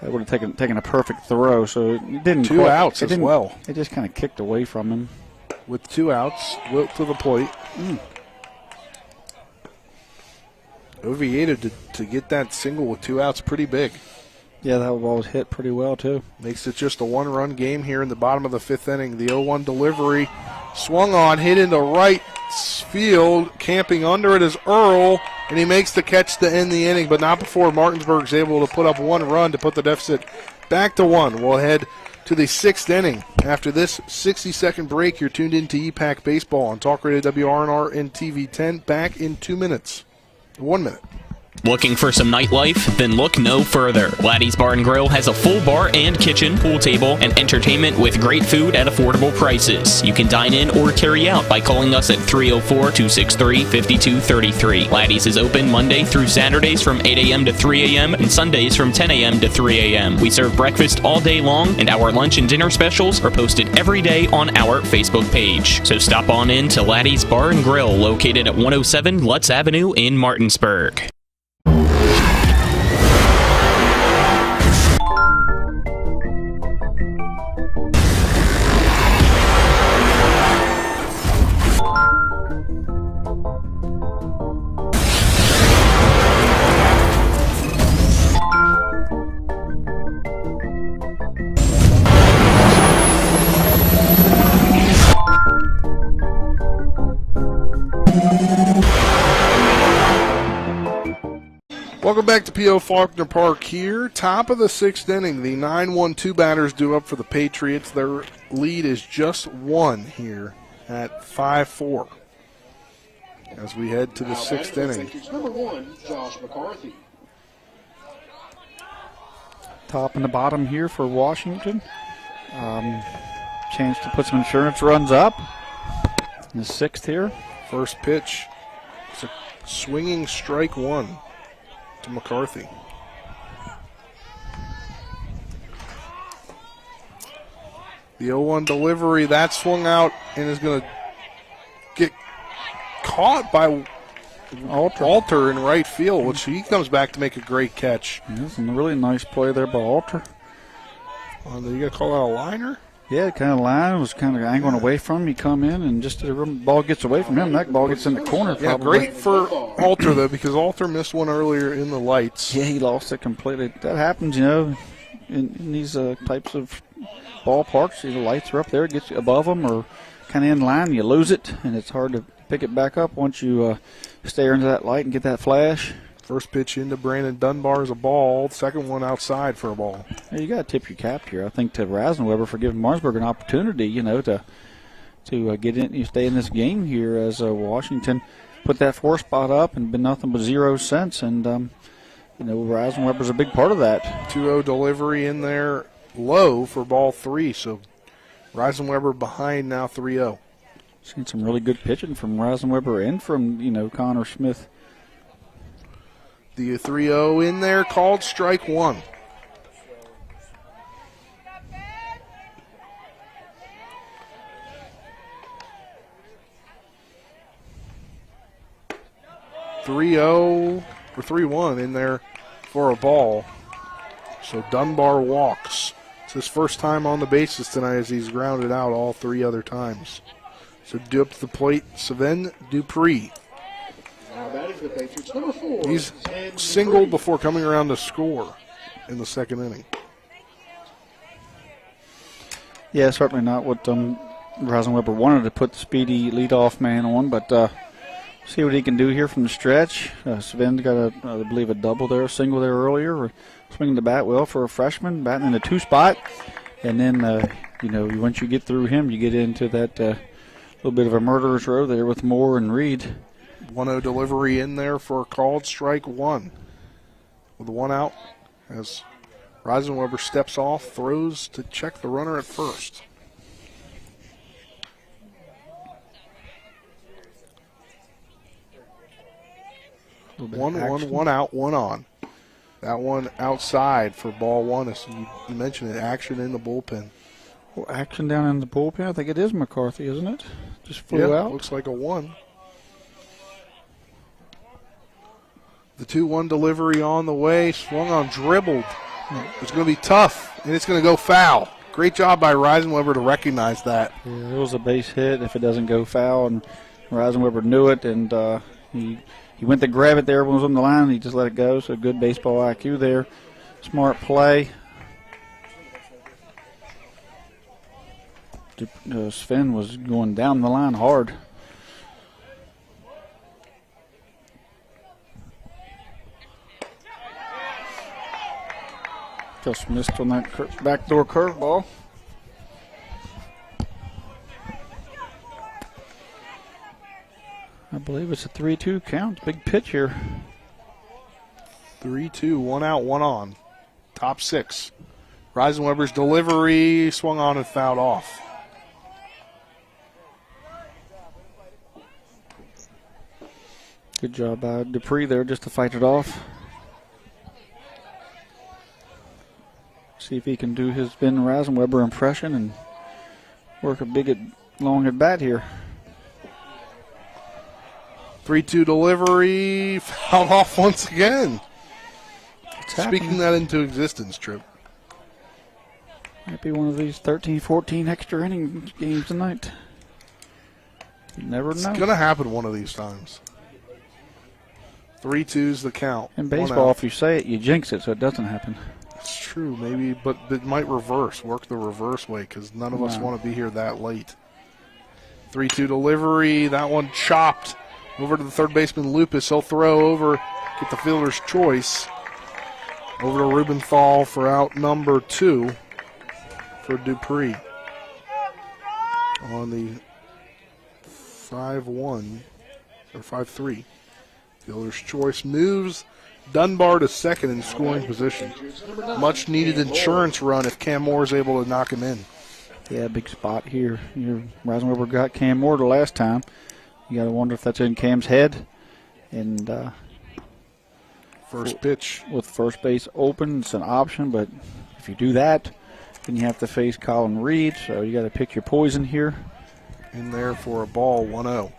it would have taken a perfect throw. So it didn't. 2 outs as well. It just kind of kicked away from him. With 2 outs, Wilt to the plate. Oviedo to get that single with 2 outs pretty big. Yeah, that ball was hit pretty well, too. Makes it just a one-run game here in the bottom of the 5th inning. The 0-1 delivery swung on, hit into right field. Camping under it is Earl, and he makes the catch to end the inning, but not before Martinsburg's able to put up 1 run to put the deficit back to 1. We'll head to the 6th inning. After this 60-second break, you're tuned in to EPAC Baseball on Talk Radio WRNR and TV10. Back in 2 minutes. 1 minute. Looking for some nightlife? Then look no further. Laddie's Bar & Grill has a full bar and kitchen, pool table, and entertainment with great food at affordable prices. You can dine in or carry out by calling us at 304-263-5233. Laddie's is open Monday through Saturdays from 8 a.m. to 3 a.m. and Sundays from 10 a.m. to 3 a.m. We serve breakfast all day long, and our lunch and dinner specials are posted every day on our Facebook page. So stop on in to Laddie's Bar & Grill, located at 107 Lutz Avenue in Martinsburg. Welcome back to P.O. Faulkner Park here. Top of the 6th inning. The 9-1-2 batters due up for the Patriots. Their lead is just 1 here at 5-4. As we head to the 6th inning. Number 1, Josh McCarthy. Top and the bottom here for Washington. Chance to put some insurance runs up. In the 6th here. First pitch. It's a swinging strike 1. To McCarthy. The 0-1 delivery, that swung out and is going to get caught by Alter in right field, which he comes back to make a great catch. That's a really nice play there by Alter. You going to call that a liner? Yeah, kind of line was kind of angling away from him. He come in and just the ball gets away from him. That ball gets in the corner. Yeah, probably. Great for Alter though, because Alter missed one earlier in the lights. Yeah, he lost it completely. That happens, in these types of ballparks. The lights are up there, it gets above them or kind of in line. You lose it, and it's hard to pick it back up once you stare into that light and get that flash. First pitch into Brandon Dunbar is a ball. Second one outside for a ball. Yeah, you got to tip your cap here, I think, to Rasenweber for giving Martinsburg an opportunity, to get in, stay in this game here as Washington put that 4 spot up and been nothing but 0 since. And Rasenweber's a big part of that. 2-0 delivery in there, low for ball 3. So Rasenweber behind now 3-0. Seen some really good pitching from Rasenweber and from Connor Smith The 3-0 in there, called strike one. .3-0 or 3-1 in there for a ball. So Dunbar walks. It's his first time on the bases tonight as he's grounded out all 3 other times. So up to the plate, Sven Dupree. Now batting for the Patriots, number 4. He's singled before coming around to score in the second inning. Yeah, certainly not what Reisenweber wanted to put the speedy leadoff man on, but see what he can do here from the stretch. Sven got, I believe, a double there, a single there earlier. Swinging the bat well for a freshman, batting in the 2 spot. And then, once you get through him, you get into that little bit of a murderer's row there with Moore and Reed. 1-0 delivery in there for a called strike one. With 1 out as Reisenweber steps off, throws to check the runner at first. One out, 1 on. That one outside for ball 1. As you mentioned it, action in the bullpen. Well, action down in the bullpen. I think it is McCarthy, isn't it? Just flew out. Looks like a 1. The 2-1 delivery on the way, swung on, dribbled. It's going to be tough, and it's going to go foul. Great job by Reisenweber to recognize that. Yeah, it was a base hit if it doesn't go foul, and Reisenweber knew it, and he went to grab it there. Everyone was on the line, and he just let it go. So good baseball IQ there. Smart play. Sven was going down the line hard. Just missed on that backdoor curveball. I believe it's a 3-2 count. Big pitch here. 3-2, 1 out, 1 on. Top 6. Reisenweber's delivery swung on and fouled off. Good job by Dupree there just to fight it off. See if he can do his Ben Reisenweber impression and work a big long at bat here. 3-2 delivery, fouled off once again. Speaking that into existence, Trip. Might be one of these 13, 14 extra inning games tonight. You never know. It's going to happen one of these times. 3-2's the count. In baseball, if you say it, you jinx it, so it doesn't happen. It's true, maybe, but it might work the reverse way, because none of us want to be here that late. 3-2 delivery, that one chopped over to the third baseman Lupus. He'll throw over, get the fielder's choice. Over to Rubenthal for out number 2 for Dupree. On the 5-1, or 5-3. Fielder's choice moves Dunbar to second in scoring position. Much needed insurance run if Cam Moore is able to knock him in. Yeah, big spot here. Reisenweber got Cam Moore the last time. You got to wonder if that's in Cam's head. And first pitch. With first base open, it's an option, but if you do that, then you have to face Colin Reed, so you got to pick your poison here. In there for a ball, 1-0.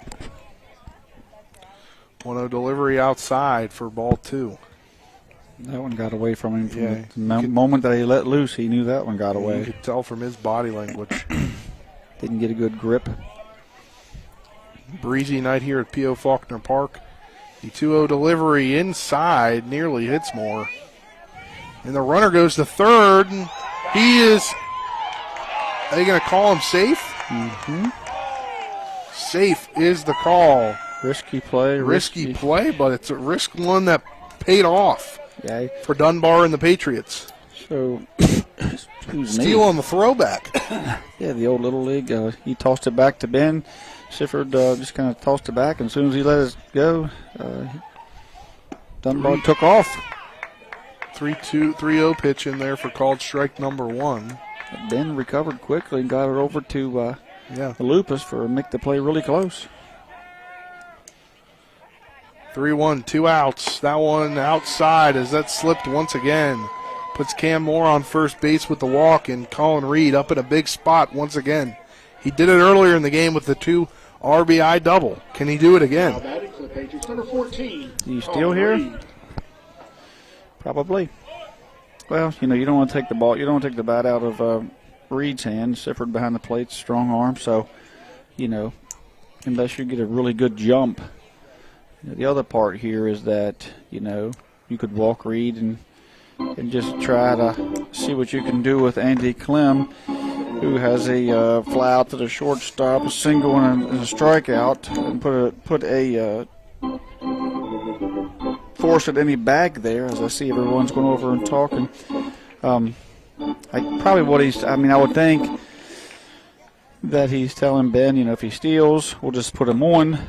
1-0 delivery outside for ball 2. That one got away from him. From the moment that he let loose, he knew that one got away. You could tell from his body language. Didn't get a good grip. Breezy night here at P.O. Faulkner Park. The 2-0 delivery inside nearly hits Moore. And the runner goes to third. And he is, are they going to call him safe? Mm-hmm. Safe is the call. Risky play. Risky play, but it's a risk one that paid off for Dunbar and the Patriots. So, steal on the throwback. Yeah, the old Little League. He tossed it back to Ben. Sifford just kind of tossed it back, and as soon as he let it go, Dunbar took off. 3-0 pitch in there for called strike number 1. Ben recovered quickly and got it over to the Lupus for make the play really close. 3-1, 2 outs. That one outside as that slipped once again. Puts Cam Moore on first base with the walk, and Colin Reed up in a big spot once again. He did it earlier in the game with the 2 RBI double. Can he do it again? Now batting for the Patriots, number 14. You still here? Probably. Well, you don't want to take the ball. You don't want to take the bat out of Reed's hand. Sifford behind the plate, strong arm. So, unless you get a really good jump. The other part here is that, you could walk Reed and just try to see what you can do with Andy Clem, who has a fly out to the shortstop, a single and a strikeout, and put a force at any bag there. As I see everyone's going over and talking, I would think that he's telling Ben, if he steals, we'll just put him on.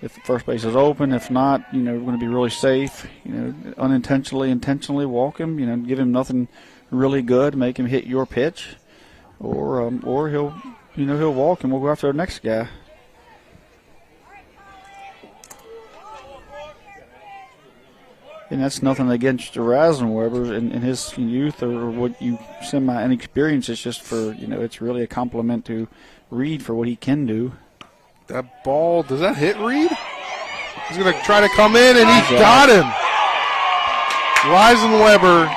If the first base is open. If not, we're going to be really safe. Intentionally walk him. Give him nothing really good. Make him hit your pitch, or he'll walk and we'll go after the next guy. And that's nothing against Rasenweber in his youth or what you semi-inexperienced. It's just for, it's really a compliment to Reed for what he can do. That ball, does that hit Reed? He's going to try to come in, and he got him. Reisenweber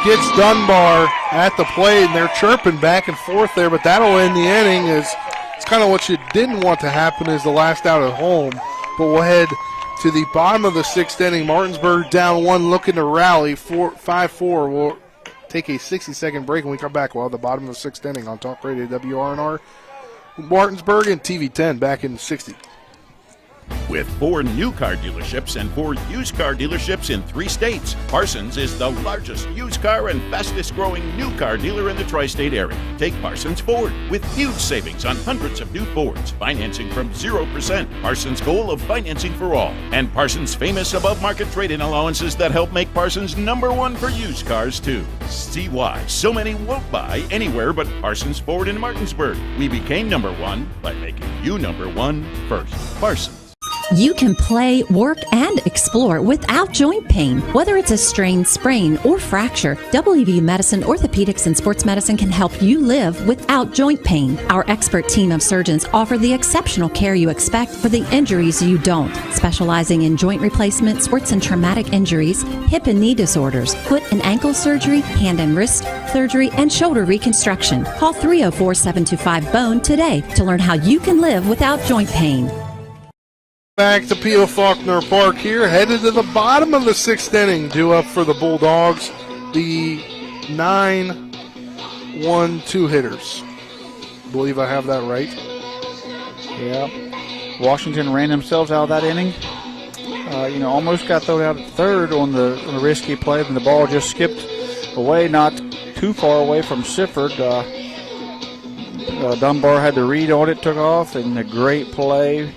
gets Dunbar at the plate, and they're chirping back and forth there, but that'll end the inning. It's kind of what you didn't want to happen is the last out at home. But we'll head to the bottom of the 6th inning. Martinsburg down 1, looking to rally 5-4. We'll take a 60-second break, and we come back. We'll have the bottom of the 6th inning on Talk Radio WRNR. Martinsburg and TV 10 back in 60. With 4 new car dealerships and 4 used car dealerships in 3 states, Parsons is the largest used car and fastest growing new car dealer in the tri-state area. Take Parsons Ford with huge savings on hundreds of new Fords, financing from 0%, Parsons' goal of financing for all, and Parsons' famous above-market trade-in allowances that help make Parsons #1 for used cars too. See why so many won't buy anywhere but Parsons Ford in Martinsburg. We became #1 by making you #1 first. Parsons. You can play, work, and explore without joint pain. Whether it's a strain, sprain, or fracture, WVU Medicine, Orthopedics, and Sports Medicine can help you live without joint pain. Our expert team of surgeons offer the exceptional care you expect for the injuries you don't, specializing in joint replacement, sports and traumatic injuries, hip and knee disorders, foot and ankle surgery, hand and wrist surgery, and shoulder reconstruction. Call 304-725-BONE today to learn how you can live without joint pain. Back to P.O. Faulkner Park here, headed to the bottom of the 6th inning. Due up for the Bulldogs, the 9-1-2 hitters. I believe I have that right. Yeah. Washington ran themselves out of that inning. Almost got thrown out at third on the risky play, and the ball just skipped away, not too far away from Sifford. Dunbar had the read on it, took off, and a great play.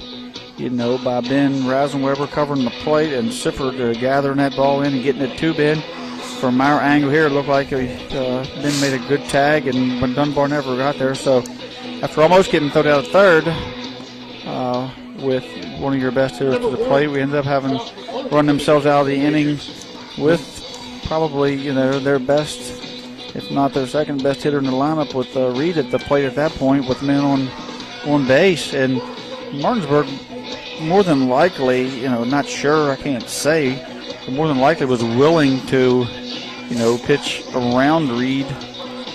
By Ben Rasenweber covering the plate and Sifford gathering that ball in and getting it to Ben. From our angle here, it looked like Ben made a good tag, and when Dunbar never got there. So after almost getting thrown out at third with one of your best hitters to the plate, we ended up having run themselves out of the inning with probably their best, if not their second best hitter in the lineup, with Reed at the plate at that point with men on base. And Martinsburg, more than likely, not sure, I can't say, but more than likely was willing to, pitch around Reed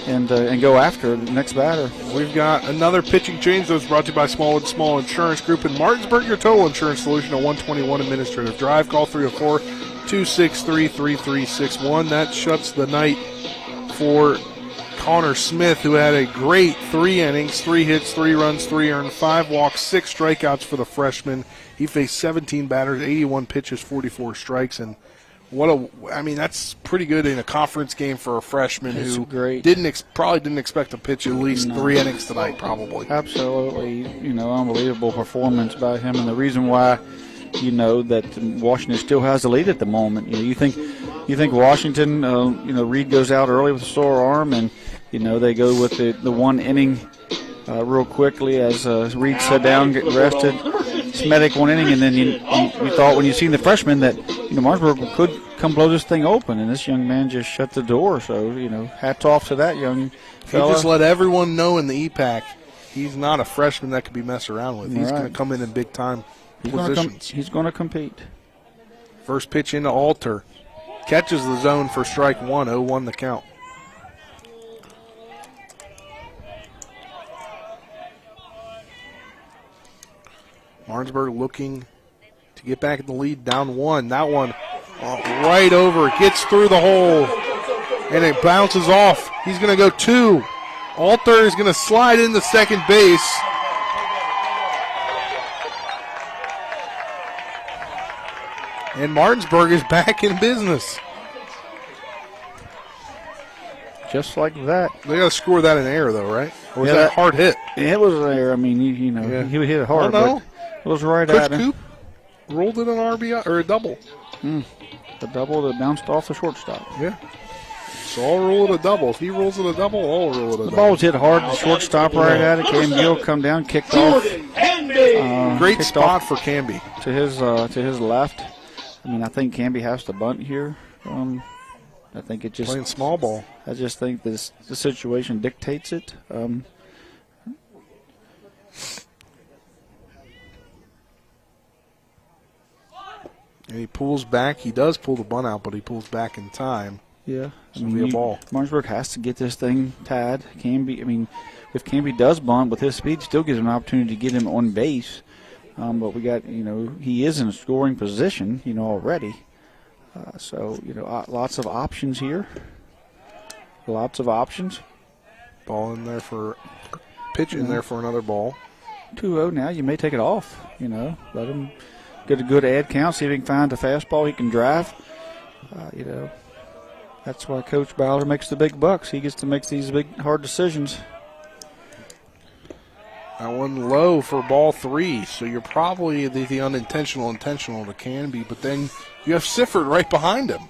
and go after the next batter. We've got another pitching change that was brought to you by Small & Small Insurance Group in Martinsburg, your total insurance solution at 121 Administrative Drive. Call 304-263-3361. That shuts the night for Connor Smith, who had a great 3 innings, 3 hits, 3 runs, 3 earned, 5 walks, 6 strikeouts for the freshman. He faced 17 batters, 81 pitches, 44 strikes, and that's pretty good in a conference game for a freshman who probably didn't expect to pitch at least 3 innings tonight, probably. Absolutely, unbelievable performance by him, and the reason why, that Washington still has the lead at the moment. You think Washington, Reed goes out early with a sore arm, and they go with the 1 inning real quickly as Reed sat down, getting rested. Smetic one inning, and then you thought when you seen the freshman that Martinsburg could come blow this thing open, and this young man just shut the door. So hats off to that young fella. He just let everyone know in the EPAC he's not a freshman that could be messed around with. He's going to come in big time positions. He's going to compete. First pitch into Alter. Catches the zone for strike one. 0-1 the count. Martinsburg looking to get back in the lead, down one. That one right over, gets through the hole, and it bounces off. He's going to go 2. Alter is going to slide into second base. And Martinsburg is back in business. Just like that. They got to score that in air, though, right? Or was that a hard hit? It was an air. I mean, he hit it hard. Oh, no. But it was right Coach at him. Coop rolled it an RBI or a double. The double that bounced off the shortstop. Yeah. So I'll roll it a double. If he rolls it a double, I'll roll it a double. The ball was hit hard. The shortstop right at it. Cam Gill come down, kicked off. Great spot for Canby. To his left. I mean, I think Canby has to bunt here. I think it just playing small ball. I just think the situation dictates it. And he pulls back. He does pull the bunt out, but he pulls back in time. Yeah, so it'll be a ball. Martinsburg has to get this thing tied. Canby, I mean, if Canby does bunt with his speed, still gives him an opportunity to get him on base. But we got, he is in a scoring position, already. So, lots of options here. Lots of options. Ball in there for pitch in there for another ball. 2-0 now. You may take it off. Let him get a good ad count. See if he can find a fastball he can drive. That's why Coach Bowler makes the big bucks. He gets to make these big, hard decisions. That one low for ball 3. So you're probably the unintentional to Canby, but then you have Sifford right behind him.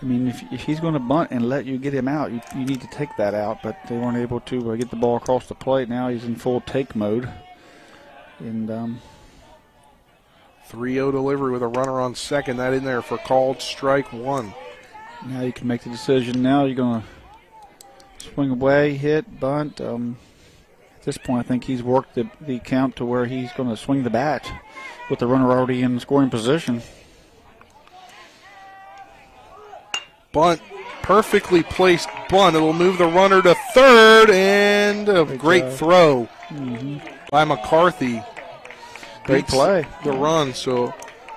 I mean, if he's going to bunt and let you get him out, you need to take that out. But they weren't able to get the ball across the plate. Now he's in full take mode. And 3-0 delivery with a runner on second. That in there for called strike 1. Now you can make the decision. Now you're going to swing away, hit, bunt. At this point, I think he's worked the count to where he's going to swing the bat with the runner already in scoring position. Bunt, perfectly placed bunt. It'll move the runner to third, and a great throw by McCarthy. Great play. The run, so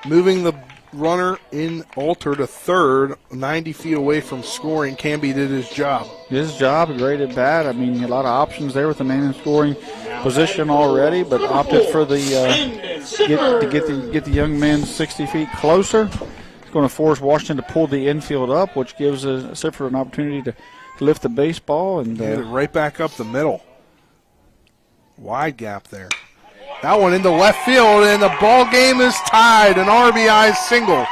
moving the runner in Alter to third, 90 feet away from scoring. Canby did his job. His job, great at bat. I mean, a lot of options there with the man in scoring position already, but opted for the get the young man 60 feet closer. It's going to force Washington to pull the infield up, which gives Sifford an opportunity to lift the baseball and get it right back up the middle. Wide gap there. That one into left field, and the ball game is tied. An RBI single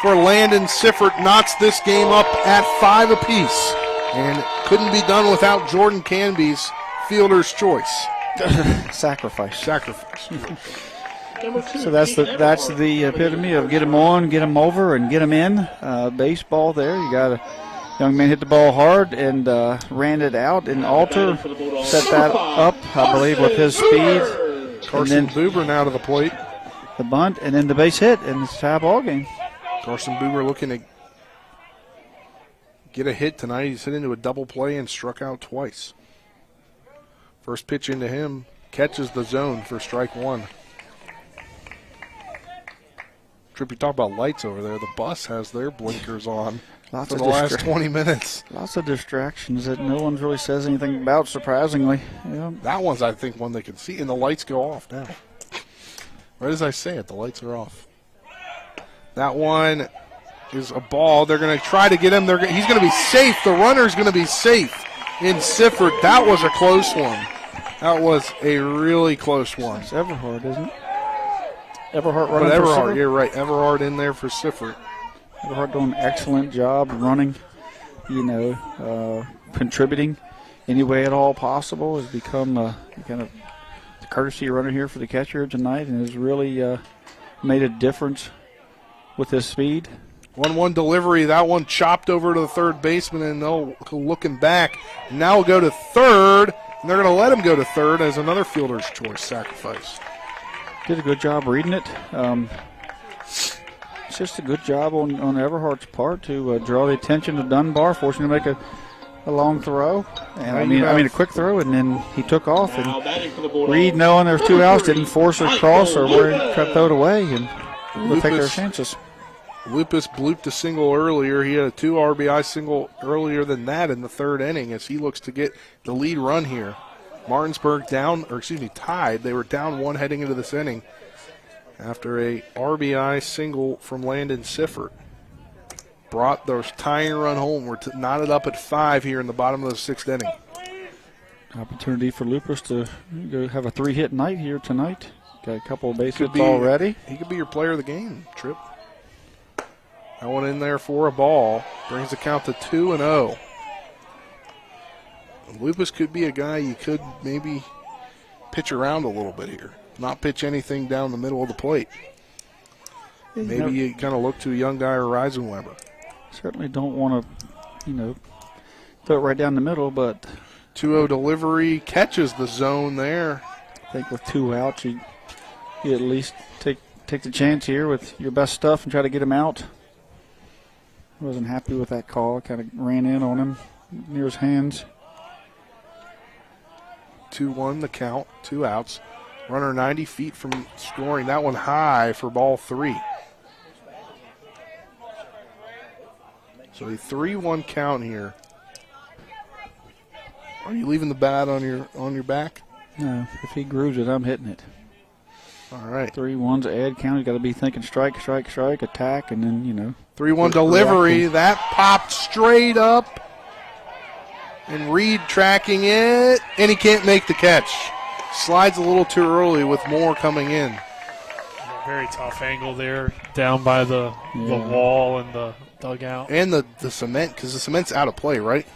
for Landon Sifford knocks this game up at 5 apiece, and couldn't be done without Jordan Canby's fielder's choice. Sacrifice. So that's the epitome of get him on, get him over, and get him in. Baseball there. You got a young man hit the ball hard and ran it out, and Alter set that up, I believe, with his speed. Carson Buber now to the plate. The bunt, and then the base hit, and it's a tie ball game. Carson Buber looking to get a hit tonight. He's hit into a double play and struck out twice. First pitch into him, catches the zone for strike 1. Tripp, you talk about lights over there. The bus has their blinkers on for the last 20 minutes. Lots of distractions that no one really says anything about, surprisingly. Yeah. That one's, I think, one they can see, and the lights go off now. Right as I say it, the lights are off. That one is a ball. They're going to try to get him. He's going to be safe. The runner's going to be safe in Sifford. That was a close one. That was a really close one. It's Everhard, isn't it? Everhard running for Everhard, Sifford? you're right. Everhard in there for Sifford. Everhard doing an excellent job running, contributing any way at all possible. Has become courtesy runner here for the catcher tonight and has really made a difference with his speed. 1-1 delivery. That one chopped over to the third baseman, and they'll looking back. Now we'll go to third, and they're going to let him go to third as another fielder's choice sacrifice. Did a good job reading it. It's just a good job on Everhart's part to draw the attention to Dunbar, forcing him to make a long throw. And I mean a quick throw, and then he took off. And Reed, knowing there's 2 outs, didn't force a cross or where he tried to throw it away, and we'll take their chances. Lupus blooped a single earlier. He had a 2 RBI single earlier than that in the third inning as he looks to get the lead run here. Martinsburg tied. They were down 1 heading into this inning after a RBI single from Landon Sifford. Brought the tying run home. We're knotted up at 5 here in the bottom of the 6th inning. Opportunity for Lupus to go have a 3-hit night here tonight. Got a couple of base hits already. He could be your player of the game, Tripp. That one in there for a ball. Brings the count to 2-0. Lupus could be a guy you could maybe pitch around a little bit here. Not pitch anything down the middle of the plate. Maybe you kind of look to a young guy or Reisenweber. Certainly don't want to, throw it right down the middle, but 2-0 delivery catches the zone there. I think with 2 outs, you at least take the chance here with your best stuff and try to get him out. Wasn't happy with that call. Kind of ran in on him near his hands. 2-1 the count, 2 outs. Runner 90 feet from scoring. That one high for ball 3. So a 3-1 count here. Are you leaving the bat on your back? No, if he grooves it, I'm hitting it. All right. 3-1's ad count. You got to be thinking strike, attack, and then 3-1 delivery. That popped straight up. And Reed tracking it, and he can't make the catch. Slides a little too early with more coming in. Very tough angle there, down by the wall and the dugout. And the cement, because the cement's out of play, right?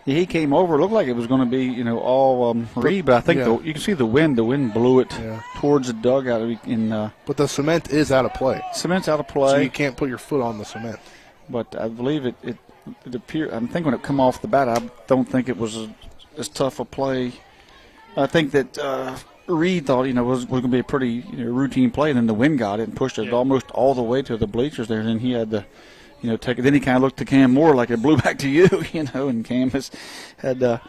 Yeah, he came over. It looked like it was going to be, all Reed, but I think you can see the wind. The wind blew it towards the dugout. But the cement is out of play. Cement's out of play. So you can't put your foot on the cement. But I believe it appeared. I think when it come off the bat, I don't think it was as tough a play. I think that Reed thought, was going to be a pretty routine play, and then the wind got it and pushed it almost all the way to the bleachers there, and then he had to, take it. Then he kind of looked to Cam Moore like it blew back to you, and Cam had,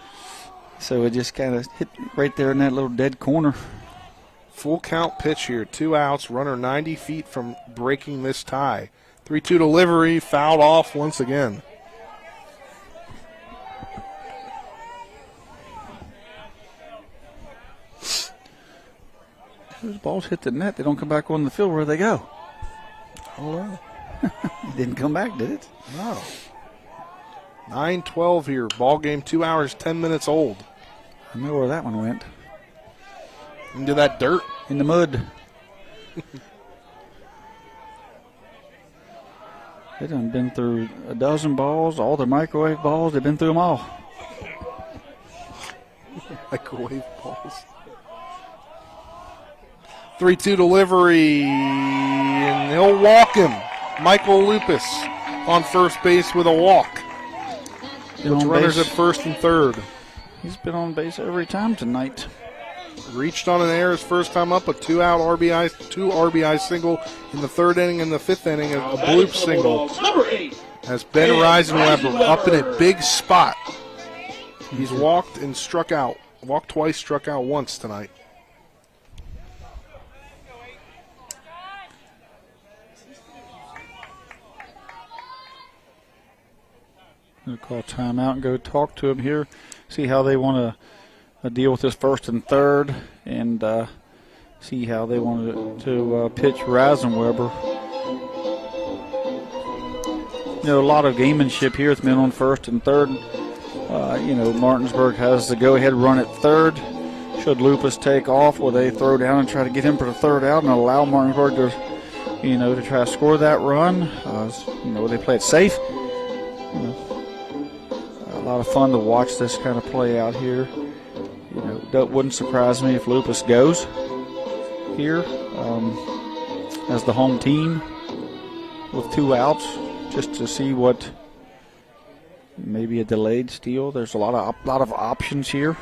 so it just kind of hit right there in that little dead corner. Full count pitch here, 2 outs, runner 90 feet from breaking this tie. 3-2 delivery, fouled off once again. Those balls hit the net. They don't come back on the field. Where they go? Oh, no. It didn't come back, did it? No. 9-12 here. Ball game 2 hours, 10 minutes old. I know where that one went. Into that dirt. In the mud. They done been through a dozen balls, all the microwave balls. They've been through them all. Microwave balls. 3-2 delivery, and he'll walk him. Michael Lupus on first base with a walk. With runners at first and third. He's been on base every time tonight. Reached on an error his first time up, a 2-out RBI single in the third inning and the 5th inning, a bloop single. As Ben Reisenweber up in a big spot. He's walked and struck out. Walked twice, struck out once tonight. We'll call timeout and go talk to him here, see how they want to deal with this first and third, and see how they want to pitch Reisenweber. A lot of gamemanship here with men on first and third. Martinsburg has the go-ahead run at third. Should Lupus take off, will they throw down and try to get him for the third out and allow Martinsburg to try to score that run? They play it safe. A lot of fun to watch this kind of play out here. that wouldn't surprise me if Lupus goes here as the home team with 2 outs, just to see what maybe a delayed steal. There's a lot of options here.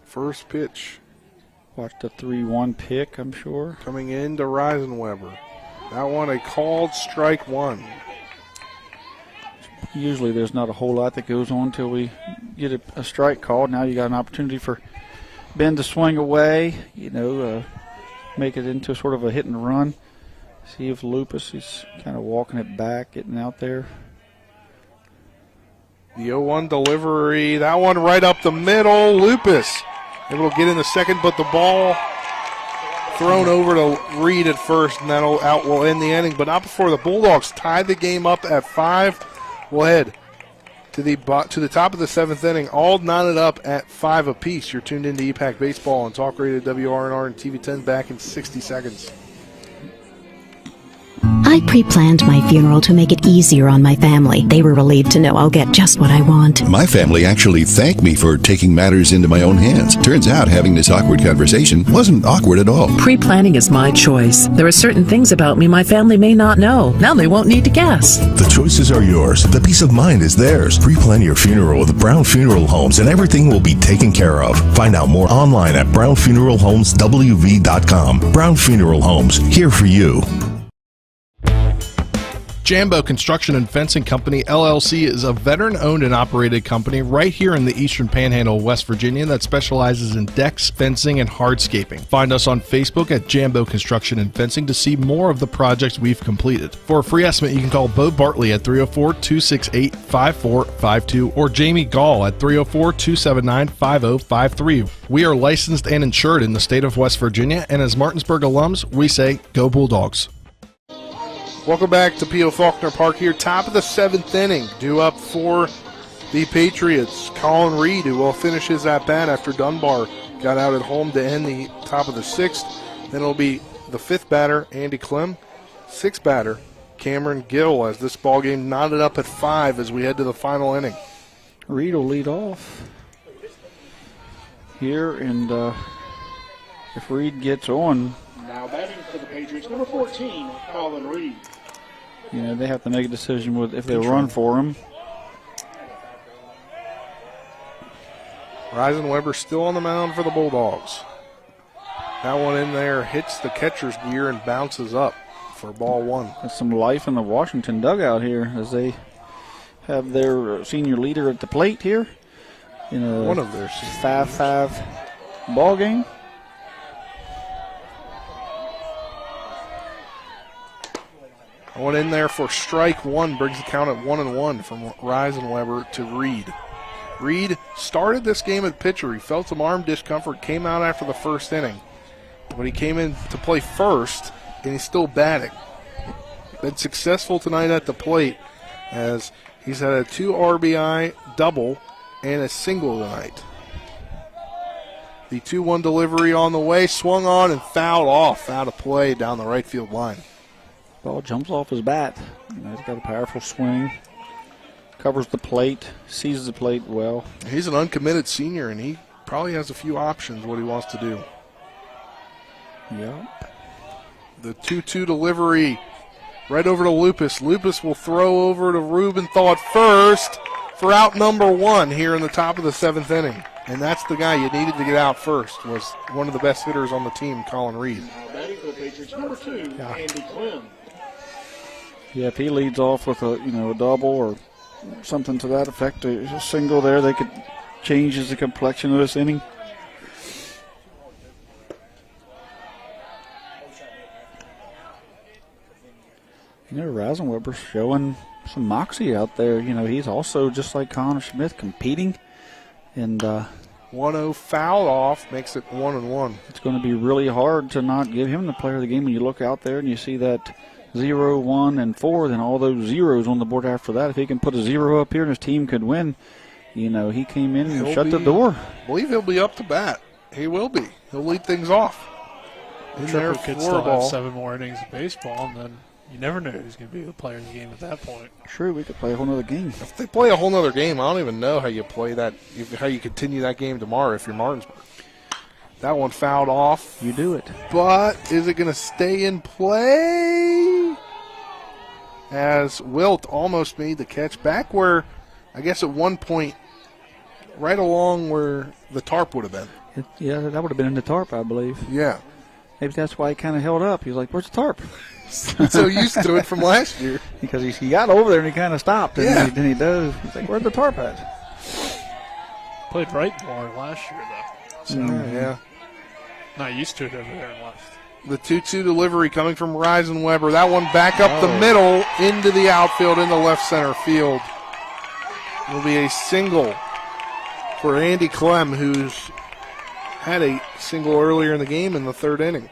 First pitch. Watch the 3-1 pick, I'm sure. Coming into Reisenweber. That one a called strike 1. Usually there's not a whole lot that goes on until we get a strike called. Now you got an opportunity for Ben to swing away, make it into sort of a hit and run. See if Lupus is kind of walking it back, getting out there. The 0-1 delivery. That one right up the middle. Lupus able to get in the second, but the ball thrown over to Reed at first, and that out will end the inning. But not before the Bulldogs tie the game up at 5. We'll head to the top of the 7th inning, all knotted up at 5 apiece. You're tuned into EPAC Baseball on Talk Radio WRNR and TV 10. Back in 60 seconds. I pre-planned my funeral to make it easier on my family. They were relieved to know I'll get just what I want. My family actually thanked me for taking matters into my own hands. Turns out having this awkward conversation wasn't awkward at all. Pre-planning is my choice. There are certain things about me my family may not know. Now they won't need to guess. The choices are yours. The peace of mind is theirs. Pre-plan your funeral with Brown Funeral Homes and everything will be taken care of. Find out more online at brownfuneralhomeswv.com. Brown Funeral Homes, here for you. Jambo Construction and Fencing Company, LLC is a veteran-owned and operated company right here in the Eastern Panhandle, West Virginia that specializes in decks, fencing, and hardscaping. Find us on Facebook at Jambo Construction and Fencing to see more of the projects we've completed. For a free estimate, you can call Bo Bartley at 304-268-5452 or Jamie Gall at 304-279-5053. We are licensed and insured in the state of West Virginia, and as Martinsburg alums, we say, go Bulldogs. Welcome back to P.O. Faulkner Park here. Top of the 7th inning. Due up for the Patriots. Colin Reed, who will finish his at-bat after Dunbar got out at home to end the top of the 6th. Then it'll be the 5th batter, Andy Clem. 6th batter, Cameron Gill, as this ball game knotted up at 5 as we head to the final inning. Reed will lead off here, and if Reed gets on. Now batting for the Patriots, number 14, Colin Reed. They have to make a decision with if they run for him. Reisenweber still on the mound for the Bulldogs. That one in there hits the catcher's gear and bounces up for ball 1. There's some life in the Washington dugout here as they have their senior leader at the plate here in a one of their 5-5 ball game. One in there for strike 1, brings the count at 1-1 from Reisenweber to Reed. Reed started this game at pitcher. He felt some arm discomfort, came out after the first inning. But he came in to play first, and he's still batting. Been successful tonight at the plate as he's had a 2 RBI double and a single tonight. The 2-1 delivery on the way, swung on and fouled off out of play down the right field line. Ball jumps off his bat. He's got a powerful swing. Covers the plate, sees the plate well. He's an uncommitted senior, and he probably has a few options what he wants to do. Yeah. The 2-2 delivery right over to Lupus. Lupus will throw over to Rubenthal at first for out number 1 here in the top of the 7th inning. And that's the guy you needed to get out first, was one of the best hitters on the team, Colin Reed. Now batting for the Patriots, number 2, Andy Clem. Yeah, if he leads off with a double or something to that effect, a single there, they could change the complexion of this inning. Reisenweber's showing some moxie out there. He's also, just like Connor Smith, competing. And 1-0 foul off makes it 1-1. It's going to be really hard to not give him the player of the game when you look out there and you see that 0, 1, and 4, then all those zeros on the board after that. If he can put a 0 up here and his team could win, he came in and shut the door. I believe he'll be up to bat. He will be. He'll lead things off. Triple could still have 7 more innings of baseball, and then You never know who's going to be the player in the game at that point. True, we could play a whole other game. If they play a whole other game, I don't even know how you play that, how you continue that game tomorrow if you're Martinsburg. That one fouled off. You do it. But is it going to stay in play? As Wilt almost made the catch back where, I guess at one point, right along where the tarp would have been. Yeah, that would have been in the tarp, I believe. Yeah. Maybe that's why he kind of held up. He was like, where's the tarp? So used to it from last year. Because he got over there and he kind of stopped. And Yeah. then he does. He's like, where's the tarp at? Played right more last year, though. So Yeah. not used to it over there in left. The 2-2 delivery coming from Reisenweber. That one back up the middle into the outfield, into left center field. Will be a single for Andy Clem, who's had a single earlier in the game in the third inning.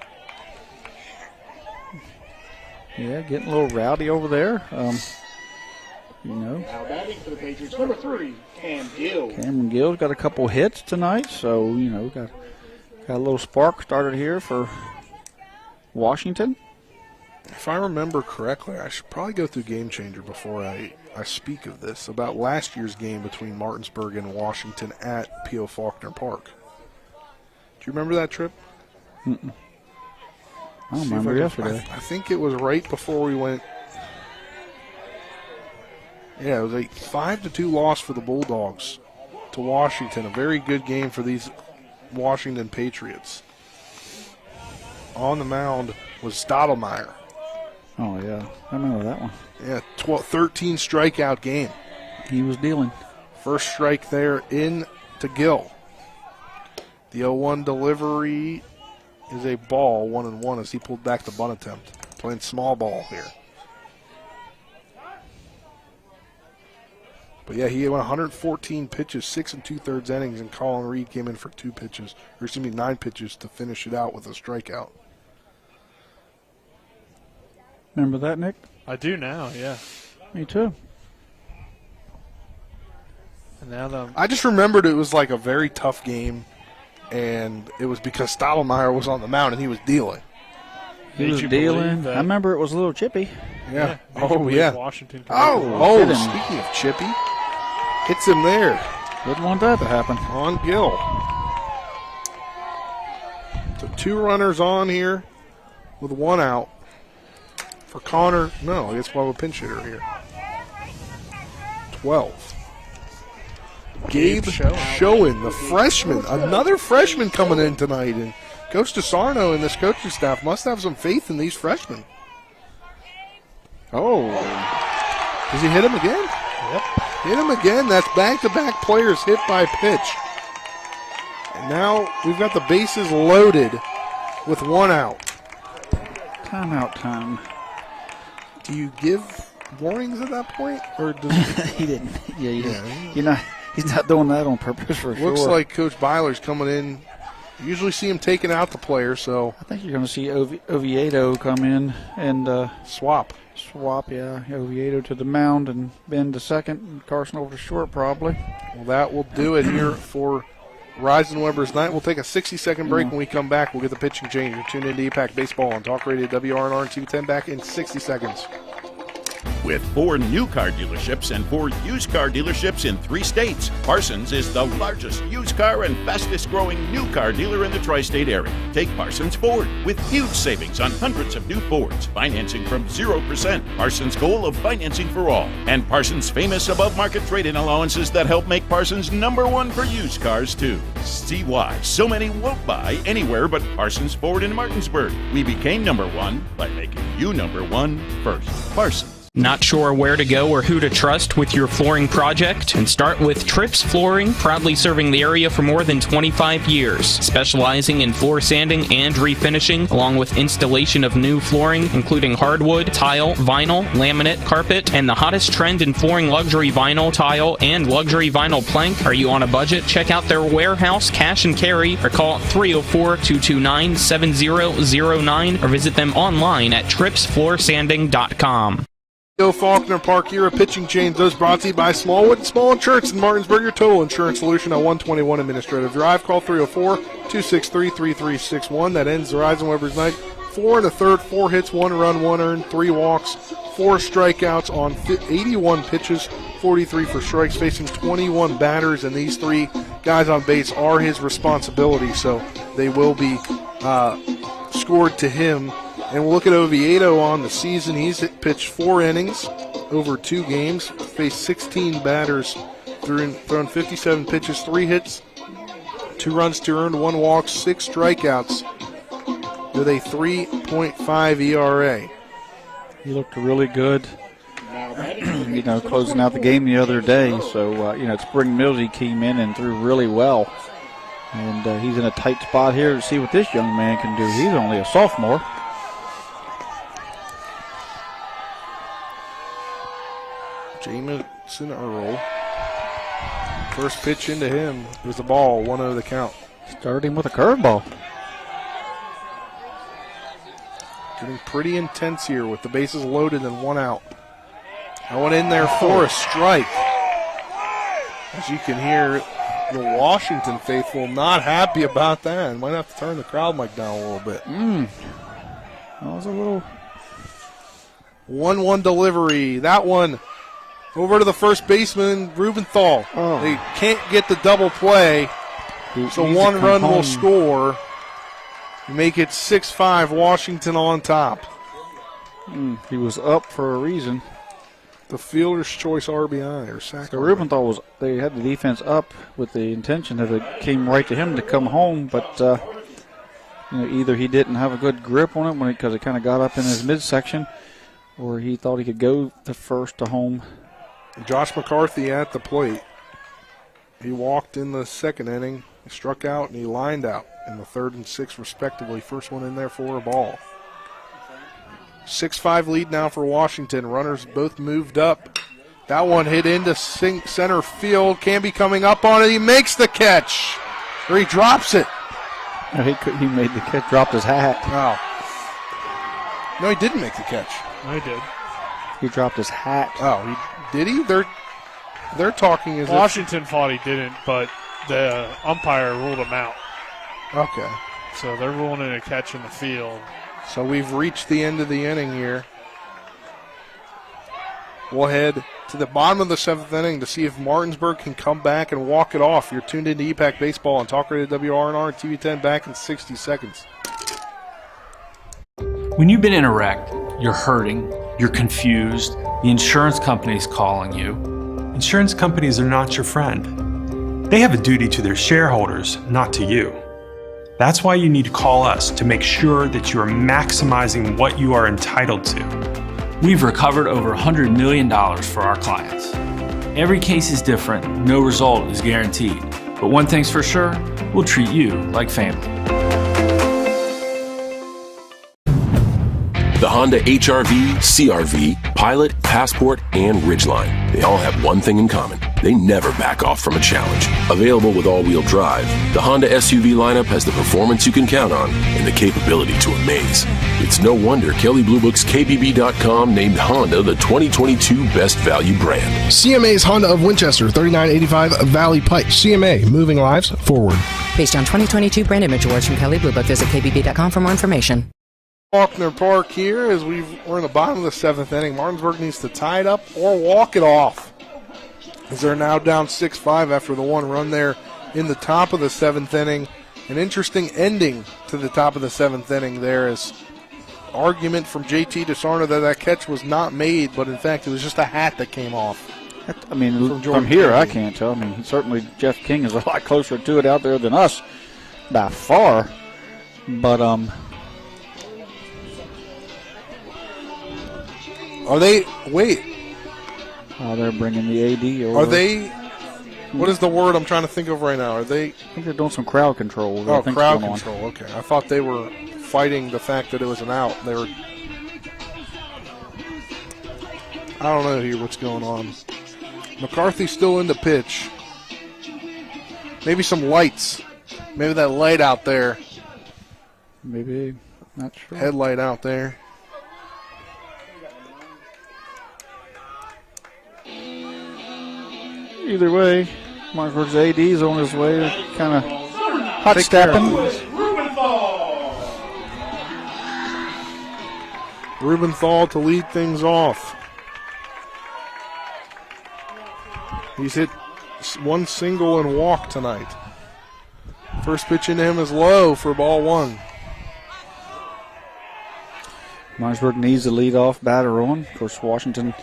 Yeah, getting a little rowdy over there. You know. Now batting for the Patriots, number 3, Cam Gill. Cameron Gill's got a couple hits tonight, so, you know, got a little spark started here for Washington. If I remember correctly, I should probably go through Game Changer before I speak of this, about last year's game between Martinsburg and Washington at P.O. Faulkner Park. Do you remember that trip? Mm-mm. I don't remember yesterday. I think it was right before we went. Yeah, it was a 5-2 loss for the Bulldogs to Washington. A very good game for these Washington Patriots. On the mound was Stottlemyre. Oh, yeah. I remember that one. Yeah, 13 strikeout game. He was dealing. First strike there in to Gill. The 0-1 delivery is a ball, 1-1, as he pulled back the bunt attempt. Playing small ball here. But yeah, he went 114 pitches, 6 2/3 innings, and Colin Reed came in for 9 pitches to finish it out with a strikeout. Remember that, Nick? I do now, yeah. Me too. And now I just remembered it was like a very tough game, and it was because Stottlemyre was on the mound and he was dealing. He was dealing. I remember it was a little chippy. Yeah. Oh, yeah. Washington Speaking of chippy, hits him there. Didn't want that to happen. On Gill. So 2 runners on here with 1 out. For Connor, no, I guess we'll have a pinch hitter here. 12. Gabe Schoen, the freshman. Another freshman coming in tonight. And Coach DeSarno and this coaching staff must have some faith in these freshmen. Oh. Does he hit him again? Yep. Hit him again. That's back-to-back players hit by pitch. And now we've got the bases loaded with 1 out. Timeout time. Do you give warnings at that point? Or does he didn't. Yeah, he's not doing that on purpose for sure. Looks like Coach Byler's coming in. You usually see him taking out the player, so. I think you're going to see Oviedo come in and swap. Yeah. Oviedo to the mound and Ben to second, and Carson over to short probably. Well, that will do it here for Reisenweber's night. We'll take a 60-second break. When we come back, we'll get the pitching change. You're tuned into Impact Baseball on Talk Radio WRNR and TV10 back in 60 seconds. With 4 new car dealerships and 4 used car dealerships in 3 states, Parsons is the largest used car and fastest growing new car dealer in the tri-state area. Take Parsons Ford with huge savings on hundreds of new Fords, financing from 0%, Parsons' goal of financing for all, and Parsons' famous above-market trade-in allowances that help make Parsons #1 for used cars too. See why so many won't buy anywhere but Parsons Ford in Martinsburg. We became #1 by making you #1 first. Parsons. Not sure where to go or who to trust with your flooring project? And start with Trips Flooring, proudly serving the area for more than 25 years, specializing in floor sanding and refinishing, along with installation of new flooring, including hardwood, tile, vinyl, laminate, carpet, and the hottest trend in flooring, luxury vinyl, tile, and luxury vinyl plank. Are you on a budget? Check out their warehouse, cash and carry, or call 304-229-7009, or visit them online at tripsfloorsanding.com. Faulkner Park here, a pitching change. Those brought to you by Smallwood and Small Insurance in Martinsburg, your total insurance solution at 121 Administrative Drive. Call 304-263-3361. That ends the Reisenweber's night 4 1/3, 4 hits, 1 run, 1 earned, 3 walks, 4 strikeouts on 81 pitches, 43 for strikes, facing 21 batters, and these 3 guys on base are his responsibility, so they will be scored to him. And we'll look at Oviedo on the season. He's pitched 4 innings over 2 games, faced 16 batters, thrown 57 pitches, 3 hits, 2 runs, 2 earned, 1 walk, 6 strikeouts, with a 3.5 ERA. He looked really good, closing out the game the other day. So, at Spring Mills, he came in and threw really well. And he's in a tight spot here to see what this young man can do. He's only a sophomore. Jamison Earl. First pitch into him was the ball, 1-0 the count. Started him with a curveball. Getting pretty intense here with the bases loaded and 1 out. That one in there for a strike. As you can hear, the Washington faithful not happy about that. Might have to turn the crowd mic down a little bit. That was a little 1-1 delivery. That one over to the first baseman, Rubenthal. They can't get the double play, so 1 run will score. Make it 6-5, Washington on top. He was up for a reason. The fielder's choice RBI or sac. So Rubenthal they had the defense up with the intention that it came right to him to come home, but either he didn't have a good grip on it because it kind of got up in his midsection, or he thought he could go the first to home. Josh McCarthy at the plate. He walked in the second inning, he struck out, and he lined out in the 3rd and 6th respectively. First one in there for a ball. 6-5 lead now for Washington. Runners both moved up. That one hit into center field. Canby coming up on it. He makes the catch. Or he drops it. No, he made the catch, dropped his hat. Oh. No, he didn't make the catch. No, he did. He dropped his hat. Oh, did he? They're talking as Washington thought he didn't, but the umpire ruled him out. Okay. So they're ruling it a catch in the field. So we've reached the end of the inning here. We'll head to the bottom of the 7th inning to see if Martinsburg can come back and walk it off. You're tuned into EPAC Baseball on Talk Radio WRNR and TV 10 back in 60 seconds. When you've been in a wreck, you're hurting, you're confused, the insurance company's calling you. Insurance companies are not your friend. They have a duty to their shareholders, not to you. That's why you need to call us to make sure that you are maximizing what you are entitled to. We've recovered over $100 million for our clients. Every case is different, no result is guaranteed. But one thing's for sure, we'll treat you like family. The Honda HR-V, CR-V, Pilot, Passport, and Ridgeline. They all have one thing in common. They never back off from a challenge. Available with all-wheel drive, the Honda SUV lineup has the performance you can count on and the capability to amaze. It's no wonder Kelley Blue Book's KBB.com named Honda the 2022 Best Value brand. CMA's Honda of Winchester, 3985 Valley Pike. CMA, moving lives forward. Based on 2022 brand image awards from Kelley Blue Book, visit KBB.com for more information. Faulkner Park here as we're in the bottom of the 7th inning. Martinsburg needs to tie it up or walk it off, as they're now down 6-5 after the 1 run there in the top of the 7th inning. An interesting ending to the top of the 7th inning there, is argument from JT DeSarno that catch was not made, but in fact it was just a hat that came off. From here I can't tell. Certainly Jeff King is a lot closer to it out there than us by far, but are they? Wait. Oh, they're bringing the AD over. Are they? What is the word I'm trying to think of right now? Are they? I think they're doing some crowd control. Oh, crowd control. Okay, I thought they were fighting the fact that it was an out. They were. I don't know here what's going on. McCarthy's still in the pitch. Maybe some lights. Maybe that light out there. Maybe. Not sure. Headlight out there. Either way, Martinsburg's AD's on his way to kind of hot stepping. Rubenthal to lead things off. He's hit one single and walk tonight. First pitch into him is low for ball one. Martinsburg needs the leadoff batter on. Of course, Washington,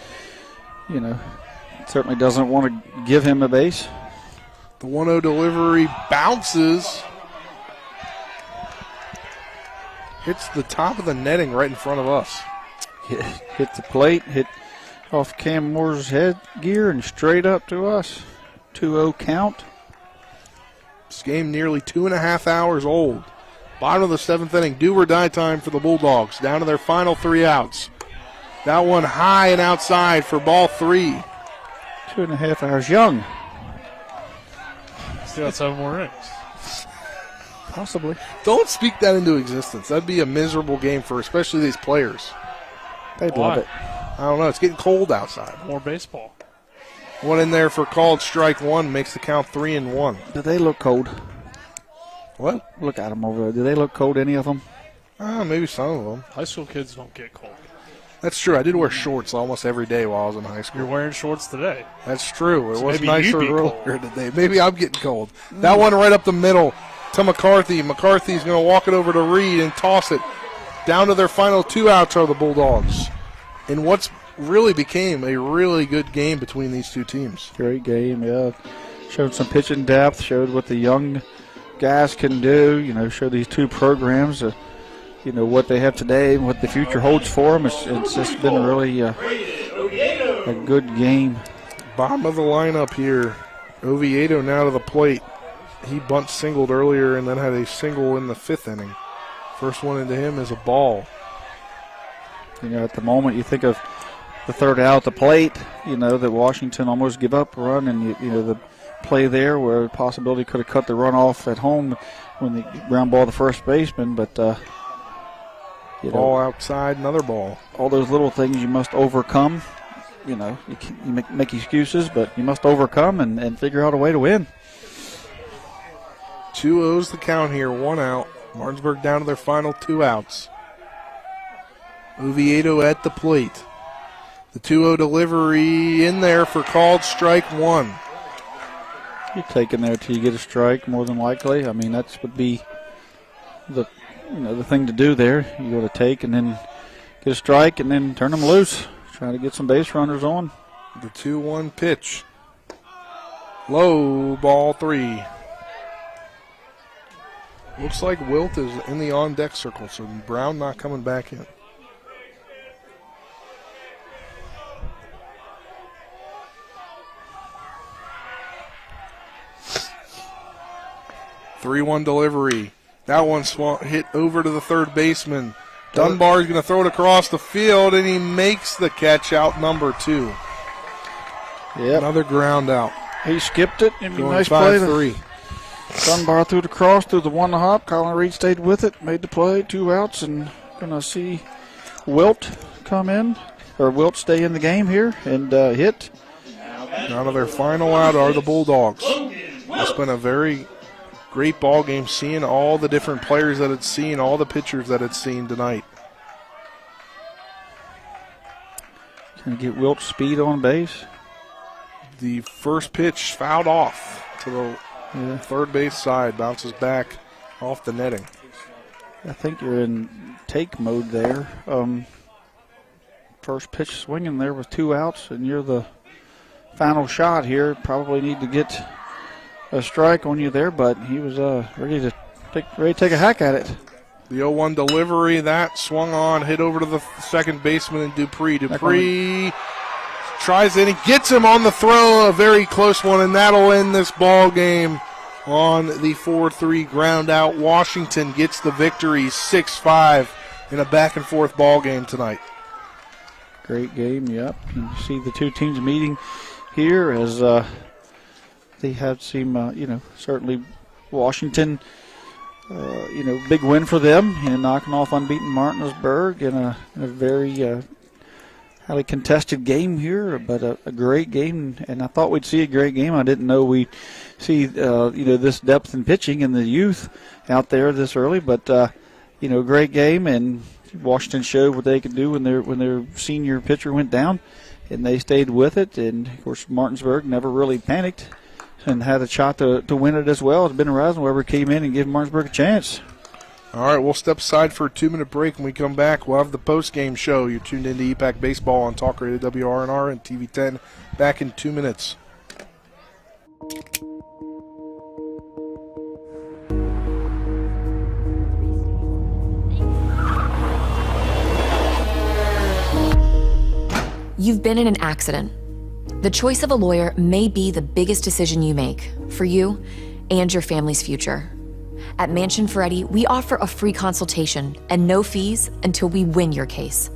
certainly doesn't want to give him a base. The 1-0 delivery bounces. Hits the top of the netting right in front of us. Hit the plate, hit off Cam Moore's headgear and straight up to us. 2-0 count. This game nearly 2.5 hours old. Bottom of the 7th inning, do or die time for the Bulldogs. Down to their final 3 outs. That one high and outside for ball 3. 2.5 hours young. Still got 7 more innings. Possibly. Don't speak that into existence. That'd be a miserable game for especially these players. They'd love it. I don't know. It's getting cold outside. More baseball. One in there for called strike one, makes the count 3-1. Do they look cold? What? Look at them over there. Do they look cold, any of them? Maybe some of them. High school kids don't get cold. That's true. I did wear shorts almost every day while I was in high school. You're wearing shorts today. That's true. It So was maybe nicer you'd be earlier today. Maybe I'm getting cold. That one right up the middle to McCarthy. McCarthy's going to walk it over to Reed and toss it. Down to their final 2 outs are the Bulldogs. In what's really became a really good game between these two teams. Great game, yeah. Showed some pitching depth, showed what the young guys can do, showed these two programs, what they have today and what the future holds for them. It's just been really a good game. Bottom of the lineup here. Oviedo now to the plate. He bunt singled earlier and then had a single in the 5th inning. First one into him is a ball. At the moment you think of the third out at the plate, that Washington almost give up a run, and the play there where a possibility could have cut the run off at home when they ground ball the first baseman, but ball outside, another ball. All those little things you must overcome. You make excuses, but you must overcome and figure out a way to win. 2-0's the count here, 1 out. Martinsburg down to their final 2 outs. Oviedo at the plate. The 2-0 delivery in there for called strike one. You're taking there till you get a strike, more than likely. I mean, that would be the thing to do there. You go to take and then get a strike and then turn them loose. Try to get some base runners on. The 2-1 pitch. Low, ball 3. Looks like Wilt is in the on-deck circle, so Brown not coming back in. Three-one delivery. That one hit over to the third baseman. Dunbar's going to throw it across the field, and he makes the catch out number 2. Yep. Another ground out. He skipped it. It'd be a nice 5-3. Dunbar threw it across, threw the 1-hop. Colin Reed stayed with it, made the play, 2 outs, and going to see Wilt come in, or Wilt stay in the game here and hit. Now to their final out are the Bulldogs. It's been a very great ball game, seeing all the different players that it's seen, all the pitchers that it's seen tonight. Can get Wilt's speed on base. The first pitch fouled off to the third base side, bounces back off the netting. I think you're in take mode there. First pitch swinging there with 2 outs, and you're the final shot here. Probably need to get a strike on you there, but he was ready to take a hack at it. The 0-1 delivery, that swung on, hit over to the second baseman and Dupree. Dupree tries it and gets him on the throw, a very close one, and that'll end this ball game on the 4-3 ground out. Washington gets the victory 6-5 in a back and forth ball game tonight. Great game, yep. You see the two teams meeting here as they have seemed, certainly Washington, big win for them, knocking off unbeaten Martinsburg in a very highly contested game here, but a great game. And I thought we'd see a great game. I didn't know we'd see, this depth in pitching and the youth out there this early, but, great game. And Washington showed what they could do when their senior pitcher went down, and they stayed with it. And, of course, Martinsburg never really panicked and had a shot to win it as well. It's been a Reisenweber came in and gave Martinsburg a chance. All right, we'll step aside for a 2-minute break. When we come back, we'll have the post-game show. You're tuned into EPAC Baseball on Talk Radio WRNR and TV 10. Back in 2 minutes. You've been in an accident. The choice of a lawyer may be the biggest decision you make for you and your family's future. At Mansion Ferretti, we offer a free consultation and no fees until we win your case.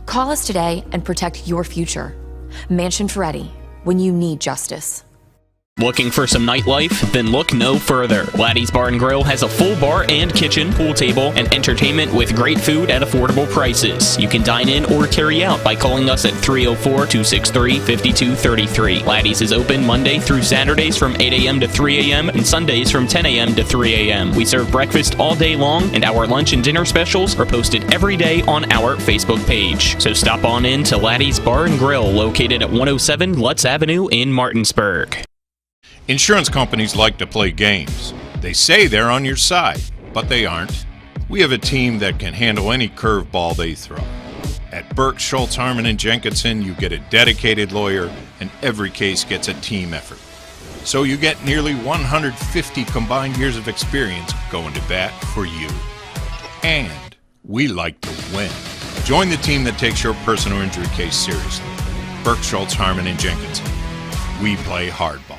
Call us today and protect your future. Mansion Ferretti, when you need justice. Looking for some nightlife? Then look no further. Laddie's Bar and Grill has a full bar and kitchen, pool table, and entertainment with great food at affordable prices. You can dine in or carry out by calling us at 304-263-5233. Laddie's is open Monday through Saturdays from 8 a.m. to 3 a.m. and Sundays from 10 a.m. to 3 a.m. We serve breakfast all day long, and our lunch and dinner specials are posted every day on our Facebook page. So stop on in to Laddie's Bar and Grill, located at 107 Lutz Avenue in Martinsburg. Insurance companies like to play games. They say they're on your side, but they aren't. We have a team that can handle any curveball they throw. At Burke, Schultz, Harmon, and Jenkinson, you get a dedicated lawyer, and every case gets a team effort. So you get nearly 150 combined years of experience going to bat for you. And we like to win. Join the team that takes your personal injury case seriously. Burke, Schultz, Harmon, and Jenkinson. We play hardball.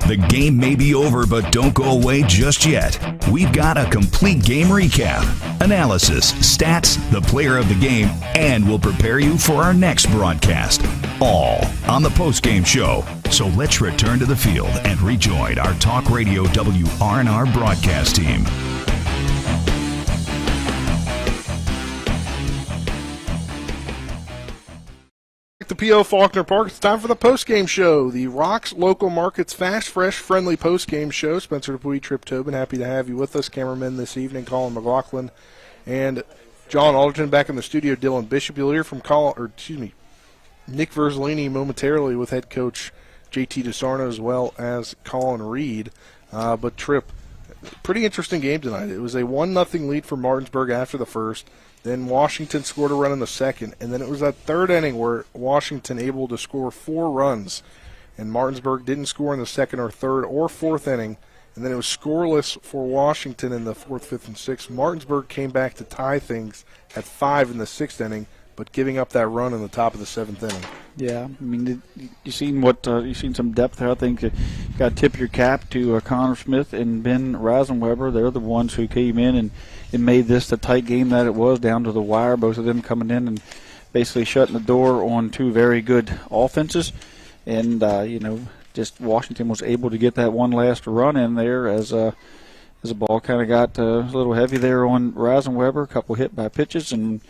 The game may be over, but don't go away just yet. We've got a complete game recap, analysis, stats, the player of the game, and we'll prepare you for our next broadcast. All on the post-game show. So let's return to the field and rejoin our Talk Radio WRNR broadcast team. The P.O. Faulkner Park. It's time for the post-game show. The Rocks Local Markets Fast, Fresh, Friendly post-game show. Spencer Dupuis, Trip Tobin, happy to have you with us. Cameramen this evening, Colin McLaughlin and John Alderton back in the studio. Dylan Bishop. You'll hear from Nick Verzolini momentarily with head coach J.T. DeSarno as well as Colin Reed. But Trip, pretty interesting game tonight. It was a 1-0 lead for Martinsburg after the first. Then Washington scored a run in the second, and then it was that third inning where Washington able to score 4 runs, and Martinsburg didn't score in the second or third or fourth inning, and then it was scoreless for Washington in the fourth, fifth, and sixth. Martinsburg came back to tie things at 5 in the sixth inning, but giving up that run in the top of the seventh inning. Yeah, I mean, you've seen some depth there. I think you got to tip your cap to Connor Smith and Ben Reisenweber. They're the ones who came in and made this the tight game that it was, down to the wire. Both of them coming in and basically shutting the door on 2 very good offenses. And, just Washington was able to get that one last run in there as the ball kind of got a little heavy there on Reisenweber, a couple hit by pitches, and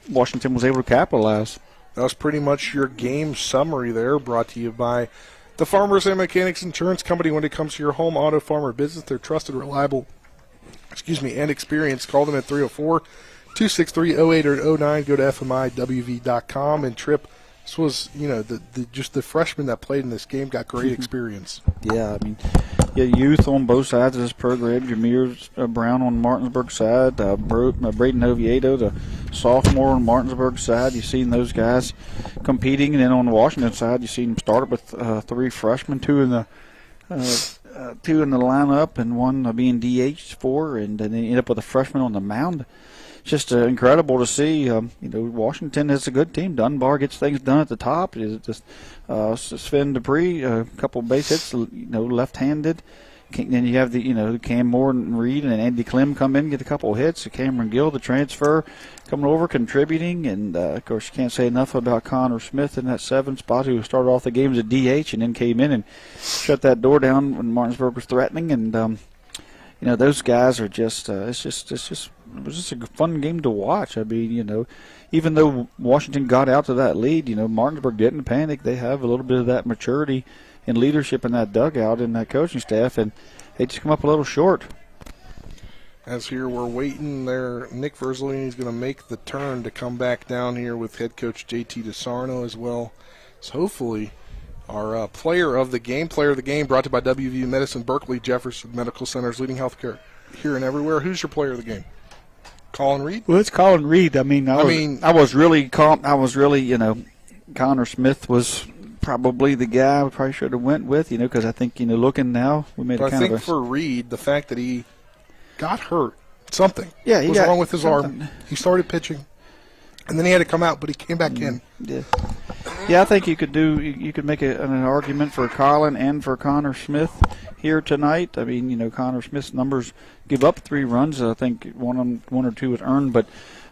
Washington was able to capitalize. That was pretty much your game summary there, brought to you by the Farmers and Mechanics Insurance Company. When it comes to your home, auto, farmer business, they're trusted, reliable, and experienced. Call them at 304-263-08 or 09. Go to FMIWV.com. And Trip, this was, just the freshmen that played in this game got great experience. Yeah, I mean, youth on both sides of this program. Jameer Brown on Martinsburg side, Braden Oviedo, the sophomore on Martinsburg side. You've seen those guys competing, and then on the Washington side, you've seen them start with 3 freshmen, 2 in the lineup, and 1 being DH for, and then they end up with a freshman on the mound. Just incredible to see. Washington is a good team. Dunbar gets things done at the top. It's just Sven Dupree, a couple base hits, left-handed. Then you have the Cam Moore and Reed and Andy Clem come in, get a couple of hits. Cameron Gill, the transfer, coming over, contributing. And, of course, you can't say enough about Connor Smith in that 7 spot, who started off the game as a DH and then came in and shut that door down when Martinsburg was threatening. And, those guys are just it was just a fun game to watch. I mean, even though Washington got out to that lead, Martinsburg didn't panic. They have a little bit of that maturity and leadership in that dugout and that coaching staff. And they just come up a little short. As here we're waiting there, Nick Verzolini is going to make the turn to come back down here with head coach JT DeSarno as well. So hopefully our player of the game brought to you by WVU Medicine, Berkeley Jefferson Medical Center's leading healthcare here and everywhere. Who's your player of the game? Colin Reed? Well, it's Colin Reed. I was really calm. Connor Smith was probably the guy we probably should have went with, because I think, looking now, we made but a I think for Reed, the fact that he got hurt, something was wrong with his arm. He started pitching, and then he had to come out, but he came back in. Yeah, I think you could make an argument for Colin and for Connor Smith here tonight. I mean, Connor Smith's numbers give up 3 runs. I think one or two was earned, but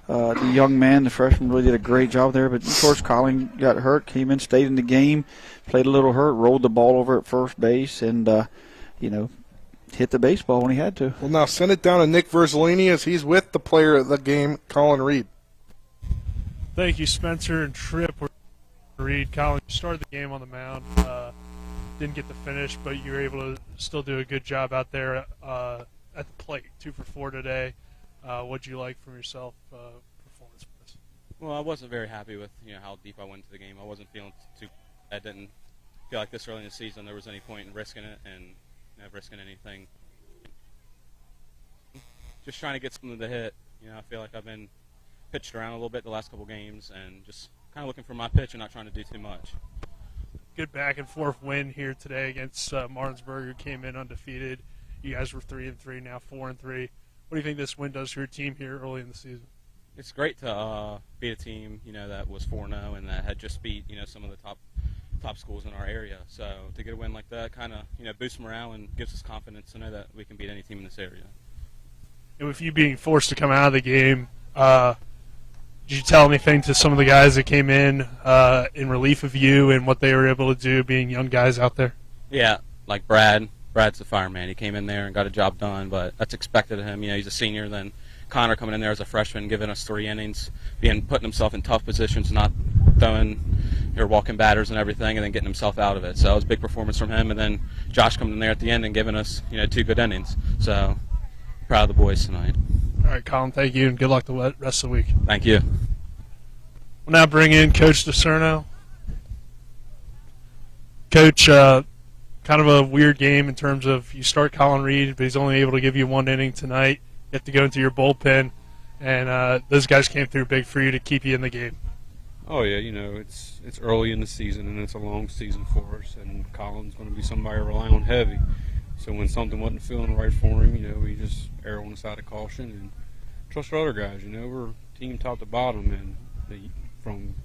the young man, the freshman, really did a great job there. But, of course, Colin got hurt, came in, stayed in the game, played a little hurt, rolled the ball over at first base, and, hit the baseball when he had to. Well, now send it down to Nick Verzolini as he's with the player of the game, Colin Reed. Thank you, Spencer and Tripp. Reed, Colin, you started the game on the mound. Didn't get the finish, but you were able to still do a good job out there at the plate. 2 for 4 today. What'd you like from yourself performance-wise? Well, I wasn't very happy with how deep I went into the game. I wasn't feeling I didn't feel like this early in the season there was any point in risking it and risking anything. Just trying to get something to hit. I feel like I've been pitched around a little bit the last couple games and just kind of looking for my pitch and not trying to do too much. Good back and forth win here today against Martinsburg, who came in undefeated. You guys were 3-3, now 4-3. What do you think this win does for your team here early in the season? It's great to beat a team that was 4-0 and that had just beat some of the top schools in our area. So to get a win like that kind of boosts morale and gives us confidence to know that we can beat any team in this area. And with you being forced to come out of the game, did you tell anything to some of the guys that came in relief of you and what they were able to do being young guys out there? Yeah, like Brad. Brad's the fireman. He came in there and got a job done, but that's expected of him. He's a senior. Then Connor coming in there as a freshman, giving us 3 innings, putting himself in tough positions, not throwing or walking batters and everything, and then getting himself out of it. So it was a big performance from him. And then Josh coming in there at the end and giving us 2 good innings. So proud of the boys tonight. All right, Colin, thank you, and good luck the rest of the week. Thank you. We'll now bring in Coach DeSarno. Coach, kind of a weird game in terms of you start Colin Reed, but he's only able to give you 1 inning tonight. You have to go into your bullpen, and those guys came through big for you to keep you in the game. Oh, yeah, it's early in the season, and it's a long season for us, and Colin's going to be somebody to rely on heavy. So when something wasn't feeling right for him, we just err on the side of caution and trust our other guys. We're a team top to bottom, and from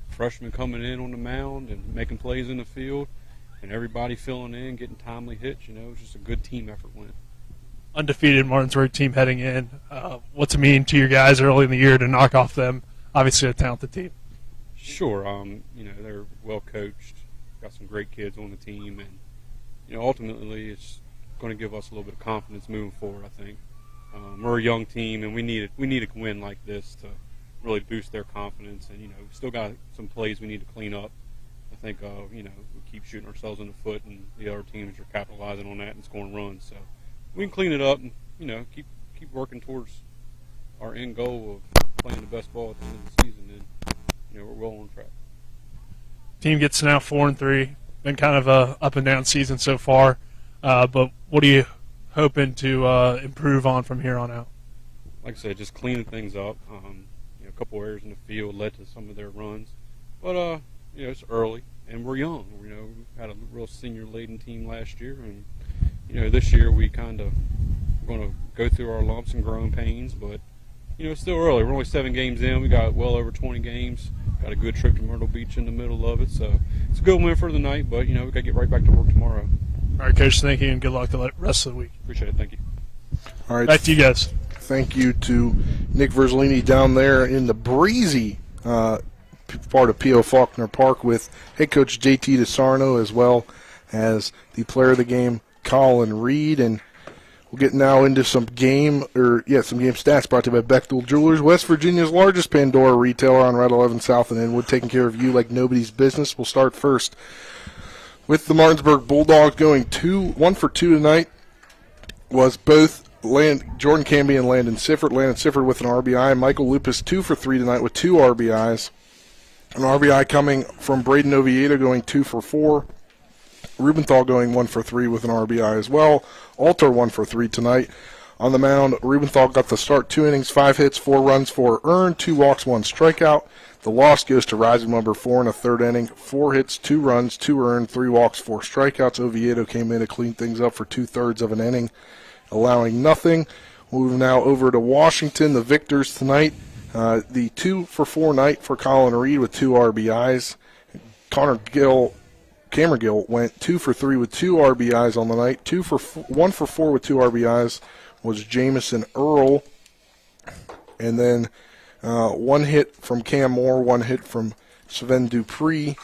freshmen coming in on the mound and making plays in the field and everybody filling in, getting timely hits, it's just a good team effort win. Undefeated Martinsburg team heading in. What's it mean to your guys early in the year to knock off them? Obviously a talented team. Sure. They're well coached, got some great kids on the team, and ultimately it's going to give us a little bit of confidence moving forward, I think. We're a young team, and we need a win like this to really boost their confidence. And, we still got some plays we need to clean up. I think, we keep shooting ourselves in the foot, and the other teams are capitalizing on that and scoring runs. So we can clean it up and, keep working towards our end goal of playing the best ball at the end of the season. And, we're well on track. Team gets now 4-3. Been kind of a up and down season so far, but what are you hoping to improve on from here on out? Like I said, just cleaning things up. A couple errors in the field led to some of their runs, but it's early and we're young. We had a real senior-laden team last year, and this year we kind of going to go through our lumps and growing pains, but it's still early. We're only 7 games in. We got well over 20 games. Got a good trip to Myrtle Beach in the middle of it, so it's a good win for the night, but, we got to get right back to work tomorrow. All right, Coach, thank you, and good luck the rest of the week. Appreciate it. Thank you. All right. Back to you guys. Thank you to Nick Verzolini down there in the breezy part of P.O. Faulkner Park with head coach JT DeSarno as well as the player of the game, Colin Reed. And we'll get now into some game stats brought to you by Bechtel Jewelers, West Virginia's largest Pandora retailer on Route 11 South and Inwood, taking care of you like nobody's business. We'll start first with the Martinsburg Bulldogs going 1 for 2 tonight. was both Jordan Camby and Landon Sifford. Landon Sifford with an RBI. Michael Lupus 2 for 3 tonight with 2 RBIs. An RBI coming from Braden Oviedo going 2 for 4. Rubenthal going 1 for 3 with an RBI as well. Alter 1 for 3 tonight. On the mound, Rubenthal got the start, 2 innings, 5 hits, 4 runs, 4 earned, 2 walks, 1 strikeout. The loss goes to rising number 4 in the third inning, 4 hits, 2 runs, 2 earned, 3 walks, 4 strikeouts. Oviedo came in to clean things up for 2/3 of an inning, allowing nothing. Moving now over to Washington, the victors tonight. The 2 for 4 night for Colin Reed with 2 RBIs. Cameron Gill went 2 for 3 with 2 RBIs on the night. 1 for 4 with 2 RBIs was Jamison Earl. And then 1 hit from Cam Moore, 1 hit from Sven Dupree.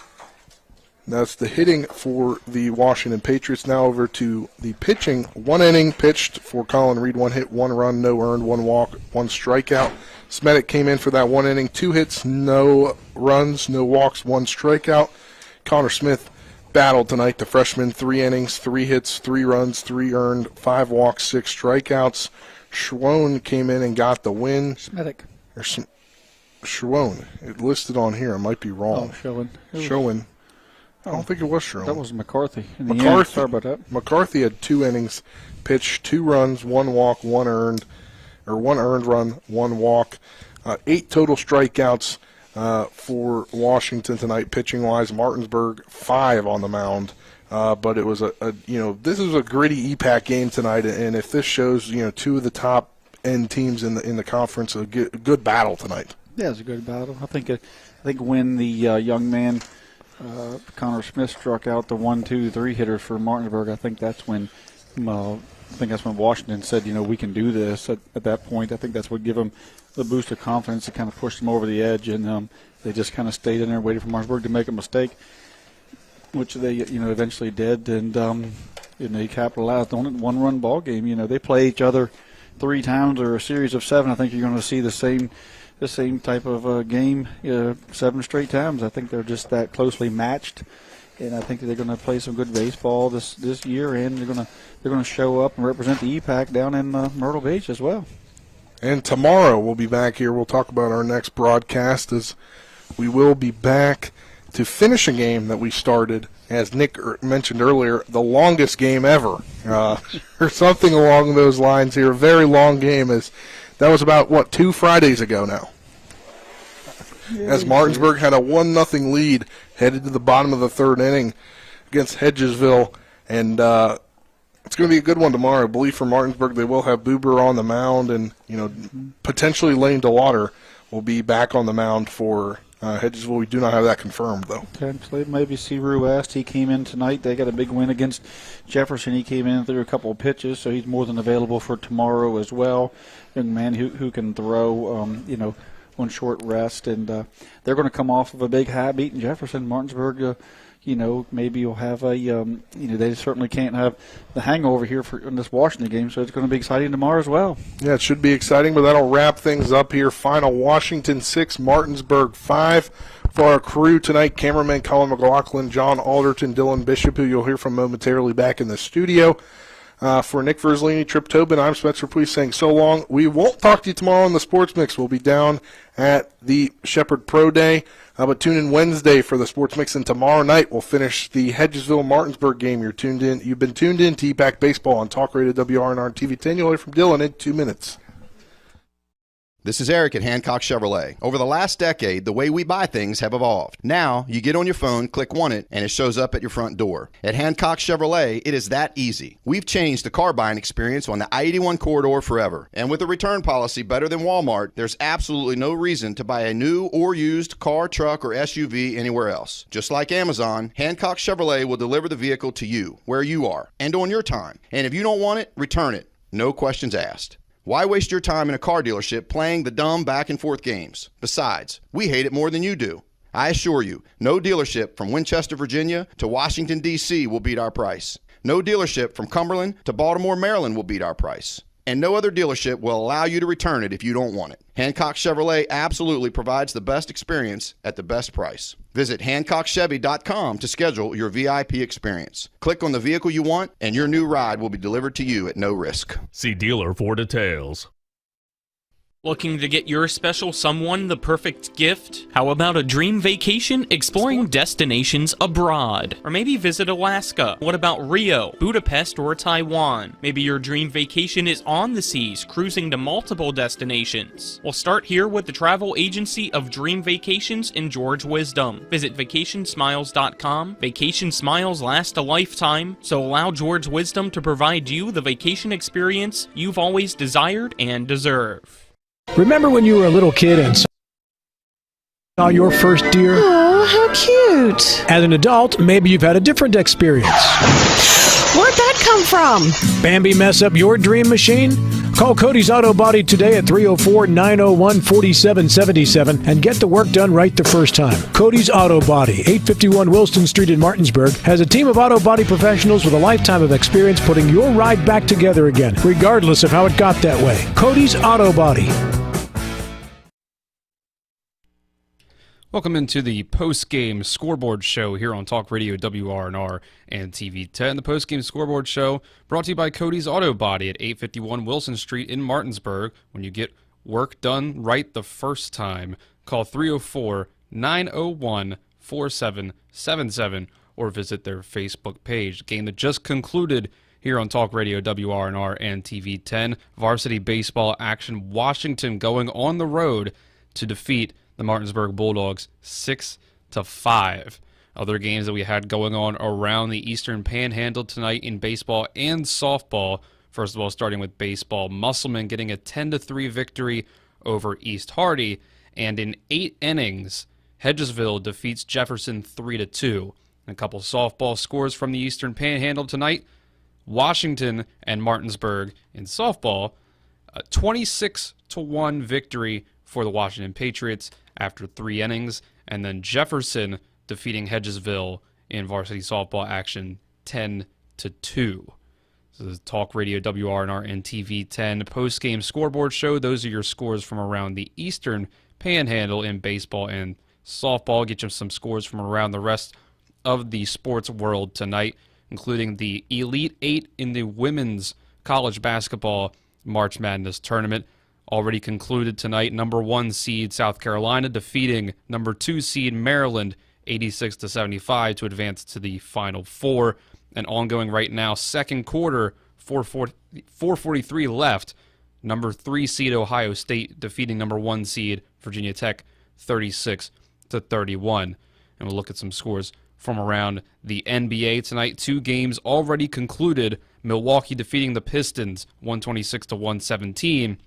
That's the hitting for the Washington Patriots. Now over to the pitching. 1 inning pitched for Colin Reed, 1 hit, 1 run, no earned, 1 walk, 1 strikeout. Smetic came in for that 1 inning, 2 hits, no runs, no walks, 1 strikeout. Connor Smith battled tonight, the freshman, 3 innings, 3 hits, 3 runs, 3 earned, 5 walks, 6 strikeouts. Schwone came in and got the win. Smetic. Schwone. It listed on here. I might be wrong. Schwone. I don't think it was Schwone. That was McCarthy. McCarthy. Sorry about that. McCarthy had 2 innings, pitched 2 runs, 1 walk, 1 earned run, 1 walk. 8 total strikeouts for Washington tonight, pitching-wise. Martinsburg 5 on the mound, but it was this is a gritty EPAC game tonight, and if this shows 2 of the top end teams in the conference, a good battle tonight. Yeah, it's a good battle. I think when the young man Connor Smith struck out the 1, 2, 3 hitters for Martinsburg, I think that's when Washington said, we can do this. At that point, I think that's what gave them the boost of confidence to kind of push them over the edge, and they just kind of stayed in there waiting for Martinsburg to make a mistake, which they eventually did, and they capitalized on it. 1-run ball game. They play each other 3 times or a series of 7. I think you're going to see the same type of game 7 straight times. I think they're just that closely matched, and I think they're going to play some good baseball this year, and they're going to show up and represent the EPAC down in Myrtle Beach as well. And tomorrow we'll be back here. We'll talk about our next broadcast, as we will be back to finish a game that we started, as Nick mentioned earlier, the longest game ever, or something along those lines here. A very long game. That was about, 2 Fridays ago now. As Martinsburg had a 1-0 lead headed to the bottom of the 3rd inning against Hedgesville, and it's going to be a good one tomorrow. I believe for Martinsburg they will have Buber on the mound, and potentially Lane DeLauder will be back on the mound for Hedgesville. We do not have that confirmed, though. Potentially, maybe Seaver West. He came in tonight. They got a big win against Jefferson. He came in through a couple of pitches, so he's more than available for tomorrow as well. Young man who can throw, on short rest, and they're going to come off of a big high beating Jefferson. Martinsburg, maybe you'll have they certainly can't have the hangover here in this Washington game, so it's going to be exciting tomorrow as well. Yeah, it should be exciting, but that'll wrap things up here. Final Washington 6, Martinsburg 5. For our crew tonight, cameraman Colin McLaughlin, John Alderton, Dylan Bishop, who you'll hear from momentarily back in the studio. For Nick Verzolini, Trip Tobin, I'm Spencer Puig saying so long. We won't talk to you tomorrow on the Sports Mix. We'll be down at the Shepherd Pro Day. But tune in Wednesday for the Sports Mix, and tomorrow night we'll finish the Hedgesville-Martinsburg game. You've been tuned in to EPAC Baseball on Talk Radio WRNR and TV 10. You'll hear from Dylan in 2 minutes. This is Eric at Hancock Chevrolet. Over the last decade, the way we buy things have evolved. Now, you get on your phone, click Want It, and it shows up at your front door. At Hancock Chevrolet, it is that easy. We've changed the car buying experience on the I-81 corridor forever. And with a return policy better than Walmart, there's absolutely no reason to buy a new or used car, truck, or SUV anywhere else. Just like Amazon, Hancock Chevrolet will deliver the vehicle to you, where you are, and on your time. And if you don't want it, return it. No questions asked. Why waste your time in a car dealership playing the dumb back-and-forth games? Besides, we hate it more than you do. I assure you, no dealership from Winchester, Virginia to Washington, D.C. will beat our price. No dealership from Cumberland to Baltimore, Maryland will beat our price. and no other dealership will allow you to return it if you don't want it. Hancock Chevrolet absolutely provides the best experience at the best price. Visit HancockChevy.com to schedule your VIP experience. Click on the vehicle you want, and your new ride will be delivered to you at no risk. See dealer for details. Looking to get your special someone the perfect gift? How about a dream vacation exploring destinations abroad? Or maybe visit Alaska? What about Rio, Budapest, or Taiwan? Maybe your dream vacation is on the seas, cruising to multiple destinations. Well, start here with the travel agency of Dream Vacations in George Wisdom. Visit vacationsmiles.com. Vacation smiles last a lifetime, so allow George Wisdom to provide you the vacation experience you've always desired and deserve. Remember when you were a little kid and saw your first deer? Oh, how cute. As an adult, maybe you've had a different experience. Where'd that come from? Bambi mess up your dream machine? Call Cody's Auto Body today at 304-901-4777 and get the work done right the first time. Cody's Auto Body, 851 Wilston Street in Martinsburg, has a team of auto body professionals with a lifetime of experience putting your ride back together again, regardless of how it got that way. Cody's Auto Body. Welcome into the post-game scoreboard show here on Talk Radio WRNR and TV 10. The post-game scoreboard show brought to you by Cody's Auto Body at 851 Wilson Street in Martinsburg. When you get work done right the first time, call 304-901-4777 or visit their Facebook page. The game that just concluded here on Talk Radio WRNR and TV 10. Varsity baseball action. Washington going on the road to defeat the Martinsburg Bulldogs 6-5. Other games that we had going on around the Eastern Panhandle tonight in baseball and softball. First of all, starting with baseball, Musselman getting a 10-3 victory over East Hardy, and in 8 innings, Hedgesville defeats Jefferson 3-2. A couple softball scores from the Eastern Panhandle tonight. Washington and Martinsburg in softball, a 26-1 victory for the Washington Patriots after 3 innings, and then Jefferson defeating Hedgesville in varsity softball action 10-2. This is Talk Radio WRNR and TV 10 post-game scoreboard show. Those are your scores from around the Eastern Panhandle in baseball and softball. Get you some scores from around the rest of the sports world tonight, including the Elite Eight in the women's college basketball March Madness tournament. Already concluded tonight. Number 1 seed South Carolina defeating number 2 seed Maryland 86-75 to advance to the Final Four. And ongoing right now, second quarter, 4:43 left. Number 3 seed Ohio State defeating number 1 seed Virginia Tech 36-31. And we'll look at some scores from around the NBA tonight. 2 games already concluded. Milwaukee defeating the Pistons 126-117.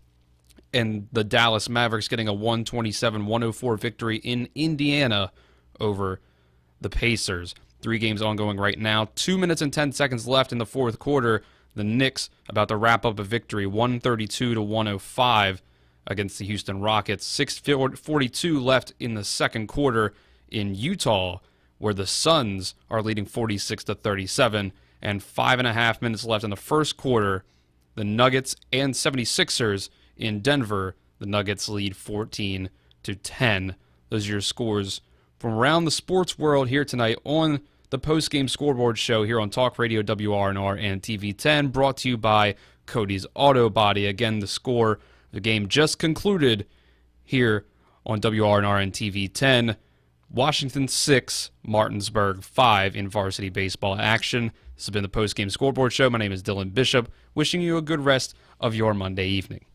And the Dallas Mavericks getting a 127-104 victory in Indiana over the Pacers. 3 games ongoing right now. 2 minutes and 10 seconds left in the fourth quarter. The Knicks about to wrap up a victory, 132-105 against the Houston Rockets. 6:42 left in the second quarter in Utah, where the Suns are leading 46-37. And 5.5 minutes left in the first quarter. The Nuggets and 76ers in Denver, the Nuggets lead 14-10. Those are your scores from around the sports world here tonight on the post-game scoreboard show here on Talk Radio WRNR and TV 10, brought to you by Cody's Auto Body. Again, the score, the game just concluded here on WRNR and TV 10. Washington 6, Martinsburg 5 in varsity baseball action. This has been the post-game scoreboard show. My name is Dylan Bishop, wishing you a good rest of your Monday evening.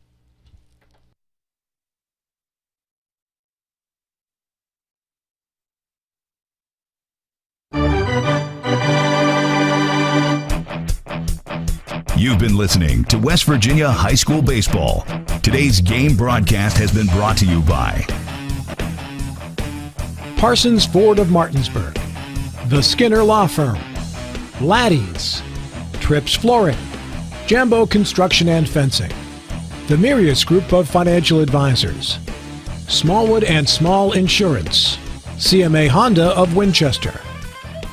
You've been listening to West Virginia High School Baseball. Today's game broadcast has been brought to you by Parsons Ford of Martinsburg, The Skinner Law Firm, Laddie's, Trips Flooring, Jambo Construction and Fencing, the Mirius Group of Financial Advisors, Smallwood and Small Insurance, CMA Honda of Winchester,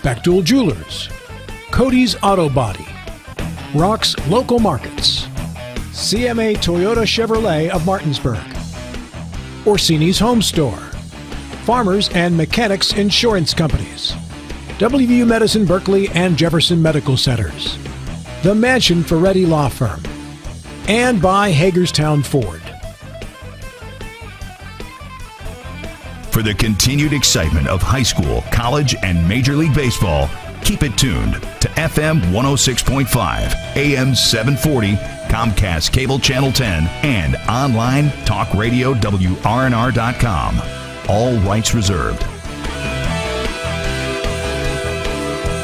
Bechtel Jewelers, Cody's Auto Body, Rock's Local Markets, CMA Toyota Chevrolet of Martinsburg, Orsini's Home Store, Farmers and Mechanics Insurance Companies, WVU Medicine Berkeley and Jefferson Medical Centers, the Mansion Ferretti Law Firm, and by Hagerstown Ford. For the continued excitement of high school, college, and Major League Baseball, keep it tuned to FM 106.5, AM 740, Comcast Cable Channel 10, and online talkradiowrnr.com. All rights reserved.